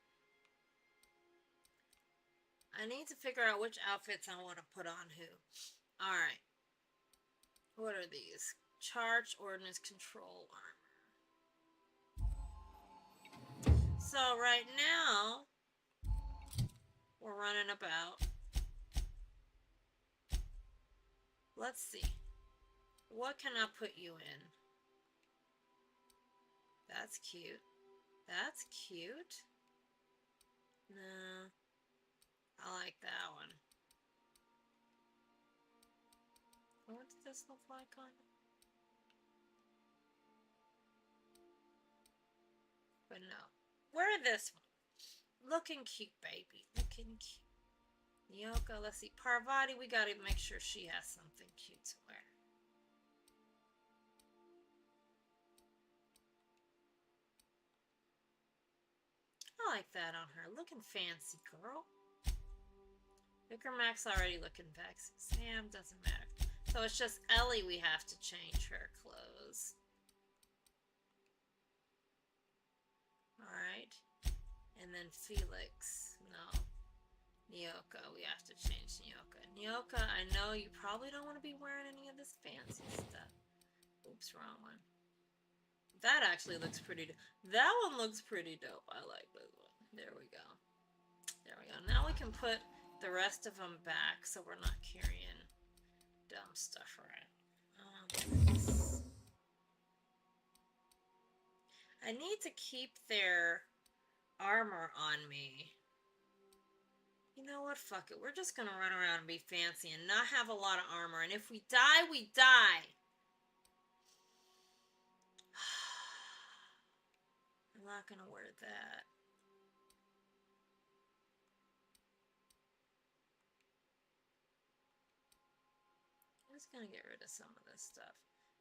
I need to figure out which outfits I want to put on who. Alright. What are these? Charge Ordnance Control armor. So right now, we're running about. Let's see. What can I put you in? That's cute. That's cute. No. I like that one. What does this look like on it? But no. Wear this one. Looking cute, baby. Looking cute. Nyoka, let's see. Parvati, we gotta make sure she has something cute to wear. I like that on her. Looking fancy, girl. Vicar Mac's already looking vexed. Sam, doesn't matter. So it's just Ellie we have to change her clothes. Alright. And then Felix. No. Nyoka. We have to change Nyoka. Nyoka, I know you probably don't want to be wearing any of this fancy stuff. Oops, wrong one. That actually looks pretty. That one looks pretty dope. I like this one. There we go. There we go. Now we can put the rest of them back so we're not carrying dumb stuff around. I need to keep their armor on me. You know what? Fuck it. We're just gonna run around and be fancy and not have a lot of armor. And if we die, we die. I'm not gonna wear that. I'm just gonna get rid of some of this stuff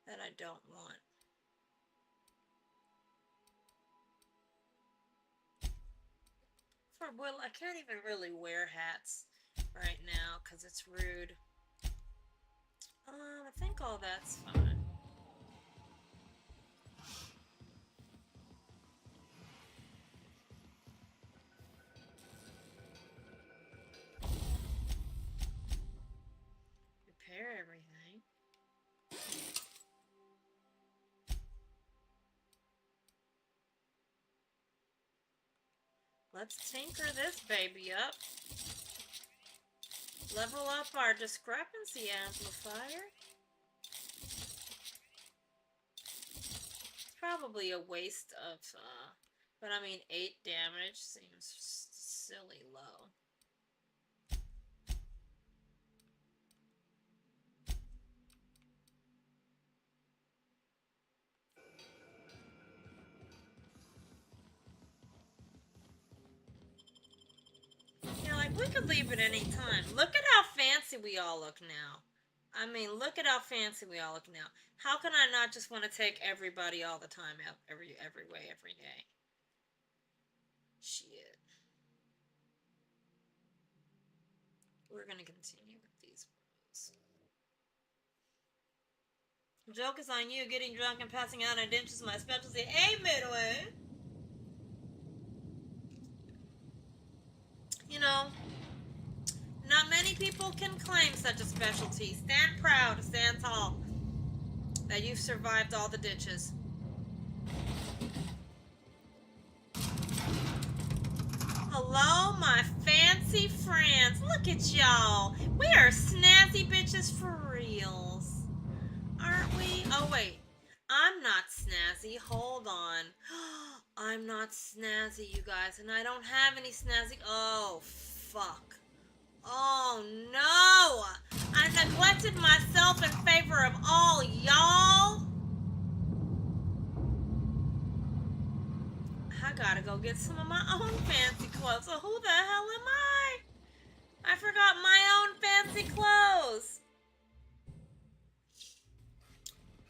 that I don't want. Well, I can't even really wear hats right now because it's rude. I think all that's fine. Repair everything. Let's tinker this baby up. Level up our discrepancy amplifier. It's probably a waste of, but I mean 8 damage seems silly low. We could leave at any time. Look at how fancy we all look now. I mean, look at how fancy we all look now. How can I not just want to take everybody all the time out, every way, every day? Shit. We're gonna continue with these bros. Joke is on you. Getting drunk and passing out on ditches is my specialty. Hey, Midway. You know, not many people can claim such a specialty. Stand proud, stand tall, that you've survived all the ditches. Hello, my fancy friends. Look at y'all. We are snazzy bitches for reals. Aren't we? Oh, wait. I'm not snazzy. Hold on. I'm not snazzy, you guys, and I don't have any snazzy. Oh, fuck. Oh, no. I neglected myself in favor of all y'all. I gotta go get some of my own fancy clothes. So who the hell am I? I forgot my own fancy clothes.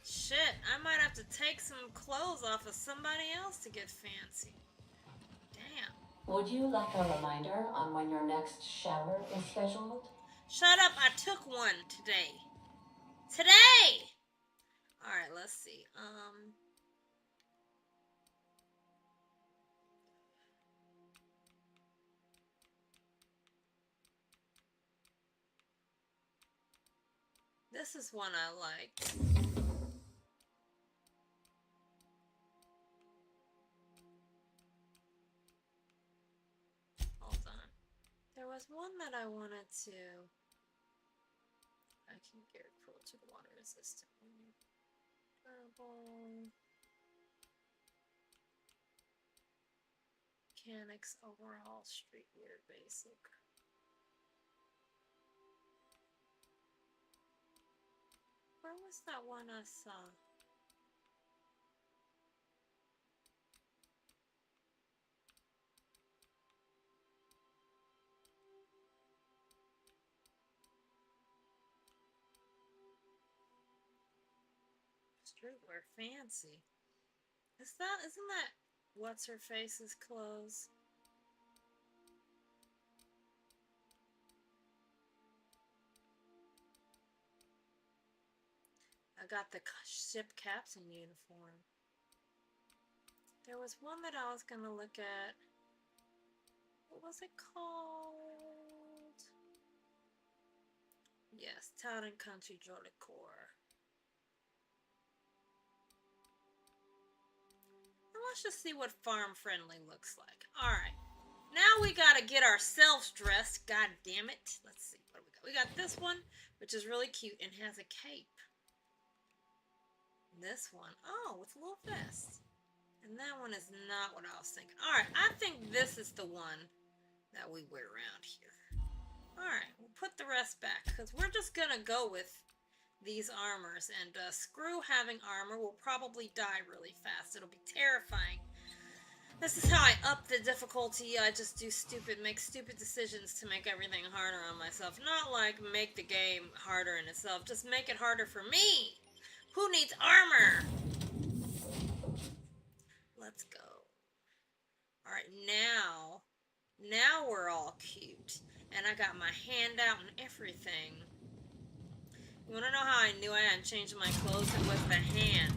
Shit, I might have to take some clothes off of somebody else to get fancy. Damn. Would you like a reminder on when your next shower is scheduled? Shut up, I took one today. Today! Alright, let's see. This is one I liked. Hold on. There was one that I wanted to... I can get cruel to the water resistant. Durable. Mechanics overhaul streetwear basic. Where was that one I saw? Streetwear fancy. Isn't that what's her face's clothes? I got the ship captain uniform. There was one that I was gonna look at. What was it called? Yes, Town and Country Jolicoeur. let's just see what farm friendly looks like. Alright. Now we gotta get ourselves dressed. God damn it. Let's see what we got. We got this one, which is really cute and has a cape. This one, oh, with a little vest. And that one is not what I was thinking. Alright, I think this is the one that we wear around here. Alright, we'll put the rest back, because we're just gonna go with these armors, and screw having armor. We'll probably die really fast. It'll be terrifying. This is how I up the difficulty. I just do make stupid decisions to make everything harder on myself. Not like make the game harder in itself, just make it harder for me. Who needs armor? Let's go. Alright, now we're all cute. And I got my hand out and everything. You wanna know how I knew I hadn't changed my clothes? It was the hand.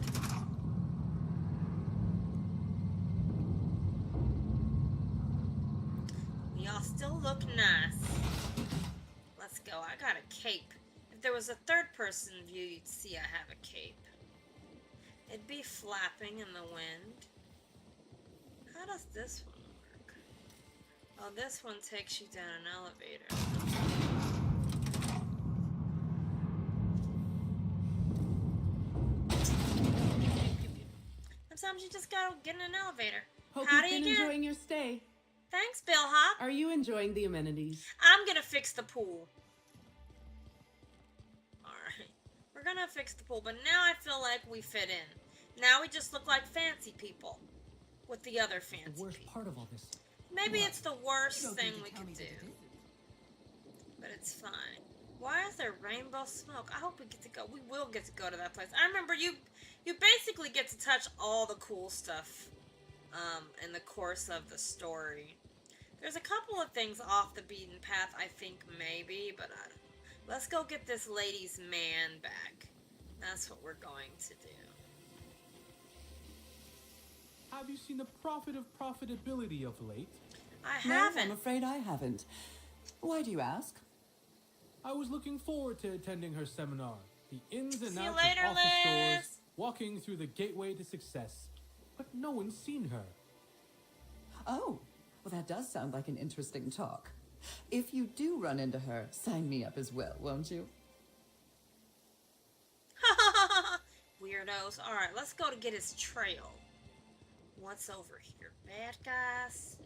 Y'all still look nice. Let's go. I got a cape. If there was a third person view, you'd see I have a cape. It'd be flapping in the wind. How does this one work? Oh, this one takes you down an elevator. Sometimes you just gotta get in an elevator. Hope How you've do you been get? enjoying your stay. Thanks, Bellhop. Are you enjoying the amenities? I'm gonna fix the pool. Alright. We're gonna fix the pool, but now I feel like we fit in. Now we just look like fancy people. With the other fancy The worst people. part of all this. Maybe it's the worst thing we could do. But it's fine. Why is there rainbow smoke? I hope we get to go. We will get to go to that place. I remember you basically get to touch all the cool stuff in the course of the story. There's a couple of things off the beaten path, I think, maybe, but I don't know. Let's go get this lady's man back. That's what we're going to do. Have you seen the profit of profitability of late? I No, haven't. I'm afraid I haven't. Why do you ask? I was looking forward to attending her seminar. The ins and See you outs later, of office Liz. doors, walking through the gateway to success. But no one's seen her. Oh, well, that does sound like an interesting talk. If you do run into her, sign me up as well, won't you? Weirdos. Alright, let's go to get his trail. What's over here? Bad guys?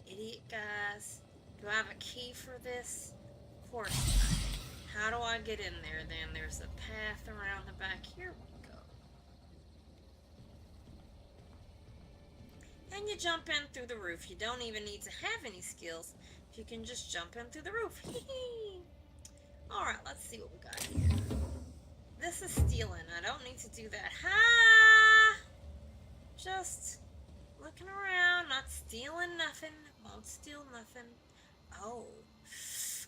Idiot guys? Do I have a key for this? Of course not. How do I get in there then? There's a path around the back. Here we go. And you jump in through the roof. You don't even need to have any skills. You can just jump in through the roof. Alright, let's see what we got here. This is stealing. I don't need to do that. Ha! Just looking around, not stealing nothing. Won't steal nothing. Oh.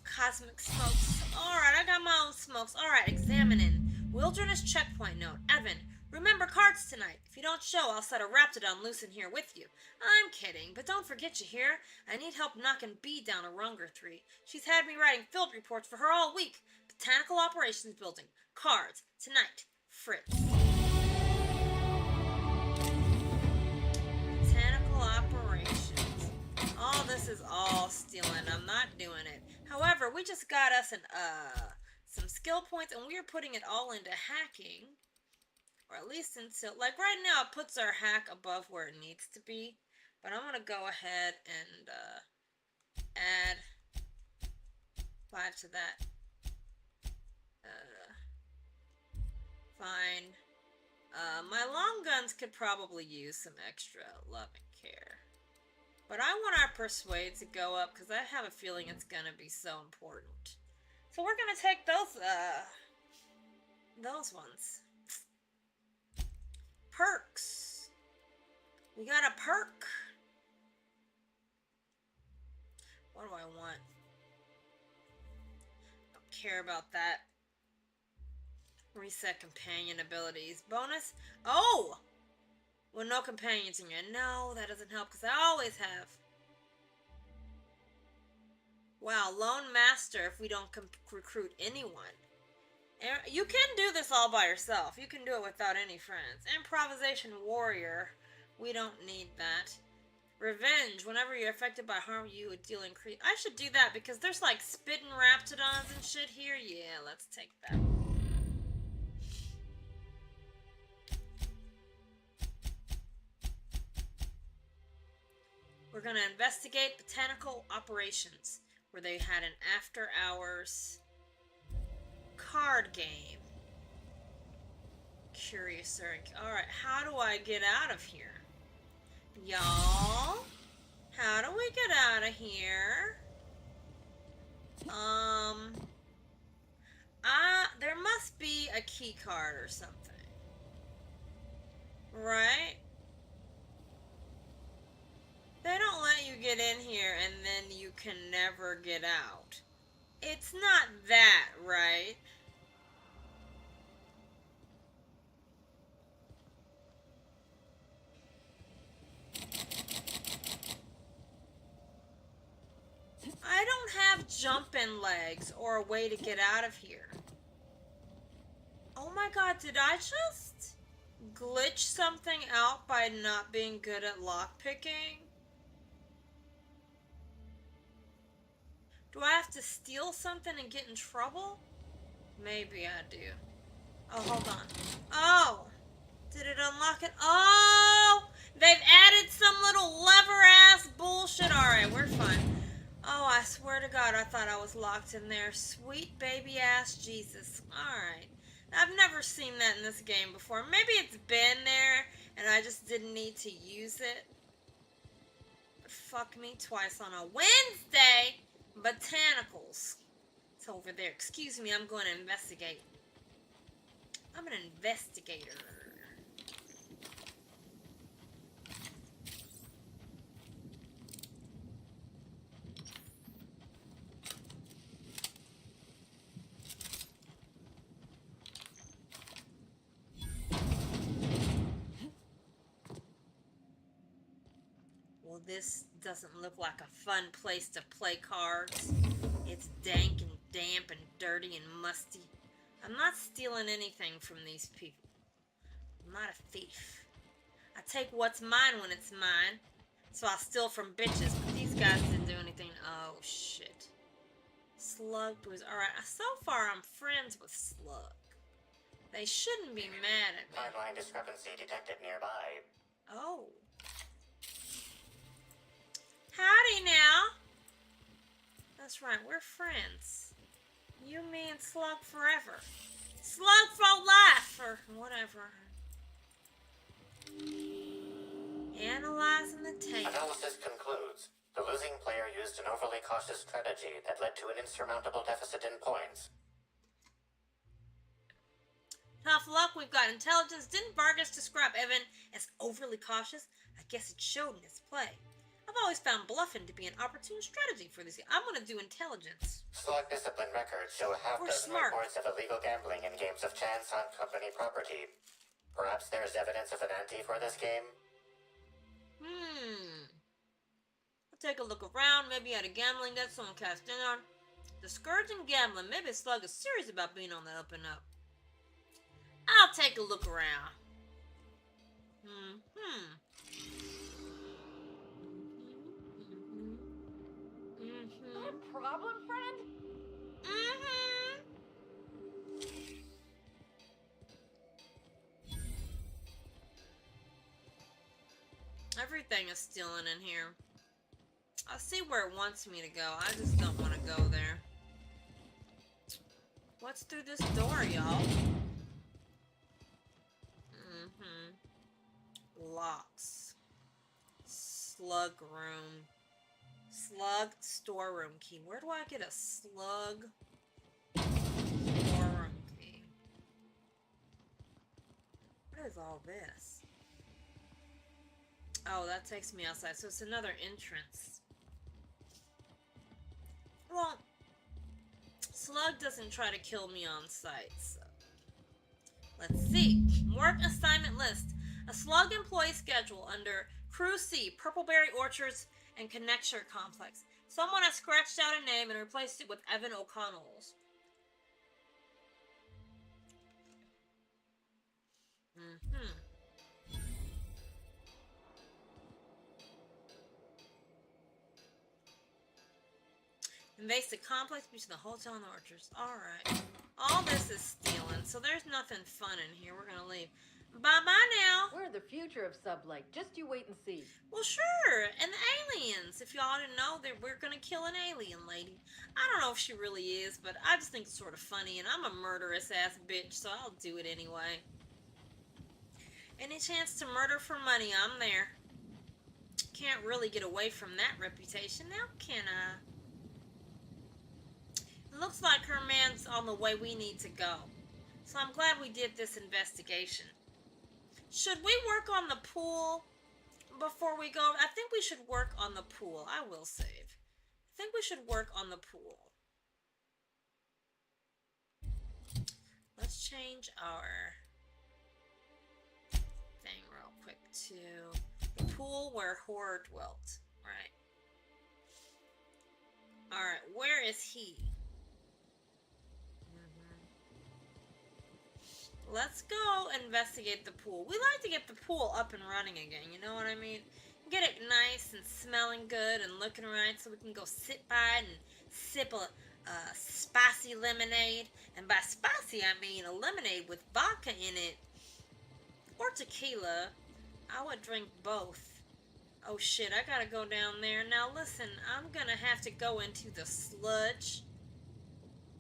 Cosmic smokes. Alright, I got my own smokes. Alright, examining. Wilderness checkpoint note. Evan, remember cards tonight. If you don't show, I'll set a Raptidon loose in here with you. I'm kidding, but don't forget, you hear? I need help knocking B down a Runger 3. She's had me writing field reports for her all week. Botanical Operations Building. Cards. Tonight. Fritz. Botanical Operations. All this is all stealing. I'm not doing it. However, we just got us some skill points, and we're putting it all into hacking. Or at least until, like right now, it puts our hack above where it needs to be. But I'm going to go ahead and add 5 to that. Fine. My long guns could probably use some extra love and care. But I want our persuade to go up because I have a feeling it's going to be so important. So we're going to take those ones. Perks. We got a perk. What do I want? Don't care about that. Reset companion abilities. Bonus? Oh! Well, no companions in here. No, that doesn't help because I always have. Wow, Lone Master if we don't recruit anyone. You can do this all by yourself. You can do it without any friends. Improvisation Warrior. We don't need that. Revenge. Whenever you're affected by harm, you would deal increase. I should do that because there's like spitting raptidons and shit here. Yeah, let's take that. We're gonna investigate botanical operations, where they had an after-hours card game. Curious. Alright, how do I get out of here? Y'all? How do we get out of here? There must be a key card or something. Right? They don't let you get in here and then you can never get out. It's not that, right? I don't have jumping legs or a way to get out of here. Oh my god, did I just glitch something out by not being good at lockpicking? Do I have to steal something and get in trouble? Maybe I do. Oh, hold on. Oh! Did it unlock it? Oh! They've added some little lever-ass bullshit. Alright, we're fine. Oh, I swear to God, I thought I was locked in there. Sweet baby-ass Jesus. Alright. I've never seen that in this game before. Maybe it's been there, and I just didn't need to use it. But fuck me twice on a Wednesday! Botanicals. It's over there. Excuse me, I'm going to investigate. I'm an investigator. Well, this doesn't look like a fun place to play cards. It's dank and damp and dirty and musty. I'm not stealing anything from these people. I'm not a thief. I take what's mine when it's mine. So I steal from bitches, but these guys didn't do anything. Oh, shit. Slug boys. Alright, so far I'm friends with Slug. They shouldn't be mad at me. Timeline discrepancy detected nearby. Oh. Howdy now. That's right, we're friends. You, me, and Slug forever. Slug for life, or whatever. Analyzing the tape. Analysis concludes. The losing player used an overly cautious strategy that led to an insurmountable deficit in points. Tough luck, we've got intelligence. Didn't Vargas describe Evan as overly cautious? I guess it showed in his play. I've always found bluffing to be an opportune strategy for this. I'm gonna do intelligence. Slug discipline records show half dozen reports of illegal gambling in games of chance on company property. Perhaps there's evidence of an ante for this game? I'll take a look around. Maybe at a gambling debt someone cashed in on. Discouraging gambling. Maybe Slug is serious about being on the up and up. I'll take a look around. Got a problem, friend? Everything is stealing in here. I see where it wants me to go. I just don't want to go there. What's through this door, y'all? Locks. Slug room. Slug storeroom key. Where do I get a slug storeroom key? What is all this? Oh, that takes me outside. So it's another entrance. Well, Slug doesn't try to kill me on sight, so. Let's see. Work assignment list. A Slug employee schedule under Crew C, Purpleberry Orchards, and Connecture Complex. Someone has scratched out a name and replaced it with Evan O'Connell's. Invasive complex between the hotel and the orchards. Alright. All this is stealing, so there's nothing fun in here. We're gonna leave. Bye-bye now. We're the future of Sublight. Just you wait and see. Well, sure. And the aliens. If y'all didn't know, that we're gonna kill an alien lady. I don't know if she really is, but I just think it's sort of funny, and I'm a murderous-ass bitch, so I'll do it anyway. Any chance to murder for money, I'm there. Can't really get away from that reputation now, can I? It looks like her man's on the way we need to go. So I'm glad we did this investigation. Should we work on the pool before we go? I think we should work on the pool. I will save. I think we should work on the pool. Let's change our thing real quick to the pool where Horror dwelt. Right. Alright, where is he? Let's go investigate the pool. We like to get the pool up and running again, you know what I mean? Get it nice and smelling good and looking right so we can go sit by and sip a spicy lemonade. And by spicy, I mean a lemonade with vodka in it. Or tequila. I would drink both. Oh shit, I gotta go down there. Now listen, I'm gonna have to go into the sludge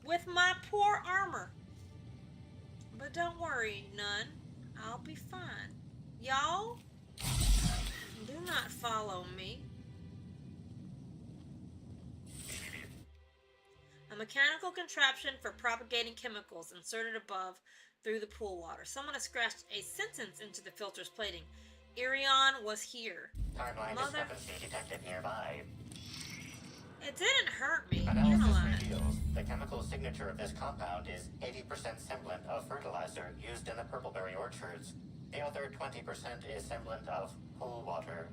with my poor armor. But don't worry, none. I'll be fine. Y'all, do not follow me. A mechanical contraption for propagating chemicals inserted above through the pool water. Someone has scratched a sentence into the filter's plating. Irion was here. Timeline discrepancy detected nearby. It didn't hurt me. Analysis reveals the chemical signature of this compound is 80% semblant of fertilizer used in the purpleberry orchards. The other 20% is semblant of pool water.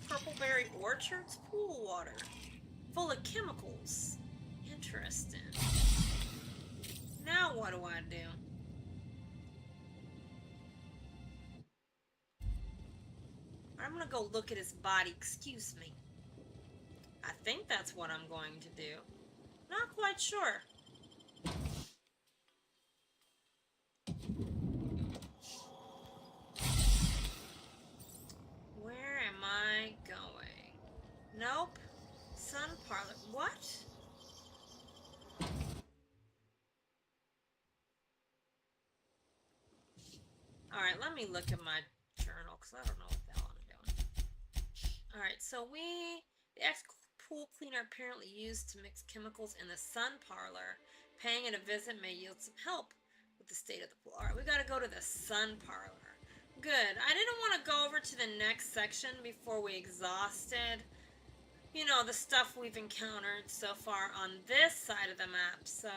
Purpleberry orchards, pool water. Full of chemicals. Interesting. Now what do I do? I'm gonna go look at his body. Excuse me. I think that's what I'm going to do. Not quite sure. Where am I going? Nope. Sun parlor. What? Alright, let me look at my journal because I don't know what the hell I'm doing. Alright, so the ex-pool cleaner apparently used to mix chemicals in the sun parlor. Paying it a visit may yield some help with the state of the pool. Alright, we gotta go to the sun parlor. Good. I didn't want to go over to the next section before we exhausted, you know, the stuff we've encountered so far on this side of the map, so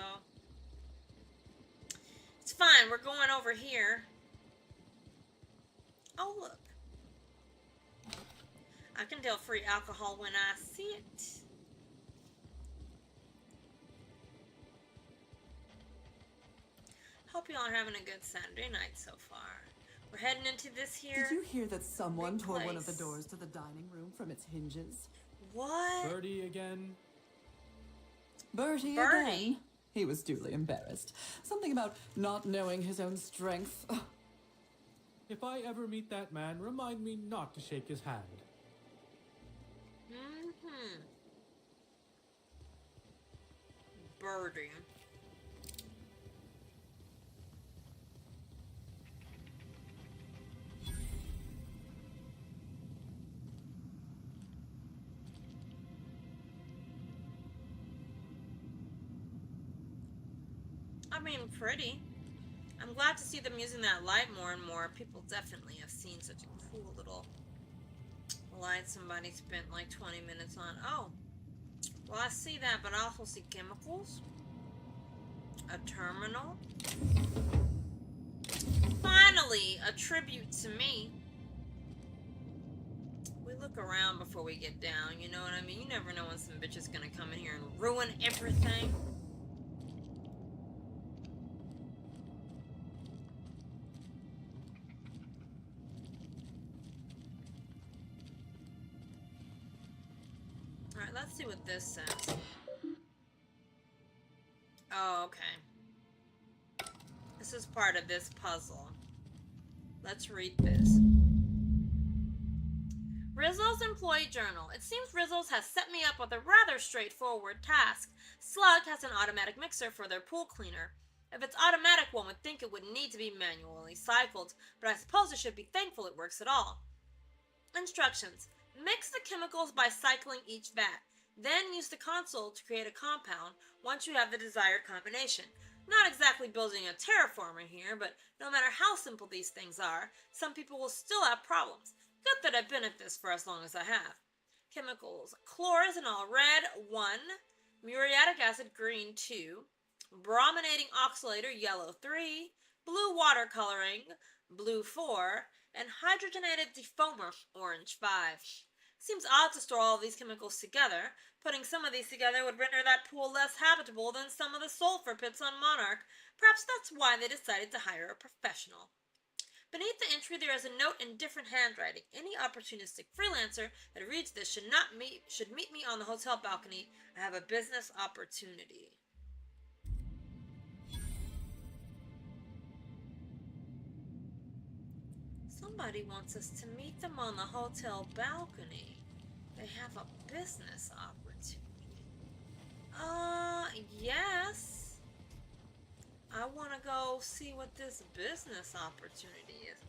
it's fine. We're going over here. Oh, look. I can deal free alcohol when I see it. Hope y'all are having a good Saturday night so far. We're heading into this here. Did you hear that someone tore one of the place. doors to the dining room from its hinges? What? Birdie again? Bertie again. He was duly embarrassed. Something about not knowing his own strength. If I ever meet that man, remind me not to shake his hand. Birdie. I mean, pretty. I'm glad to see them using that light more and more. People definitely have seen such a cool little light somebody spent like 20 minutes on. Oh, well, I see that, but I also see chemicals. A terminal. Finally, a tribute to me. We look around before we get down, you know what I mean? You never know when some bitch is gonna come in here and ruin everything. let's see what this says. Oh, okay. This is part of this puzzle. Let's read this. Rizzo's employee journal. It seems Rizzo's has set me up with a rather straightforward task. Slug has an automatic mixer for their pool cleaner. If it's automatic, one would think it would need to be manually cycled, but I suppose it should be thankful it works at all. Instructions. Mix the chemicals by cycling each vat. Then use the console to create a compound once you have the desired combination. Not exactly building a terraformer here, but no matter how simple these things are, some people will still have problems. Good that I've been at this for as long as I have. Chemicals. Chlorazinol red 1, muriatic acid green 2, brominating oxalator yellow 3, blue water coloring blue 4, and hydrogenated defoamer orange 5. Seems odd to store all of these chemicals together. Putting some of these together would render that pool less habitable than some of the sulfur pits on Monarch. Perhaps that's why they decided to hire a professional. Beneath the entry there is a note in different handwriting. Any opportunistic freelancer that reads this should meet me on the hotel balcony. I have a business opportunity. Somebody wants us to meet them on the hotel balcony. They have a business opportunity. Yes. I want to go see what this business opportunity is.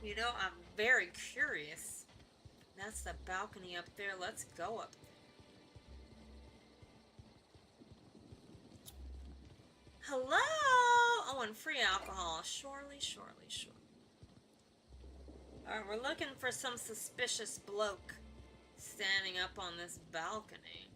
You know, I'm very curious. That's the balcony up there. Let's go up there. Hello! Oh, and free alcohol. Surely. Alright, we're looking for some suspicious bloke standing up on this balcony.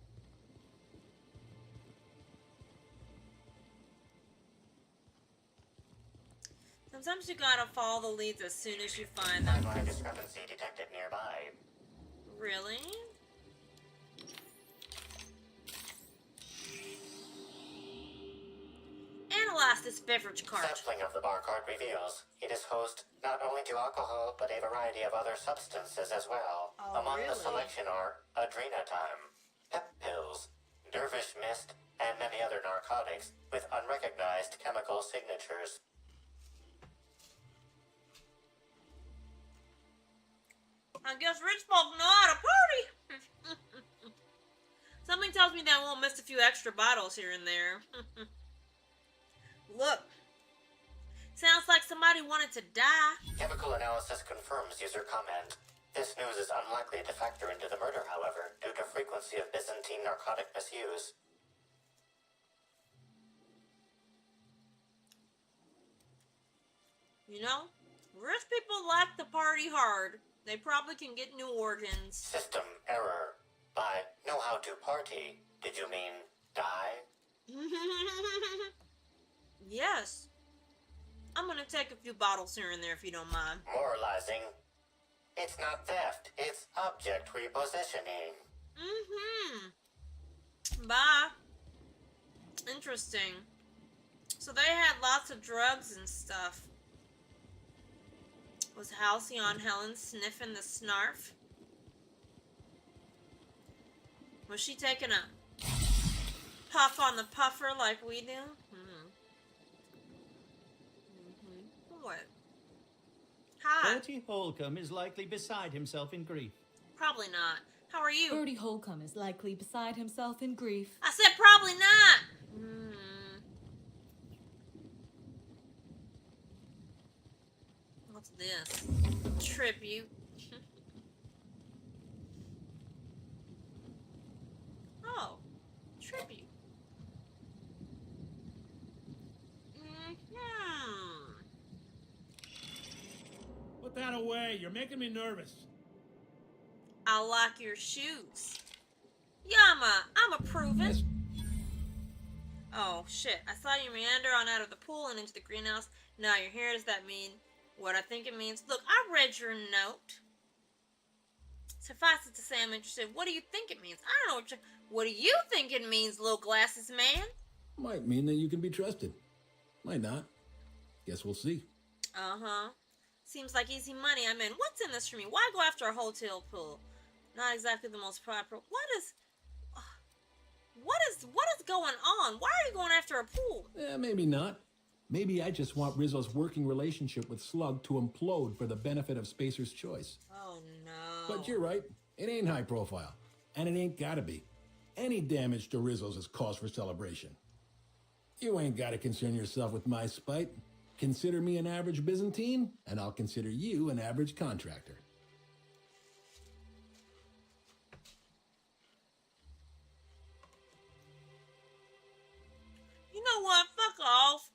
Sometimes you gotta follow the leads as soon as you find them. Timeline discrepancy detected nearby. Really? Analyze this beverage cart. Sampling of the bar cart reveals it is host not only to alcohol, but a variety of other substances as well. Oh, Among the really? selection are Adrenatime, pep pills, dervish mist, and many other narcotics with unrecognized chemical signatures. I guess rich folk know how to party. Something tells me that I won't miss a few extra bottles here and there. Look. Sounds like somebody wanted to die. Chemical analysis confirms user comment. This news is unlikely to factor into the murder, however, due to frequency of Byzantine narcotic misuse. You know, rich people like to party hard. They probably can get new organs. System error. By know how to party, did you mean die? Yes. I'm gonna take a few bottles here and there if you don't mind. Moralizing. It's not theft, it's object repositioning. Bye. Interesting. So they had lots of drugs and stuff. Was Halcyon Helen sniffing the snarf? Was she taking a puff on the puffer like we do? What? Hi. Bertie Holcomb is likely beside himself in grief. Probably not. How are you? Bertie Holcomb is likely beside himself in grief. I said probably not. What's this? Tribute. Oh, tribute. Put that away. You're making me nervous. I like your shoes. Yama, I'm approving. Oh, shit. I saw you meander on out of the pool and into the greenhouse. Now you're here. Does that mean what I think it means? Look, I read your note. Suffice it to say I'm interested. What do you think it means? I don't know what do you think it means, little glasses man? Might mean that you can be trusted. Might not. Guess we'll see. Uh-huh. Seems like easy money. I mean, what's in this for me? Why go after a hotel pool? Not exactly the most proper. What is... What is going on? Why are you going after a pool? Maybe not. Maybe I just want Rizzo's working relationship with Slug to implode for the benefit of Spacer's Choice. Oh no. But you're right. It ain't high profile. And it ain't gotta be. Any damage to Rizzo's is cause for celebration. You ain't gotta concern yourself with my spite. Consider me an average Byzantine, and I'll consider you an average contractor. You know what? Fuck off.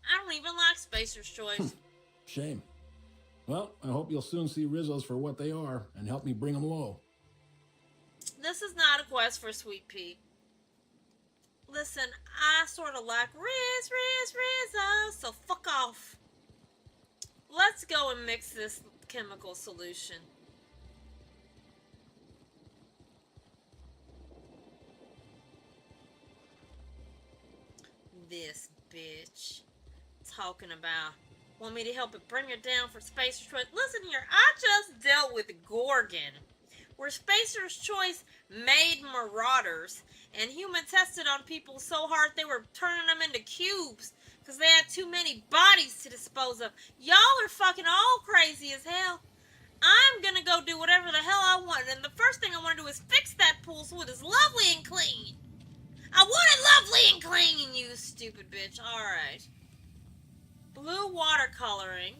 I don't even like Spacer's Choice. Shame. Well, I hope you'll soon see Rizzo's for what they are and help me bring them low. This is not a quest for Sweet Pea. Listen, I sort of like Rizzo, so fuck off. Let's go and mix this chemical solution. This bitch talking about want me to help it bring her down for Spacer's Choice. Listen here, I just dealt with Gorgon, where Spacer's Choice made marauders and human tested on people so hard they were turning them into cubes because they had too many bodies to dispose of. Y'all are fucking all crazy as hell. I'm gonna go do whatever the hell I want, and the first thing I want to do is fix that pool so it is lovely and clean. I want it lovely and clean, you stupid bitch. Alright. Blue watercoloring.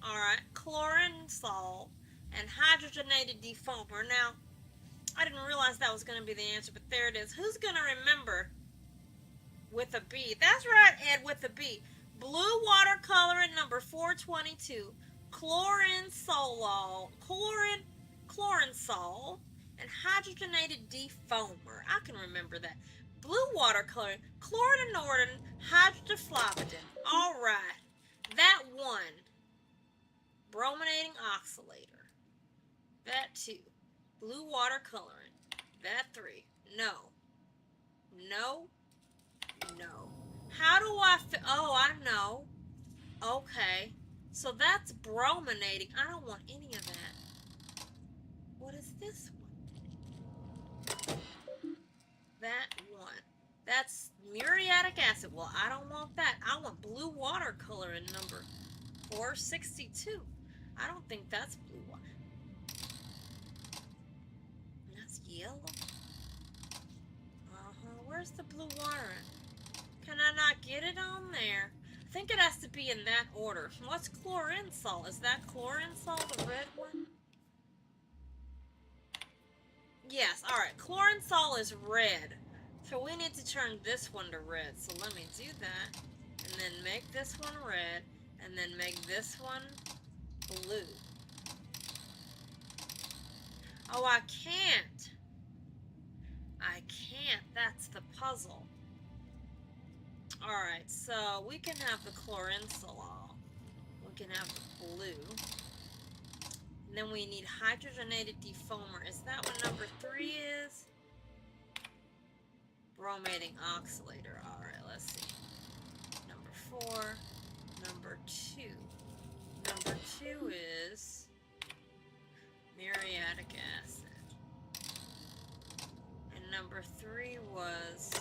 Alright. Chlorine salt. And hydrogenated defoamer. Now, I didn't realize that was going to be the answer, but there it is. Who's going to remember with a B? That's right, Ed, with a B. Blue watercolorant number 422. Chlorine sol. Chlorine sol. And hydrogenated defoamer. I can remember that. Blue watercolor, chloronortin, hydroflavidin. All right. That one. Brominating oxalator. That 2. Blue watercoloring. That 3. No. No. No. How do I oh, I know. Okay. So that's brominating. I don't want any of that. What is this one? That one. That's muriatic acid. Well, I don't want that. I want blue watercolor in number 462. I don't think that's blue water. That's yellow. Where's the blue water? Can I not get it on there? I think it has to be in that order. What's chlorine salt? Is that chlorine salt, the red one? Yes, alright. Chlorine salt is red. So we need to turn this one to red. So let me do that. And then make this one red. And then make this one blue. Oh, I can't. I can't. That's the puzzle. Alright, so we can have the chlorinsolol. We can have the blue. And then we need hydrogenated defoamer. Is that what number 3 is? Bromating oxalator. Alright, let's see. Number 4. Number 2. Number 2 is muriatic acid. And number 3 was...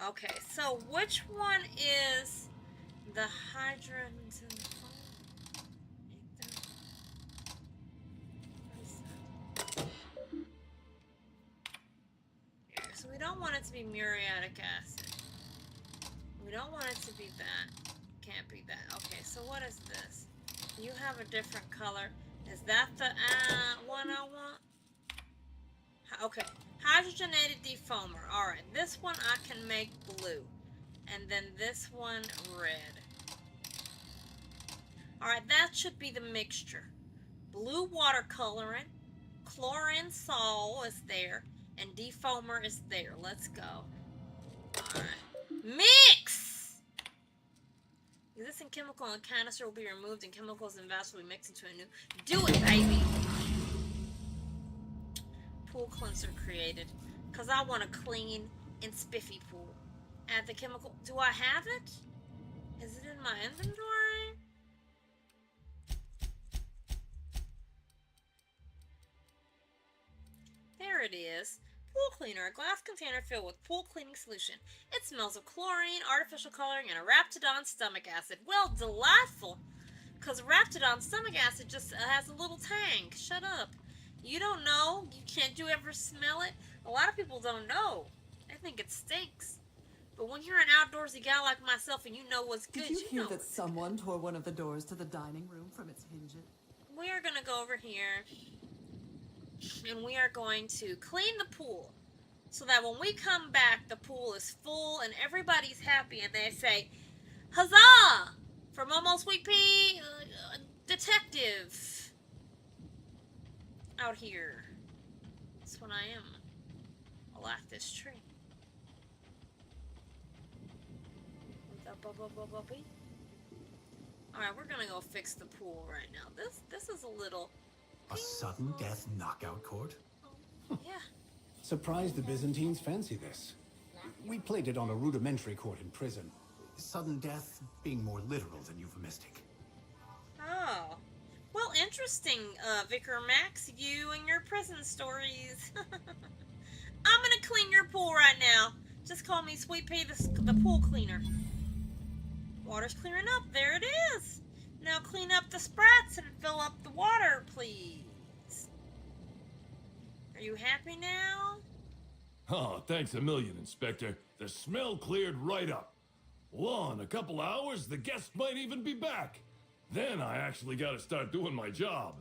Okay, so which one is the hydrogens in the so we don't want it to be muriatic acid. We don't want it to be that. Can't be that. Okay, so what is this? You have a different color. Is that the one I want? Okay. Hydrogenated defoamer. Alright, this one I can make blue. And then this one red. Alright, that should be the mixture. Blue watercoloring. Chlorine sol is there. And defoamer is there. Let's go. Alright. Mix! Existing chemical and canister will be removed and chemicals and vessels will be mixed into a new... Do it, baby! Pool cleanser created. Because I want a clean and spiffy pool. Add the chemical... Do I have it? Is it in my inventory? Here it is. Pool cleaner, a glass container filled with pool cleaning solution. It smells of chlorine, artificial coloring, and a Raptidon stomach acid. Well, delightful. Because Raptidon stomach acid just has a little tank. Shut up. You don't know? Can't you ever smell it? A lot of people don't know. They think it stinks. But when you're an outdoorsy guy like myself and you know what's good, Did you hear know that someone tore one of the doors to the dining room from its hinges? we are going to go over here and we are going to clean the pool so that when we come back, the pool is full and everybody's happy and they say, huzzah! For Momo Sweet Pea, detective out here. That's what I am. I like this tree. Alright, we're gonna go fix the pool right now. This is a little... A sudden death knockout court? Yeah. Surprised the Byzantines fancy this. We played it on a rudimentary court in prison. Sudden death being more literal than euphemistic. Oh. Well, interesting, Vicar Max. You and your prison stories. I'm gonna clean your pool right now. Just call me Sweet Pea, the pool cleaner. Water's clearing up. There it is. Now clean up the sprats and fill up the water, please. Are you happy now? Oh, thanks a million, Inspector. The smell cleared right up. Well, in a couple hours, the guests might even be back. Then I actually gotta start doing my job.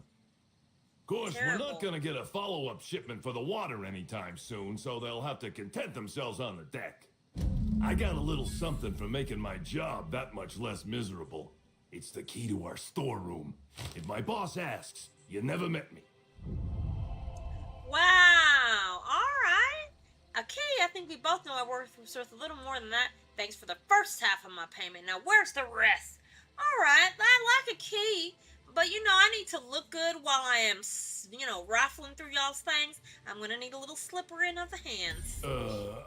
Of course, Terrible. we're not gonna get a follow-up shipment for the water anytime soon, so they'll have to content themselves on the deck. I got a little something for making my job that much less miserable. It's the key to our storeroom. If my boss asks, you never met me. Wow. All right. Okay, I think we both know I worth a little more than that. Thanks for the first half of my payment. Now, where's the rest? All right, I like a key, but I need to look good while I am, rifling through y'all's things. I'm gonna need a little slipper in of the hands.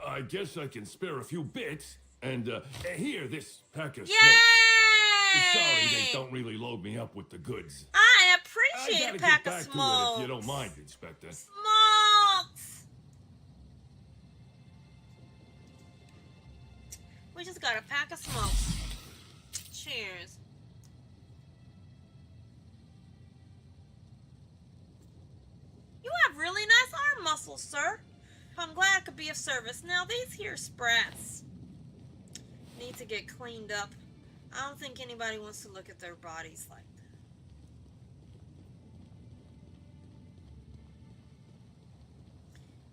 I guess I can spare a few bits. And, here, this pack of Yay! smokes. Sorry, they don't really load me up with the goods. I I appreciate gotta a pack get of back to it smokes. if you don't mind, Inspector. Smokes! We just got a pack of smokes. Cheers. You have really nice arm muscles, sir. I'm glad I could be of service. Now, these here sprats need to get cleaned up. I don't think anybody wants to look at their bodies like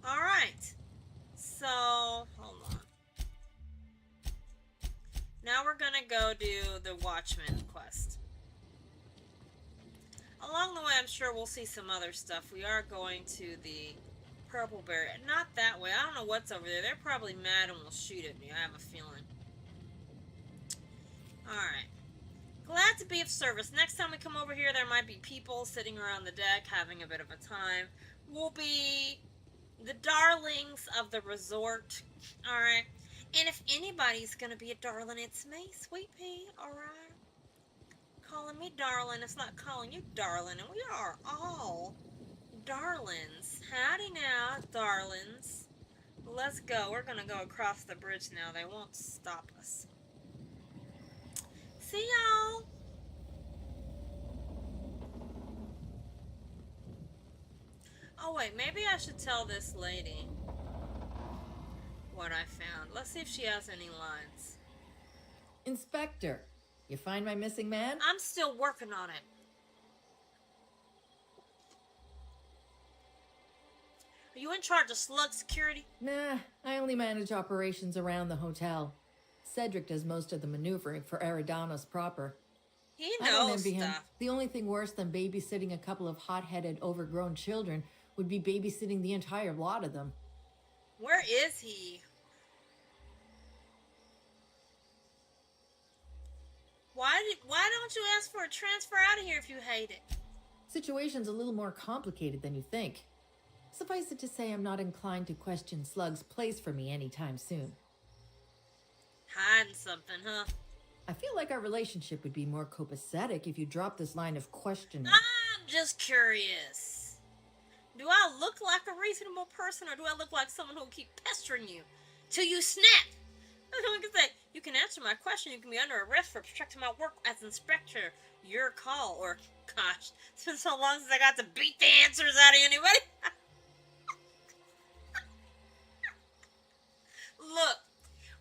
that. Alright. So, hold on. Now we're gonna go do the Watchman quest. Along the way, I'm sure we'll see some other stuff. We are going to the Purple Bear. Not that way. I don't know what's over there. They're probably mad and will shoot at me. I have a feeling. Alright. Glad to be of service. Next time we come over here, there might be people sitting around the deck having a bit of a time. We'll be the darlings of the resort. Alright. And if anybody's gonna be a darling, it's me, Sweet Pea. Alright. Calling me darling, it's not calling you darling, and we are all darlings. Howdy now, darlings. Let's go. We're gonna go across the bridge now. They won't stop us. See y'all. Oh wait, maybe I should tell this lady what I found. Let's see if she has any lines. Inspector, you find my missing man? I'm still working on it. Are you in charge of slug security? Nah, I only manage operations around the hotel. Cedric does most of the maneuvering for Eridanos proper. He I don't knows envy him. stuff. The only thing worse than babysitting a couple of hot-headed, overgrown children would be babysitting the entire lot of them. Where is he? Why don't you ask for a transfer out of here if you hate it? Situation's a little more complicated than you think. Suffice it to say, I'm not inclined to question Slug's place for me anytime soon. Hiding something, huh? I feel like our relationship would be more copacetic if you dropped this line of questioning. I'm just curious. Do I look like a reasonable person, or do I look like someone who will keep pestering you till you snap? Like I say, you can answer my question. You can be under arrest for obstructing my work as inspector. Your call. Or, gosh, it's been so long since I got to beat the answers out of anybody. Look,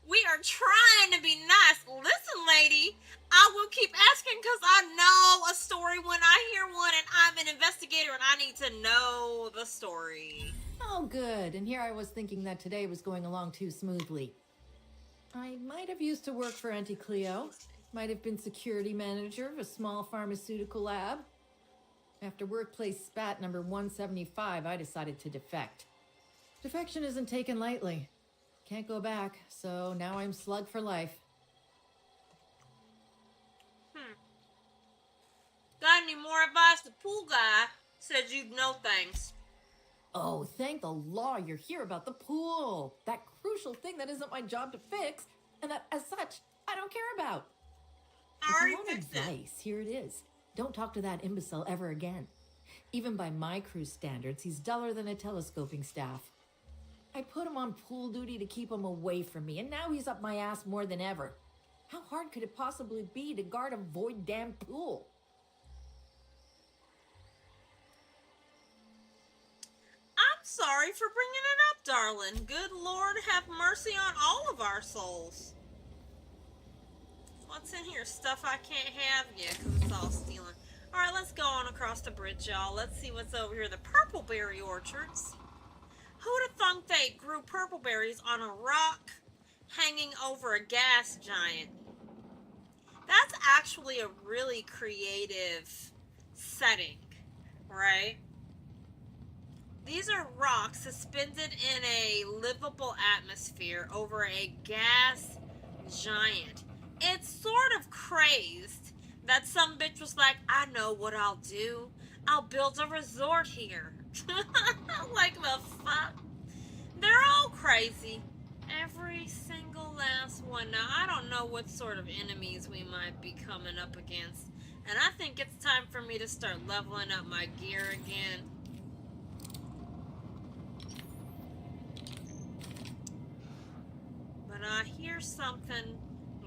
we are trying to be nice. Listen, lady, I will keep asking because I know a story when I hear one, and I'm an investigator and I need to know the story. Oh, good. And here I was thinking that today was going along too smoothly. I might have used to work for Auntie Cleo. Might have been security manager of a small pharmaceutical lab. After workplace spat number 175, I decided to defect. Defection isn't taken lightly. Can't go back, so now I'm slug for life. Got any more advice? The pool guy said you'd know things. Oh, thank the law you're here about the pool. That crucial thing that isn't my job to fix, and that, as such, I don't care about. If you want advice, here it is. Don't talk to that imbecile ever again. Even by my crew's standards, he's duller than a telescoping staff. I put him on pool duty to keep him away from me, and now he's up my ass more than ever. How hard could it possibly be to guard a void damn pool? I'm sorry for bringing it up, darling. Good Lord, have mercy on all of our souls. What's in here? Stuff I can't have? Yeah, because it's all stealing. Alright, let's go on across the bridge, y'all. Let's see what's over here. The purpleberry orchards. Who'd have thunk they grew purpleberries on a rock hanging over a gas giant? That's actually a really creative setting, right? These are rocks suspended in a livable atmosphere over a gas giant. It's sort of crazed that some bitch was like, I know what I'll do. I'll build a resort here. Like the fuck? They're all crazy. Every single last one. Now, I don't know what sort of enemies we might be coming up against. And I think it's time for me to start leveling up my gear again. But I hear something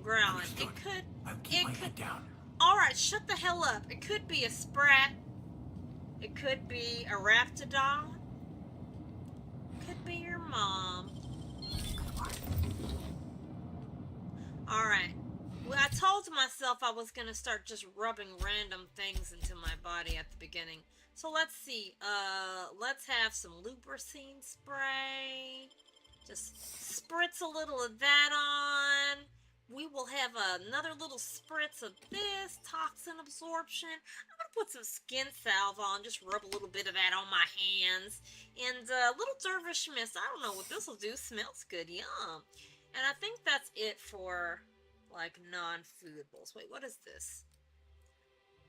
growling. It could... I'll keep my head down. Alright, shut the hell up. It could be a sprat. It could be a raptidon. Could be your mom. Alright. Well, I told myself I was going to start just rubbing random things into my body at the beginning. So let's see. Let's have some Lubricine spray. Just spritz a little of that on. We will have another little spritz of this, toxin absorption. I'm going to put some skin salve on, just rub a little bit of that on my hands. And a little Dervish mist. I don't know what this will do. Smells good. Yum. And I think that's it for, like, non-foodables. Wait, what is this?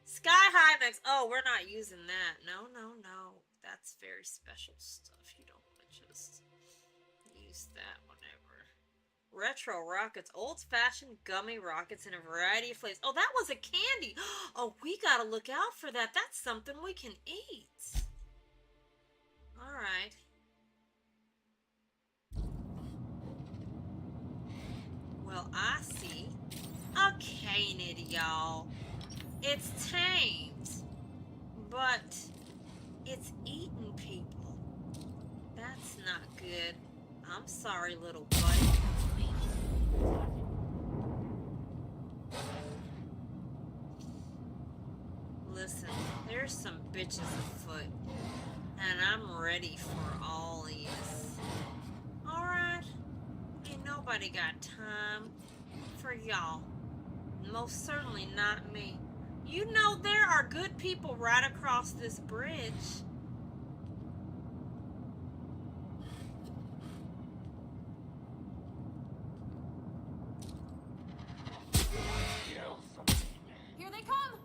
Sky High Mix. Oh, we're not using that. No, no, no. That's very special stuff. You don't want to just use that whenever. Retro Rockets, old-fashioned gummy rockets in a variety of flavors. Oh, that was a candy. Oh, we gotta look out for that. That's something we can eat. All right. Well, I see a canid, y'all. It's tamed, but it's eating people. That's not good. I'm sorry, little buddy. Listen, there's some bitches afoot, and I'm ready for all these. Alright, ain't nobody got time for y'all. Most certainly not me. You know there are good people right across this bridge. Here they come!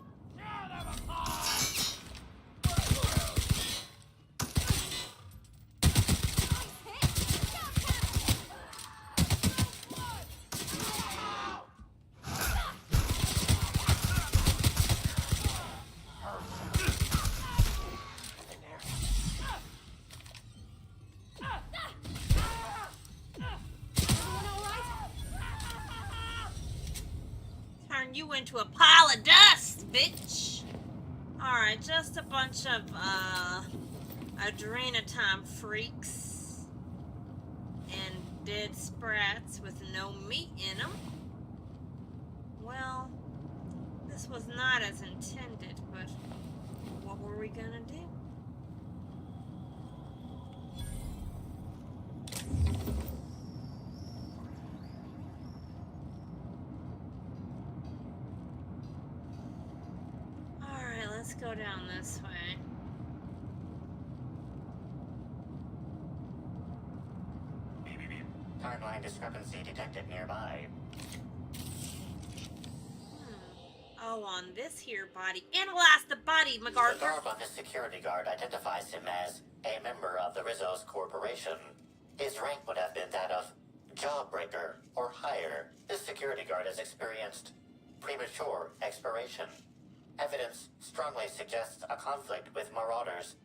turn you into a pile of dust, bitch. Alright, just a bunch of, Adrena time freaks. And dead sprats with no meat in them. Well, this was not as intended, but what were we gonna do? Alright, let's go down this way. Timeline discrepancy detected nearby. Oh, on this here body. Analyze the body, The MacArthur. garb on this security guard identifies him as a member of the Rizzo's corporation. His rank would have been that of Jawbreaker or higher. This security guard has experienced premature expiration. Evidence strongly suggests a conflict with Marauders.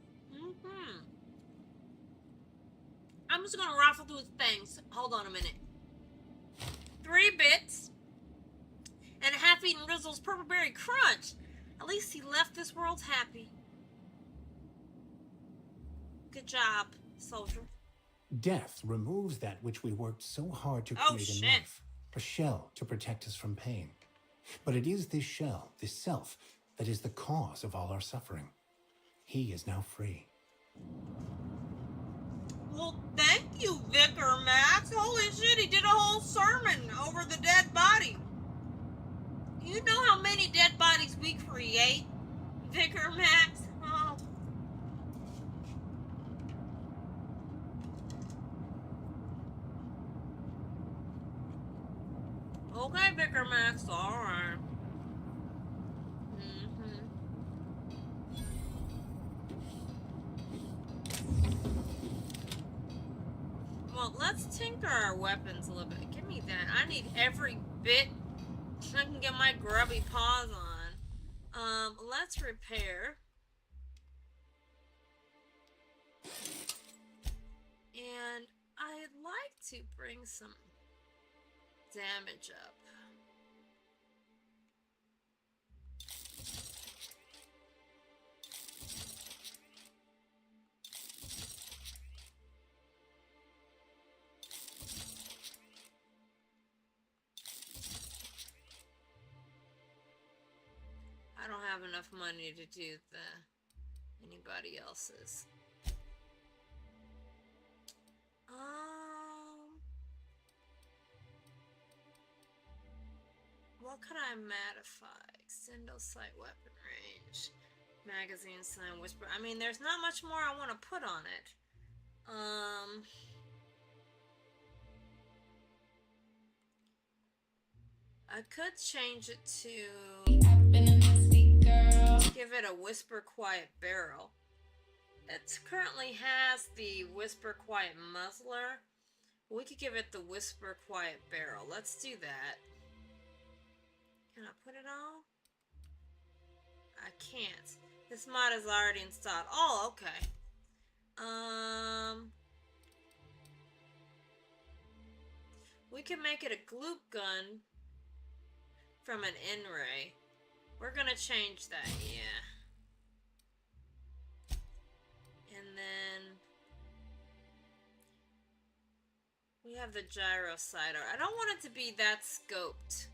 I'm just gonna rifle through his things. Hold on a minute. 3 bits. And a half-eaten Rizzle's Purple Berry Crunch. At least he left this world happy. Good job, soldier. Death removes that which we worked so hard to Oh, create in shit. life. A shell to protect us from pain. But it is this shell, this self, that is the cause of all our suffering. He is now free. Well, thank you, Vicar Max. Holy shit, he did a whole sermon over the dead body. You know how many dead bodies we create, Vicar Max? Oh. Okay, Vicar Max, alright. Well, let's tinker our weapons a little bit. Give me that. I need every bit I can get my grubby paws on. Let's repair. And I'd like to bring some damage up. I don't have enough money to do anybody else's. What could I modify? Extend sight weapon range. Magazine sign whisper. I mean, there's not much more I want to put on it. I could change it to give it a whisper quiet barrel. It currently has the whisper quiet muzzler. We could give it the whisper quiet barrel. Let's do that. Can I put it on? I can't. This mod is already installed. Oh, okay. We can make it a gloop gun from an N-ray. We're gonna change that, yeah. And then we have the gyro sighter. I don't want it to be that scoped.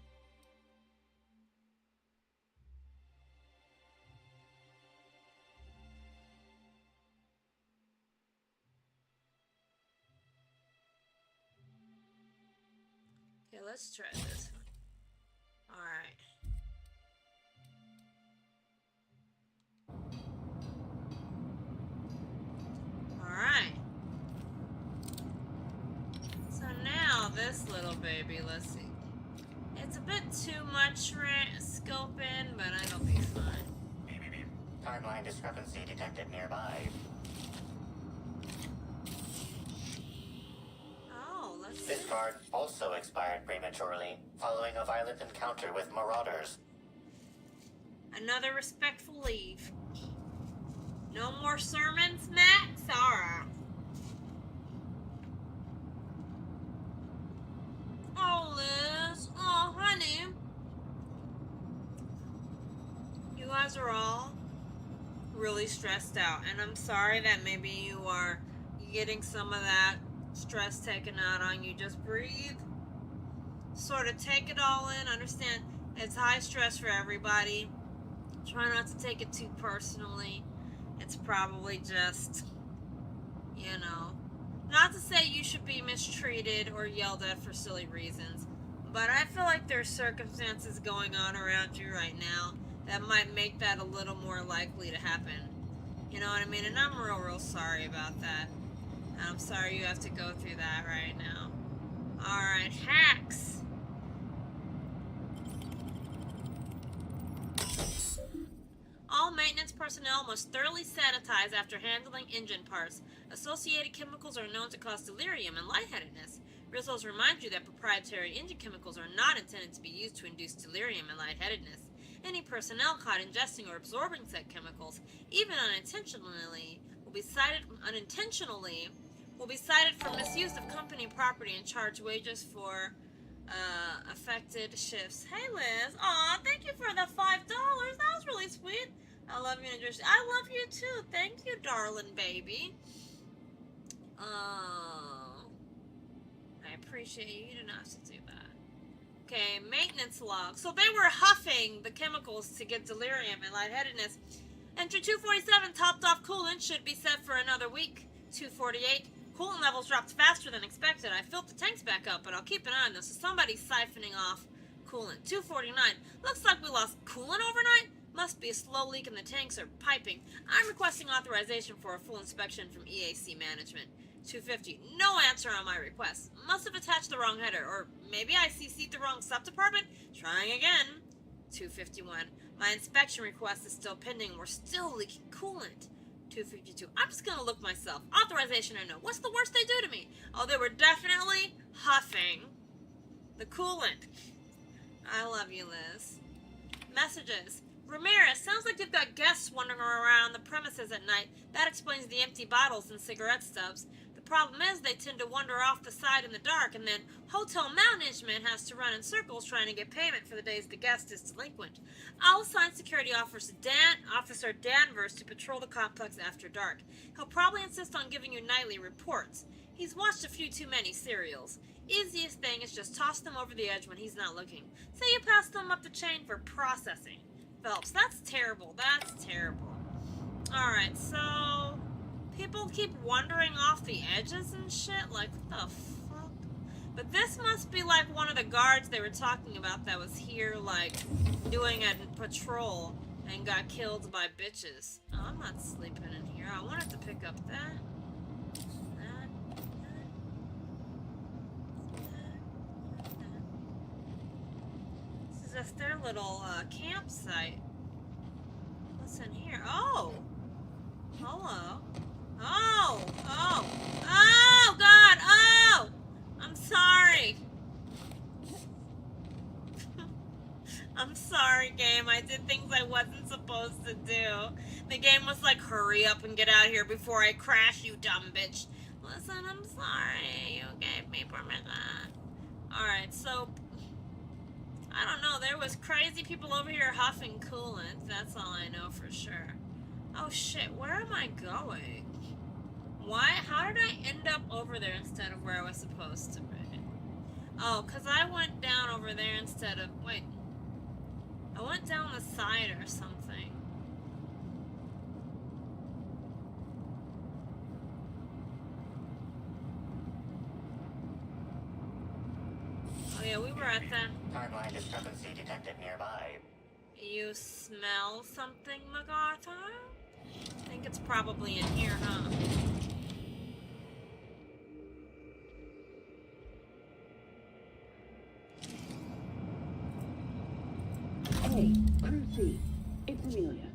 Okay, let's try this one. Alright. Alright. So now this little baby, let's see. It's a bit too much scoping, but it'll be fine. Timeline discrepancy detected nearby. This card also expired prematurely, following a violent encounter with Marauders. Another respectful leave. No more sermons, Max? Alright. Oh, Liz. Oh, honey. guys are all really stressed out, and I'm sorry that maybe you are getting some of that stress taken out on you. Just breathe, sort of take it all in, understand it's high stress for everybody. Try not to take it too personally. It's probably just, you know, not to say you should be mistreated or yelled at for silly reasons, but I feel like there's circumstances going on around you right now that might make that a little more likely to happen. You know what I mean? And I'm real sorry about that. I'm sorry you have to go through that right now. Alright, hacks. All maintenance personnel must thoroughly sanitize after handling engine parts. Associated chemicals are known to cause delirium and lightheadedness. Rizzo's remind you that proprietary engine chemicals are not intended to be used to induce delirium and lightheadedness. Any personnel caught ingesting or absorbing said chemicals, even unintentionally, will be cited for misuse of company property and charge wages for affected shifts. Hey Liz, aw, thank you for the $5. That was really sweet. I love you, Nadrisha. I love you too. Thank you, darling baby. I appreciate you. You didn't have to do that. Okay, maintenance log. So they were huffing the chemicals to get delirium and lightheadedness. Entry 247, topped off coolant, should be set for another week. 248, coolant levels dropped faster than expected. I filled the tanks back up, but I'll keep an eye on this. So somebody's siphoning off coolant. 249, looks like we lost coolant overnight. Must be a slow leak in the tanks or piping. I'm requesting authorization for a full inspection from EAC management. 250, no answer on my request. Must have attached the wrong header, or maybe I CC'd the wrong sub-department. Trying again. 251, my inspection request is still pending. We're still leaking coolant. 252, I'm just gonna look myself. Authorization or no. What's the worst they do to me? Oh, they were definitely huffing the coolant. I love you, Liz. Messages. Ramirez, sounds like you've got guests wandering around the premises at night. That explains the empty bottles and cigarette stubs. The problem is they tend to wander off the side in the dark, and then hotel management has to run in circles trying to get payment for the days the guest is delinquent. I'll assign security officer Danvers to patrol the complex after dark. He'll probably insist on giving you nightly reports. He's watched a few too many serials. Easiest thing is just toss them over the edge when he's not looking. Say you pass them up the chain for processing. Phelps, that's terrible. That's terrible. Alright, so people keep wandering off the edges and shit? Like, what the fuck? But this must be like one of the guards they were talking about that was here, like, doing a patrol and got killed by bitches. Oh, I'm not sleeping in here. I wanted to pick up that. This is just their little campsite. What's in here? Oh! Hello. Oh! Oh! Oh, God! Oh! I'm sorry. I'm sorry, game. I did things I wasn't supposed to do. The game was like, hurry up and get out of here before I crash, you dumb bitch. Listen, I'm sorry. You gave me permission. Alright, so I don't know. There was crazy people over here huffing coolant. That's all I know for sure. Oh shit, where am I going? Why? How did I end up over there instead of where I was supposed to be? Oh, because I went down over there instead of... Wait. I went down the side or something. Oh yeah, we were at the... Timeline discrepancy detected nearby. You smell something, MacArthur? I think it's probably in here, huh? Hey, Crew C. It's Amelia.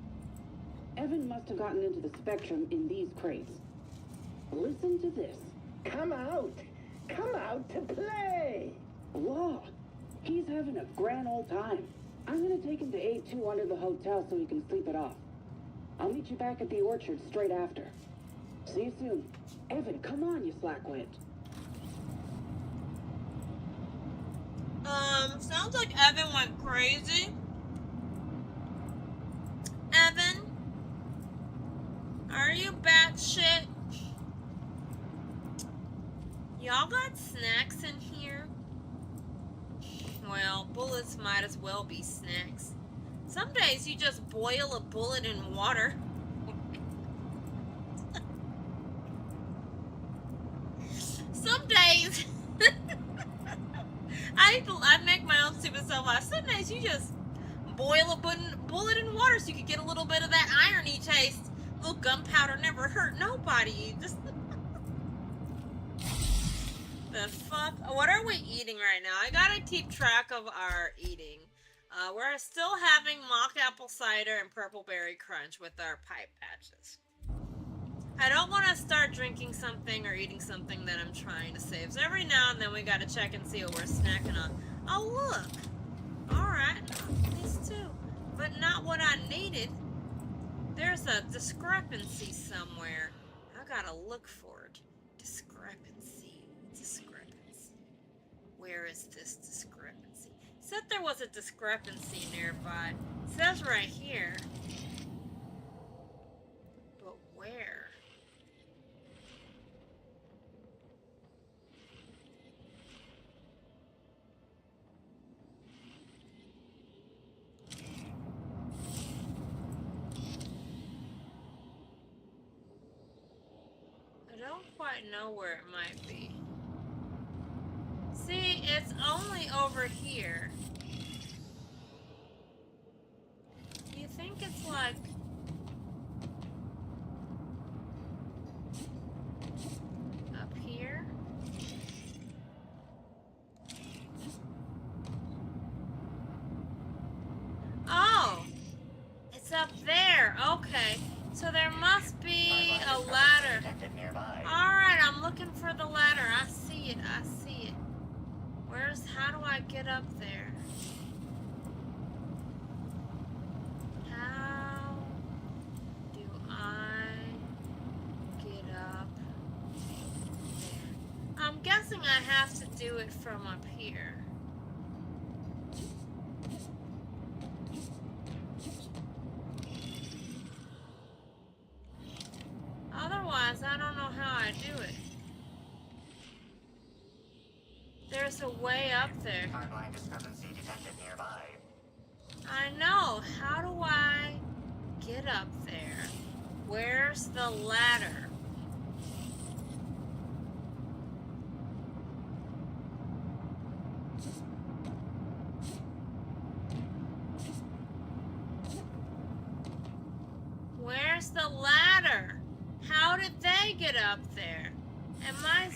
Evan must have gotten into the Spectrum in these crates. Listen to this. Come out! Come out to play! Law. He's having a grand old time. I'm gonna take him to A2 under the hotel so he can sleep it off. I'll meet you back at the orchard straight after. See you soon. Evan, come on, you slackwit. Sounds like Evan went crazy. well be snacks. Some days you just boil a bullet in water. Some days I make my own stupid self laugh. Some days you just boil a bullet in water so you can get a little bit of that irony taste. A little gunpowder never hurt nobody. You just the fuck? What are we eating right now? I gotta keep track of our eating. We're still having mock apple cider and purple berry crunch with our pipe patches. I don't want to start drinking something or eating something that I'm trying to save. So every now and then we gotta check and see what we're snacking on. Oh look! Alright, these two. But not what I needed. There's a discrepancy somewhere. I gotta look for it. Discrepancy. Where is this discrepancy? Said there was a discrepancy nearby. It says right here. But where? I don't quite know where it might be. See, it's only over here. Do you think it's like... up here? Oh! It's up there. Okay. So there must be a ladder. Alright, I'm looking for the ladder. I see it. I see it. How do I get up there? How do I get up there? I'm guessing I have to do it from up here. Otherwise, I don't know how I do it. There's a way up there. Timeline discrepancy detected nearby. I know. How do I get up there? Where's the ladder? Where's the ladder? How did they get up there? Am I...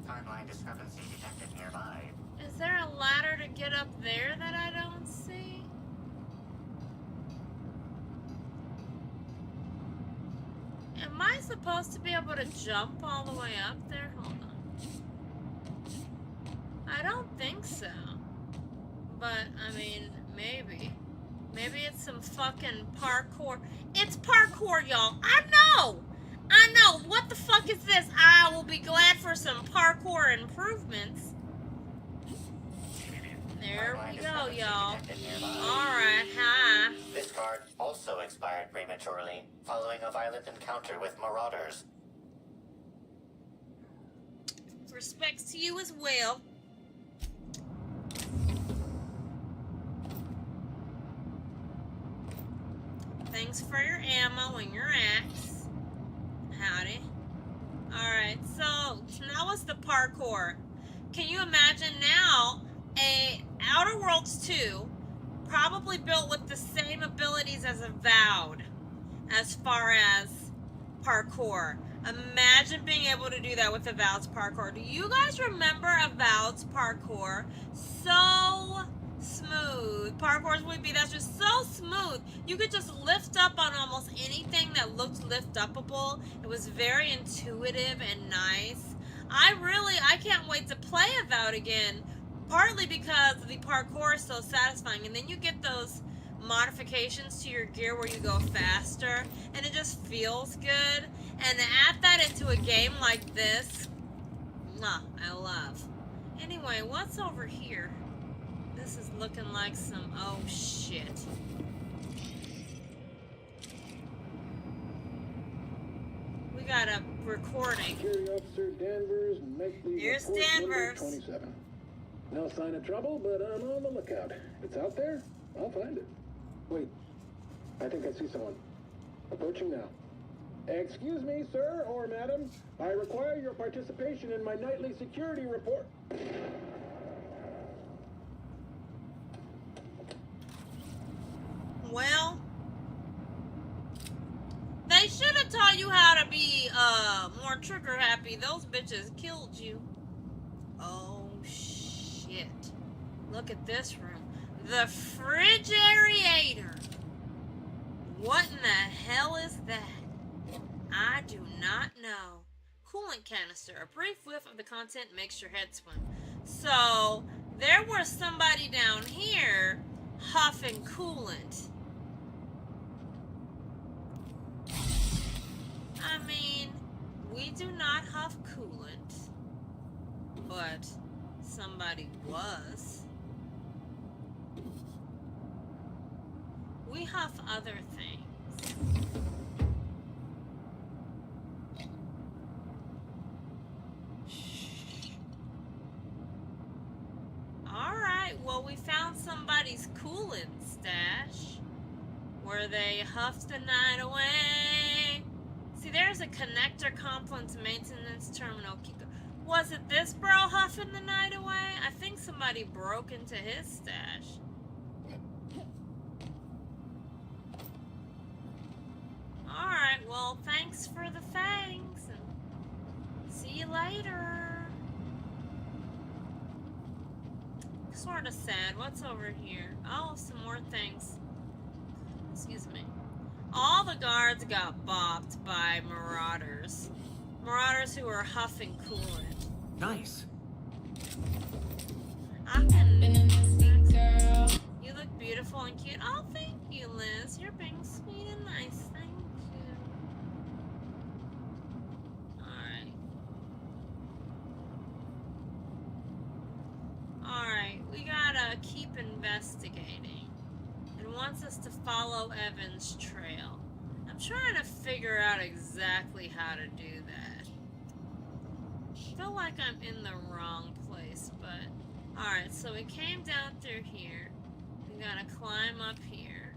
Timeline discrepancy detected nearby. Is there a ladder to get up there that I don't see? Am I supposed to be able to jump all the way up there? Hold on. I don't think so. But, I mean, maybe. Maybe it's some fucking parkour. It's parkour, y'all. I know! I know! What the fuck is this? I will be glad for some parkour improvements. There we go, y'all. Alright, hi. This card also expired prematurely, following a violent encounter with marauders. Respects to you as well. Thanks for your ammo and your axe. Howdy. Alright, so now what's the parkour? Can you imagine now a Outer Worlds 2 probably built with the same abilities as Avowed as far as parkour? Imagine being able to do that with Avowed's parkour. Do you guys remember Avowed's parkour? So smooth. Parkours would be, that's just so smooth. You could just lift up on almost anything that looked lift-upable. It was very intuitive and nice. I can't wait to play Avowed again, partly because the parkour is so satisfying, and then you get those modifications to your gear where you go faster, and it just feels good. And to add that into a game like this, I love. Anyway, what's over here? This is looking like some, oh shit. We got a recording. Security Officer Danvers, Knightley. Here's report number Danvers. 27. No sign of trouble, but I'm on the lookout. If it's out there, I'll find it. Wait, I think I see someone. Approaching now. Excuse me, sir or madam. I require your participation in my nightly security report. Well, they should have taught you how to be more trigger happy. Those bitches killed you. Oh shit. Look at this room. The Frigerator. What in the hell is that? I do not know. Coolant canister. A brief whiff of the content makes your head swim. So, there was somebody down here huffing coolant. I mean, we do not huff coolant, but somebody was. We huff other things. Alright, well, we found somebody's coolant stash where they huffed the night away. See, there's a connector complex maintenance terminal. Was it this bro huffing the night away? I think somebody broke into his stash. Alright, well, thanks for the fangs. And see you later. Sort of sad. What's over here? Oh, some more things. Excuse me. All the guards got bopped by marauders. Marauders who were huffing coolant. Nice. I can... You look beautiful and cute. Oh, thank you, Liz. You're being sweet and nice. Thank you. Alright. Alright, we gotta keep investigating. It wants us to follow Evan's trail. I'm trying to figure out exactly how to do that. I feel like I'm in the wrong place, but... Alright, so we came down through here. We gotta climb up here.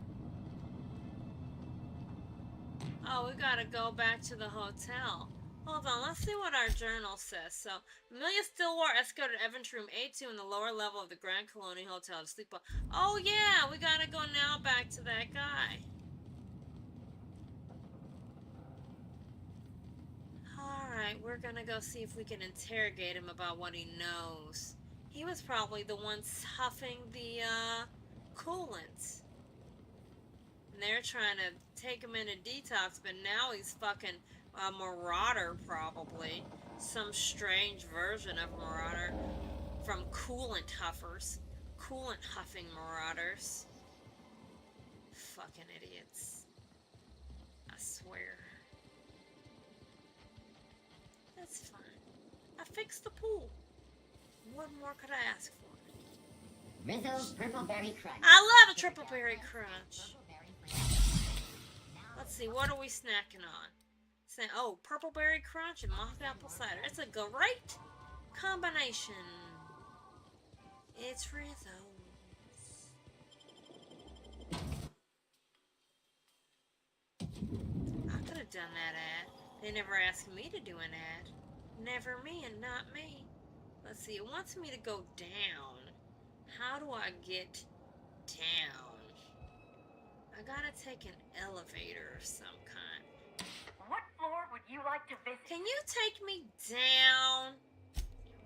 Oh, we gotta go back to the hotel. Hold on, let's see what our journal says. So, Amelia Stillwater escorted Evan to room A2 in the lower level of the Grand Colonial Hotel to sleep well. Oh yeah, we gotta go now back to that guy. Alright, we're gonna go see if we can interrogate him about what he knows. He was probably the one huffing the, coolant. And they're trying to take him into detox, but now he's fucking a marauder, probably. Some strange version of marauder from coolant huffers. Coolant huffing marauders. Fucking idiots. I swear. That's fine. I fixed the pool. What more could I ask for? Rizzo's Purple Berry Crunch. I love a triple berry crunch. Let's see, what are we snacking on? Oh, purple berry crunch and mock apple cider. It's a great combination. It's Rizzo's. I could have done that ad. They never asked me to do an ad. Never me and not me. Let's see, it wants me to go down. How do I get down? I gotta take an elevator of some kind. What floor would you like to visit? Can you take me down?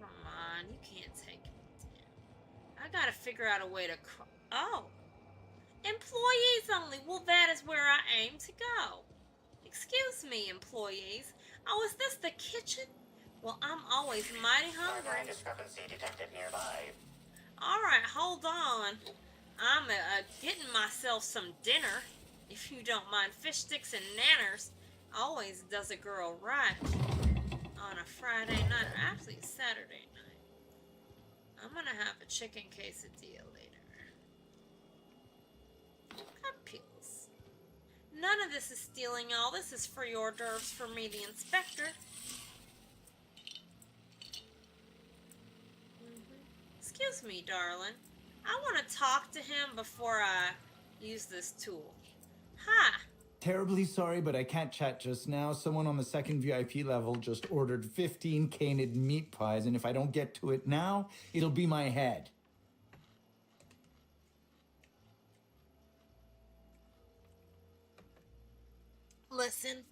Come on, you can't take me down. I gotta figure out a way to... Oh! Employees only! Well, that is where I aim to go. Excuse me, employees. Oh, is this the kitchen? Well, I'm always mighty hungry. Hardline discrepancy detected nearby. Alright, hold on. I'm getting myself some dinner. If you don't mind, fish sticks and nanners. Always does a girl right. On a Friday night, or actually Saturday night. I'm gonna have a chicken quesadilla later. Cut pills. None of this is stealing, y'all. This is free hors d'oeuvres for me, the inspector. Excuse me, darling. I want to talk to him before I use this tool. Hi. Terribly sorry, but I can't chat just now. Someone on the second VIP level just ordered 15 canid meat pies, and if I don't get to it now, it'll be my head. Listen,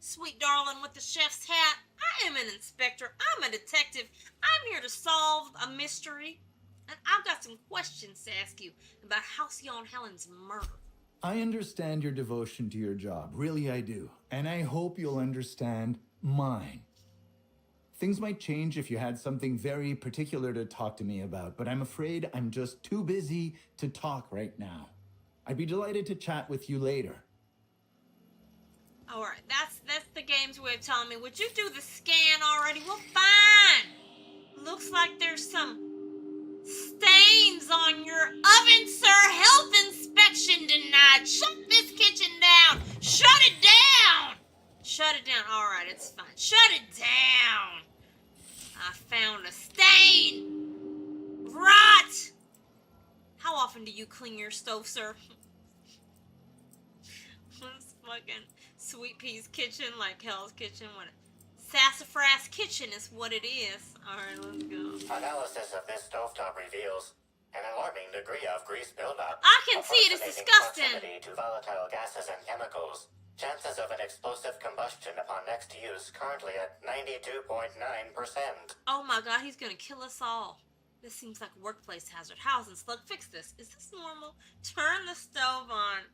sweet darling with the chef's hat, I am an inspector. I'm a detective. I'm here to solve a mystery. And I've got some questions to ask you about Halcyon Helen's murder. I understand your devotion to your job. Really, I do. And I hope you'll understand mine. Things might change if you had something very particular to talk to me about, but I'm afraid I'm just too busy to talk right now. I'd be delighted to chat with you later. Alright, that's the game's way of telling me. Would you do the scan already? Well, fine. Looks like there's some stains on your oven, sir. Health inspection denied. Shut this kitchen down. Shut it down. Shut it down. Alright, it's fine. Shut it down. I found a stain. Rot. How often do you clean your stove, sir? This fucking Sweet Pea's kitchen, like Hell's Kitchen. What? Sassafras Kitchen is what it is. Alright, let's go. Analysis of this stovetop reveals an alarming degree of grease buildup. I can see it. It's approximating disgusting. proximity to volatile gases and chemicals. Chances of an explosive combustion upon next use currently at 92.9%. Oh my god, he's gonna kill us all. This seems like a workplace hazard. How does Slug fix this? Is this normal? Turn the stove on.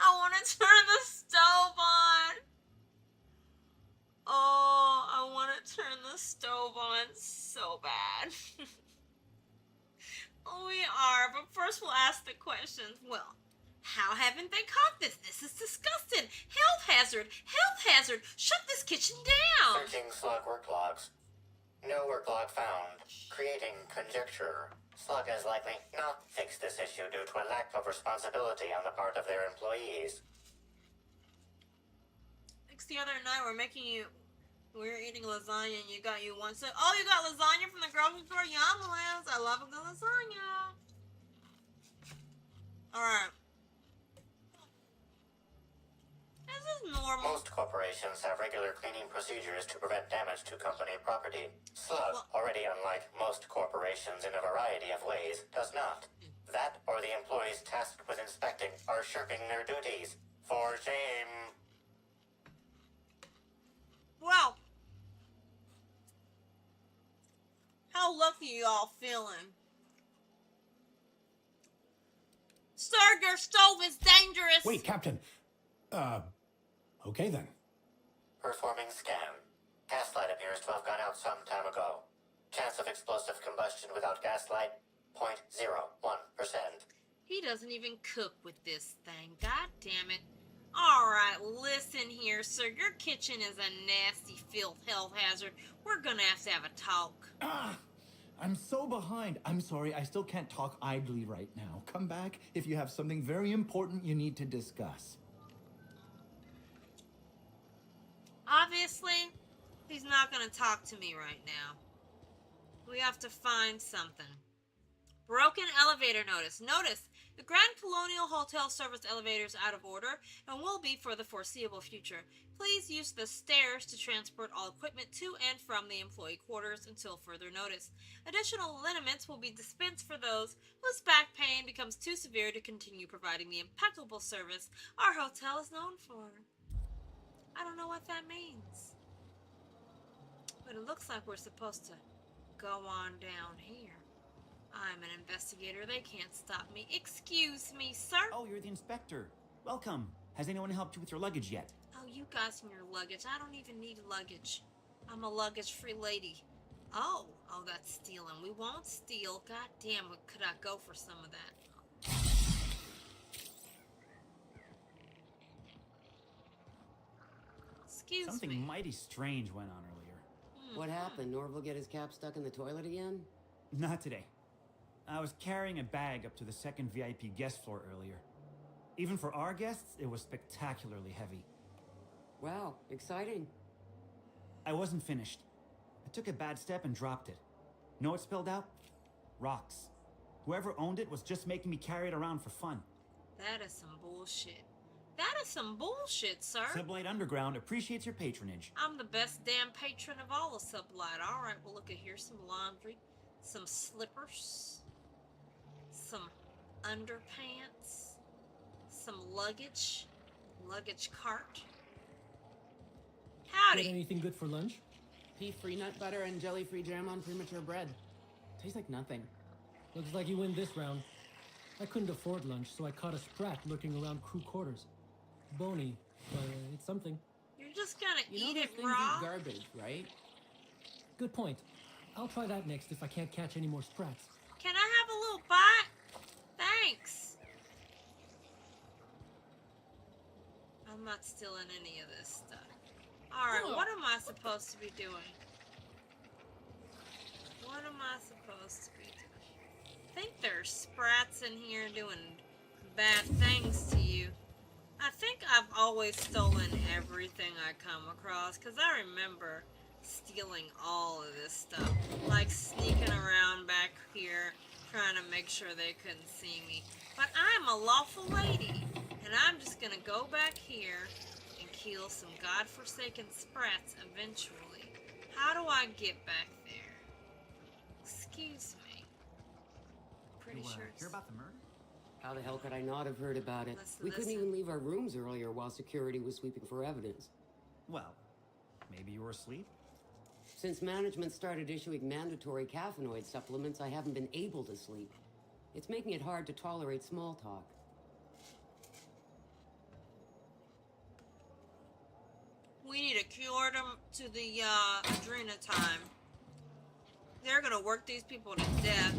I want to turn the stove on. Oh, I want to turn the stove on so bad. We are, but first we'll ask the questions. Well, how haven't they caught this? This is disgusting. Health hazard. Health hazard. Shut this kitchen down. Searching Slug work logs. No work log found. Creating conjecture. Slug has likely not fixed this issue due to a lack of responsibility on the part of their employees. Because the other night we were eating lasagna and you got one. So, oh, you got lasagna from the grocery store? Yum, Liz. I love a good lasagna. Alright. This is normal. Most corporations have regular cleaning procedures to prevent damage to company property. Slug, already unlike most corporations in a variety of ways, does not. That or the employees tasked with inspecting are shirking their duties. For shame. Well, how lucky y'all feeling? Sir, your stove is dangerous. Wait, Captain. Okay then. Performing scan. Gaslight appears to have gone out some time ago. Chance of explosive combustion without gaslight, 0.01%. He doesn't even cook with this thing. God damn it. Alright, listen here, sir. Your kitchen is a nasty filth health hazard. We're gonna have to have a talk. I'm so behind. I'm sorry, I still can't talk idly right now. Come back if you have something very important you need to discuss. Obviously, he's not gonna talk to me right now. We have to find something. Broken elevator notice. Notice, the Grand Colonial Hotel service elevator is out of order and will be for the foreseeable future. Please use the stairs to transport all equipment to and from the employee quarters until further notice. Additional liniments will be dispensed for those whose back pain becomes too severe to continue providing the impeccable service our hotel is known for. I don't know what that means. But it looks like we're supposed to go on down here. I'm an investigator. They can't stop me. Excuse me, sir. Oh, you're the inspector. Welcome. Has anyone helped you with your luggage yet? Oh, you guys and your luggage. I don't even need luggage. I'm a luggage-free lady. Oh, that's stealing. We won't steal. God damn, could I go for some of that? Excuse Something me. mighty strange went on earlier. What happened? Norval get his cap stuck in the toilet again? Not today. I was carrying a bag up to the second VIP guest floor earlier. Even for our guests, it was spectacularly heavy. Wow, exciting. I wasn't finished. I took a bad step and dropped it. Know what spilled out? Rocks. Whoever owned it was just making me carry it around for fun. That is some bullshit. That is some bullshit, sir. Sublight Underground appreciates your patronage. I'm the best damn patron of all of Sublight. Alright, well look at here, some laundry, some slippers, some underpants, some luggage cart. Howdy. Get anything good for lunch? Pea-free nut butter and jelly-free jam on premature bread. Tastes like nothing. Looks like you win this round. I couldn't afford lunch, so I caught a sprat lurking around crew quarters. Bony, but it's something. You're just gonna You eat know it those things raw? eat garbage, right? Good point. I'll try that next if I can't catch any more sprats. Can I have a little bite? Thanks. I'm not stealing any of this stuff. Alright, what am I supposed to be doing? What am I supposed to be doing? I think there's sprats in here doing bad things to you. I think I've always stolen everything I come across, because I remember stealing all of this stuff. Like sneaking around back here, trying to make sure they couldn't see me. But I'm a lawful lady, and I'm just gonna go back here and kill some godforsaken sprats eventually. How do I get back there? Excuse me. Pretty sure it's... Hear about the murder? How the hell could I not have heard about it? We couldn't even leave our rooms earlier while security was sweeping for evidence. Well, maybe you were asleep? Since management started issuing mandatory caffeinoid supplements, I haven't been able to sleep. It's making it hard to tolerate small talk. We need to cure them to the adrenatime. They're gonna work these people to death.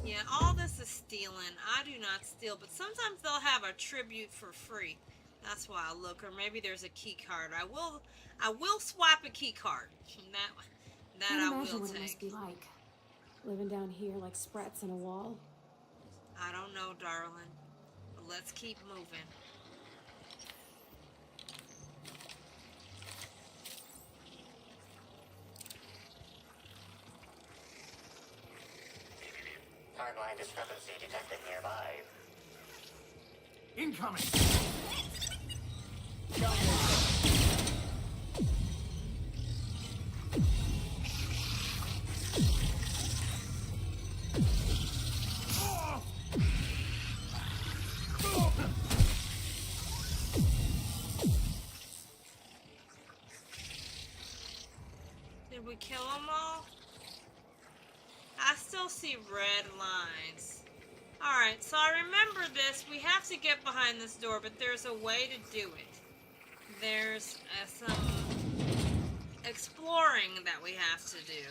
Yeah, all this is stealing. I do not steal, but sometimes they'll have a tribute for free. That's why I look. Or maybe there's a key card. I will swipe a key card. That Can't I imagine will what it must take. be like. Living down here like sprats in a wall. I don't know, darling. But let's keep moving. Timeline discrepancy detected nearby. Incoming! Did we kill them all? I still see red lines. Alright, so I remember this. We have to get behind this door, but there's a way to do it. There's some exploring that we have to do.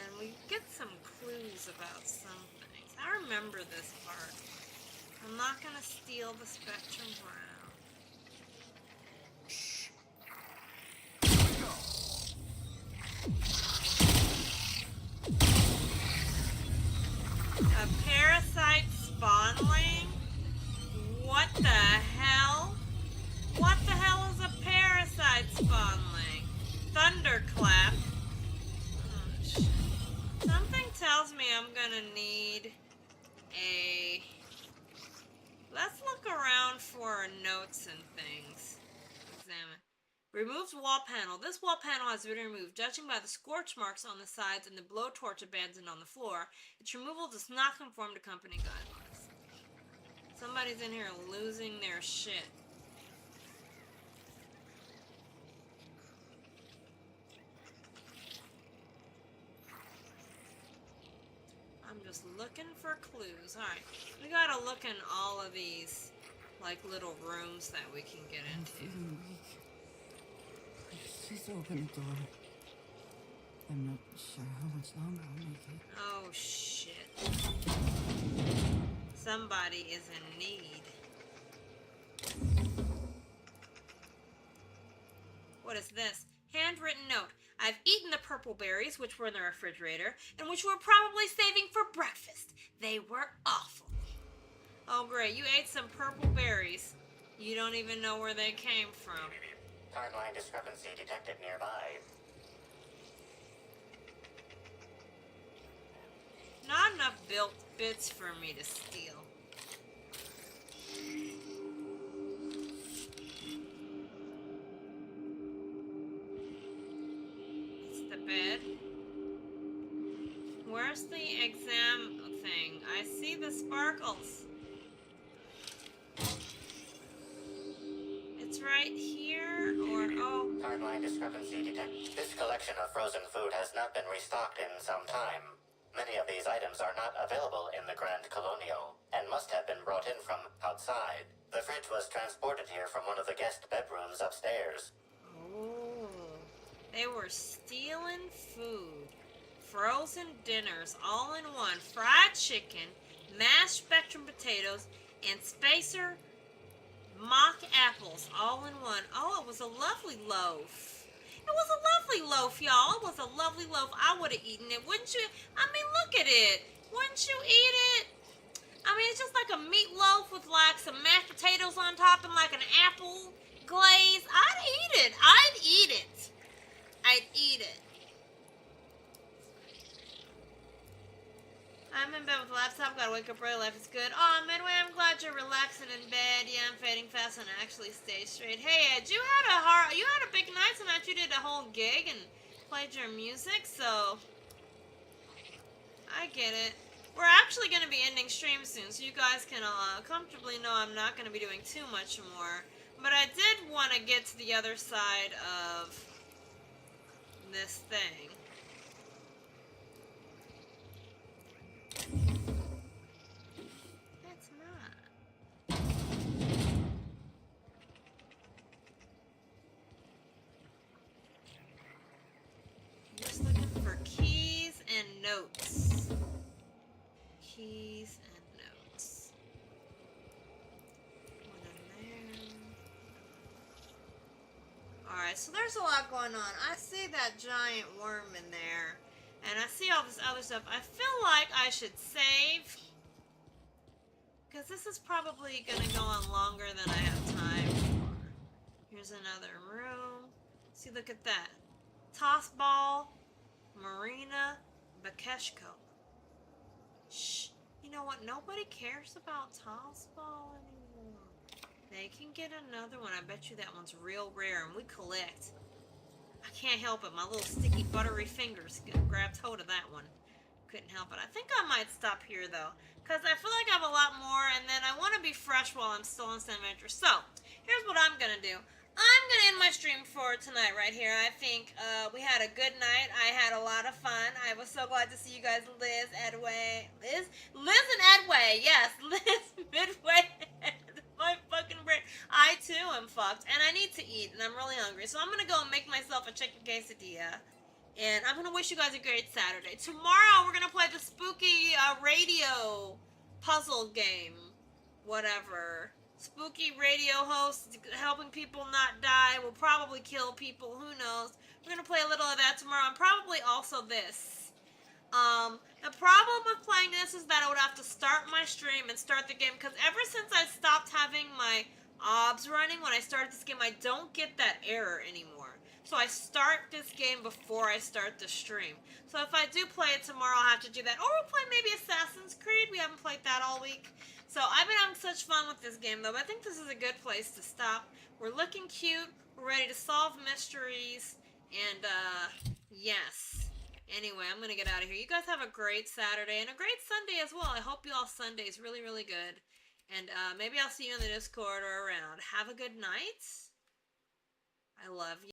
And we get some clues about some things. I remember this part. I'm not gonna steal the Spectrum Brown. A parasite spawnling? What the hell? What the hell is a parasite spawnling? Thunderclap. Oh, shit. Something tells me I'm gonna need a... Let's look around for notes and things. Examine. Removed wall panel. This wall panel has been removed. Judging by the scorch marks on the sides and the blowtorch abandoned on the floor, its removal does not conform to company guidelines. Somebody's in here losing their shit. I'm just looking for clues. Alright, we gotta look in all of these, like, little rooms that we can get into. Just open the door. I'm not sure how much longer I'll make it. Oh, shit. Somebody is in need. What is this? Handwritten note. I've eaten the purple berries, which were in the refrigerator, and which we were probably saving for breakfast. They were awful. Oh, great. You ate some purple berries. You don't even know where they came from. Timeline discrepancy detected nearby. Not enough built bits for me to steal. It's the bed. Where's the exam thing? I see the sparkles. It's right here, or oh. Timeline discrepancy detected. This collection of frozen food has not been restocked in some time. Many of these items are not available in the Grand Colonial, and must have been brought in from outside. The fridge was transported here from one of the guest bedrooms upstairs. Oh. They were stealing food. Frozen dinners, all in one. Fried chicken, mashed spectrum potatoes, and Spacer mock apples, all in one. Oh, it was a lovely loaf. It was a lovely loaf, y'all. It was a lovely loaf. I would have eaten it, wouldn't you? I mean, look at it. Wouldn't you eat it? I mean, it's just like a meatloaf with like some mashed potatoes on top and like an apple glaze. I'd eat it. I'd eat it. I'd eat it. I'm in bed with the laptop, gotta wake up early, life is good. Oh, Midway, I'm glad you're relaxing in bed. Yeah, I'm fading fast and I actually stay straight. Hey, Ed, you had a big night tonight. You did a whole gig and played your music, so I get it. We're actually gonna be ending stream soon, so you guys can comfortably know I'm not gonna be doing too much more. But I did want to get to the other side of this thing. It's not. I'm just looking for keys and notes. Keys and notes. One in there. Alright, so there's a lot going on. I see that giant worm in there. And I see all this other stuff. I feel like I should save. Because this is probably going to go on longer than I have time for. Here's another room. See, look at that. Toss ball. Marina Bakeshko. Shh. You know what? Nobody cares about toss ball anymore. They can get another one. I bet you that one's real rare. And we collect. I can't help it. My little sticky buttery fingers grabbed hold of that one. Couldn't help it. I think I might stop here though, because I feel like I have a lot more, and then I want to be fresh while I'm still on Stand Adventure. So here's what I'm gonna do. I'm gonna end my stream for tonight right here. I think we had a good night. I had a lot of fun. I was so glad to see you guys, Liz, Edway, Liz and Edway. Yes, Liz, Midway. My fucking brain. I too am fucked, and I need to eat, and I'm really hungry. So I'm gonna go and make myself a chicken quesadilla, and I'm gonna wish you guys a great Saturday. Tomorrow we're gonna play the spooky radio puzzle game, whatever. Spooky radio host helping people not die. Will probably kill people. Who knows? We're gonna play a little of that tomorrow, and probably also this. The problem with playing this is that I would have to start my stream and start the game, because ever since I stopped having my OBS running when I started this game, I don't get that error anymore. So I start this game before I start the stream. So if I do play it tomorrow, I'll have to do that. Or we'll play maybe Assassin's Creed. We haven't played that all week. So I've been having such fun with this game, though. But I think this is a good place to stop. We're looking cute. We're ready to solve mysteries. And, yes. Anyway, I'm going to get out of here. You guys have a great Saturday and a great Sunday as well. I hope you all Sunday's really, really good. And maybe I'll see you in the Discord or around. Have a good night. I love you.